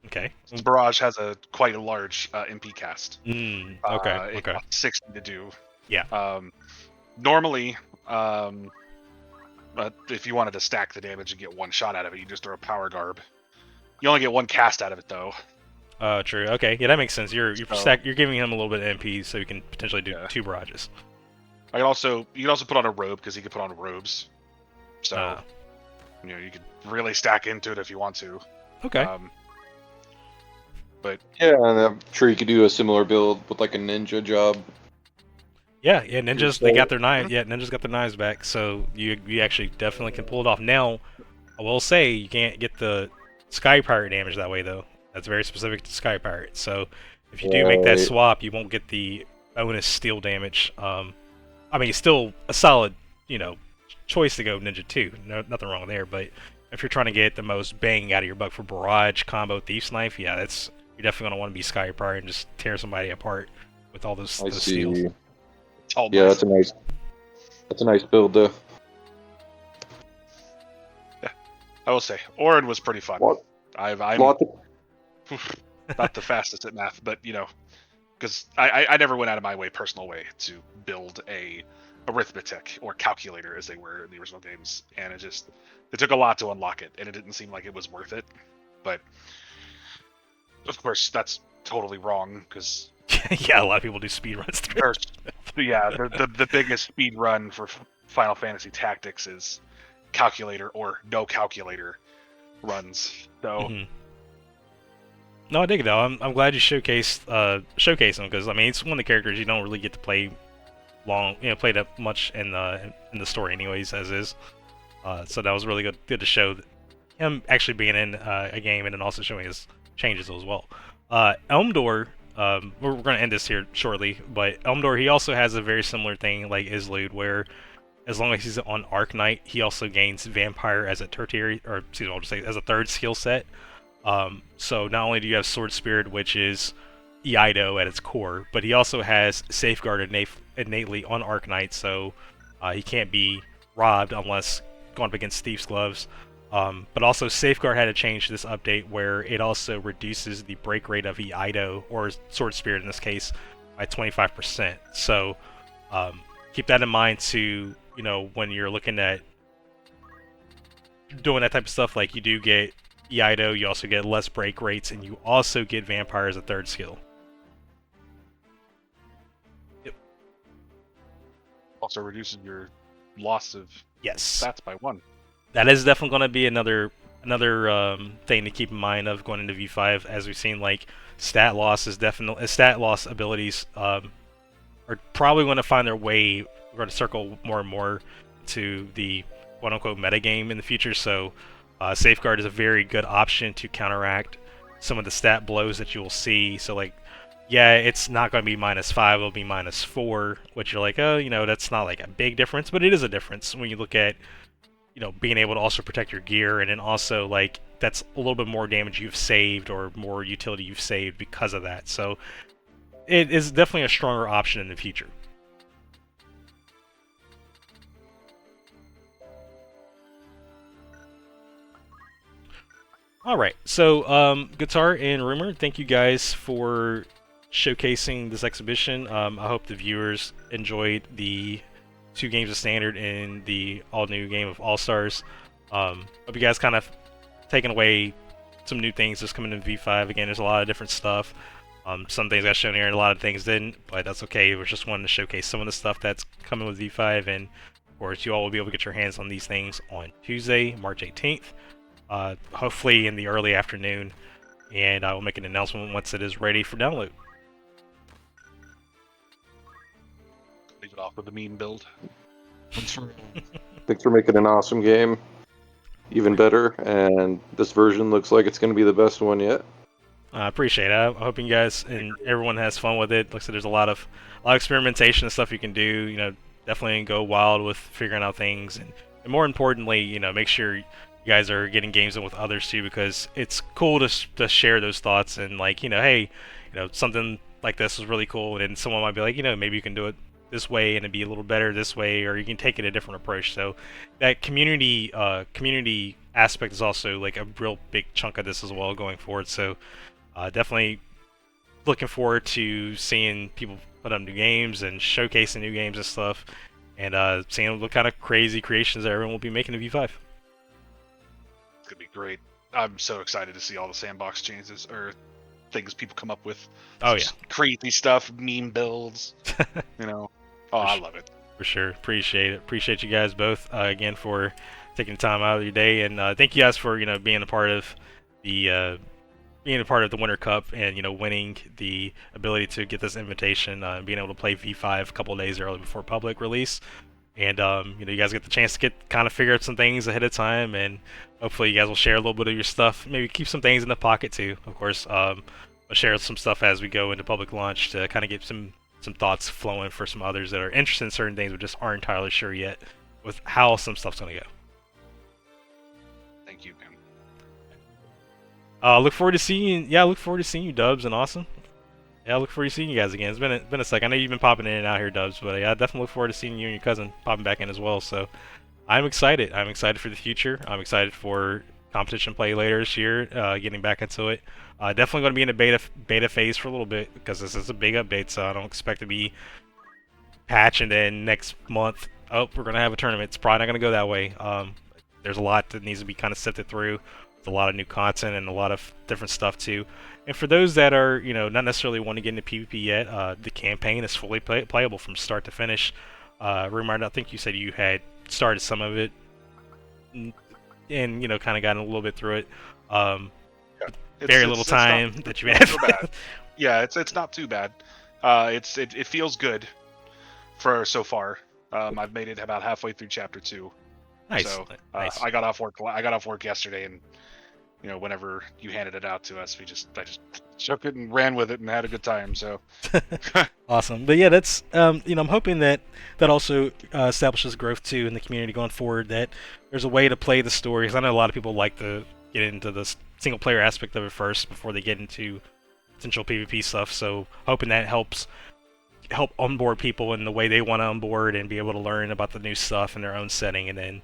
Okay. Barrage has quite a large MP cast. Okay. It costs 60 to do. Yeah. Normally, but if you wanted to stack the damage and get one shot out of it, you just throw a power garb. You only get one cast out of it, though. True. Okay, yeah, that makes sense. You're giving him a little bit of MP, so you can potentially do 2 barrages. You can also put on a robe because he can put on robes. So you could really stack into it if you want to. Okay. But yeah, and I'm sure you could do a similar build with like a ninja job. Yeah, ninjas, they got their knives. Yeah, ninjas got their knives back, so you actually definitely can pull it off. Now, I will say you can't get the Sky Pirate damage that way though. That's very specific to Sky Pirate. So if you do make that swap, you won't get the bonus steel damage. I mean, it's still a solid, choice to go Ninja 2. No, nothing wrong there. But if you're trying to get the most bang out of your buck for Barrage combo Thieves' Knife, yeah, you're definitely gonna want to be Sky Pirate and just tear somebody apart with all those steals. Yeah, that's a nice build though. Yeah, I will say Orin was pretty fun. I'm not the fastest at math, but because I never went out of my personal way to build a arithmetic or calculator as they were in the original games, and it took a lot to unlock it, and it didn't seem like it was worth it. But of course, that's totally wrong because yeah, a lot of people do speed runs. Yeah, the biggest speed run for Final Fantasy Tactics is calculator or no calculator runs. So. No, I dig it though. I'm glad you showcase them because I mean it's one of the characters you don't really get to play play that much in the story anyways as is. So that was really good to show him actually being in a game and then also showing his changes as well. Elmdor, we're going to end this here shortly, but Elmdor, he also has a very similar thing like Islude, where as long as he's on Arc Knight, he also gains Vampire as a tertiary, or excuse me, I'll just say as a third skill set. So not only do you have Sword Spirit, which is Iaido at its core, but he also has Safeguard innately on Arc Knight, so he can't be robbed unless going up against Thief's Gloves. But also Safeguard had a change to this update where it also reduces the break rate of Iaido, or Sword Spirit in this case, by 25%. So keep that in mind too, when you're looking at doing that type of stuff, like you do get Iaido, you also get less break rates, and you also get Vampire as a third skill. Yep. Also reduces your loss of stats by 1. That is definitely going to be another thing to keep in mind of going into V5, as we've seen. Like stat loss abilities are probably going to find their way. We're going to circle more and more to the quote-unquote metagame in the future. So Safeguard is a very good option to counteract some of the stat blows that you will see. So like, yeah, it's not going to be -5, it'll be -4, which you're like, oh, that's not like a big difference, but it is a difference when you look at, being able to also protect your gear, and then also like that's a little bit more damage you've saved or more utility you've saved because of that. So it is definitely a stronger option in the future. Alright, so Guitar and Rumer, thank you guys for showcasing this exhibition. I hope the viewers enjoyed the 2 games of Standard and the all-new game of All-Stars. Hope you guys kind of taken away some new things just coming in V5. Again, there's a lot of different stuff. Some things got shown here and a lot of things didn't, but that's okay. We're just wanting to showcase some of the stuff that's coming with V5, and of course you all will be able to get your hands on these things on Tuesday, March 18th. Hopefully in the early afternoon, and I will make an announcement once it is ready for download. Leave it off with the meme build. Thanks for making an awesome game even better, and this version looks like it's going to be the best one yet. I appreciate it. I'm hoping you guys and everyone has fun with it. Like I said, there's a lot of experimentation and stuff you can do. Definitely go wild with figuring out things, and more importantly, make sure you guys are getting games in with others too, because it's cool to share those thoughts, and like, hey, something like this is really cool, and then someone might be like, maybe you can do it this way and it'd be a little better this way, or you can take it a different approach. So that community aspect is also like a real big chunk of this as well going forward. So definitely looking forward to seeing people put up new games and showcasing new games and stuff, and seeing what kind of crazy creations that everyone will be making in V5. It's gonna be great. I'm so excited to see all the sandbox changes or things people come up with. Oh yeah, crazy stuff, meme builds. Oh, I love it. For sure. Appreciate it. Appreciate you guys both again for taking time out of your day, and thank you guys for being a part of the Winter Cup, and winning the ability to get this invitation, and being able to play V5 a couple of days early before public release, and you guys get the chance to kind of figure out some things ahead of time, and hopefully you guys will share a little bit of your stuff. Maybe keep some things in the pocket too. Of course, I'll share some stuff as we go into public launch to kind of get some thoughts flowing for some others that are interested in certain things but just aren't entirely sure yet with how some stuff's going to go. Thank you, I man. look forward to seeing you, Dubs and Awesome. Yeah, I look forward to seeing you guys again. It's been a sec. I know you've been popping in and out here, Dubs, but yeah, I definitely look forward to seeing you and your cousin popping back in as well. So I'm excited. I'm excited for the future. I'm excited for competition play later this year, getting back into it. Definitely going to be in a beta phase for a little bit, because this is a big update, so I don't expect to be patch and then next month, oh, we're going to have a tournament. It's probably not going to go that way. There's a lot that needs to be kind of sifted through. There's a lot of new content and a lot of different stuff too. And for those that are, not necessarily want to get into PvP yet, the campaign is fully playable from start to finish. Rumer, I think you said you had started some of it and kind of gotten a little bit through it. Very little time that you have. So bad. Yeah, it's not too bad. It feels good for so far. I've made it about halfway through chapter 2. Nice. So nice. I got off work yesterday, and whenever you handed it out to us, I just shook it and ran with it and had a good time. So awesome. But yeah, that's I'm hoping that also establishes growth too in the community going forward. That there's a way to play the story, because I know a lot of people like to get into the single player aspect of it first before they get into potential PvP stuff. So hoping that help onboard people in the way they want to onboard and be able to learn about the new stuff in their own setting, and then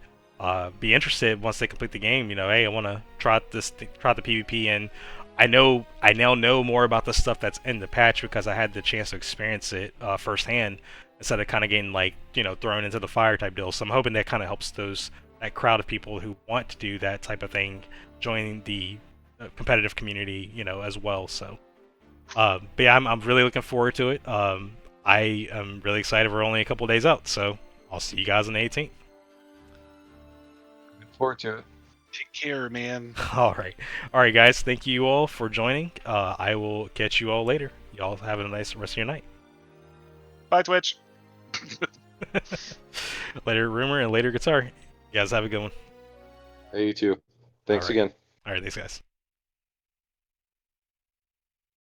be interested once they complete the game. Hey, I want to try the PvP, and I now know more about the stuff that's in the patch because I had the chance to experience it firsthand instead of kind of getting thrown into the fire type deal. So I'm hoping that kind of helps that crowd of people who want to do that type of thing join the competitive community, as well. So, but yeah, I'm really looking forward to it. I am really excited. We're only a couple days out, so I'll see you guys on the 18th. Looking forward to it. Take care, man. All right, guys. Thank you all for joining. I will catch you all later. Y'all have a nice rest of your night. Bye, Twitch. Later, Rumor, and later, Guitar. You guys have a good one. Hey, you too. Thanks All right. again. All right, thanks, guys.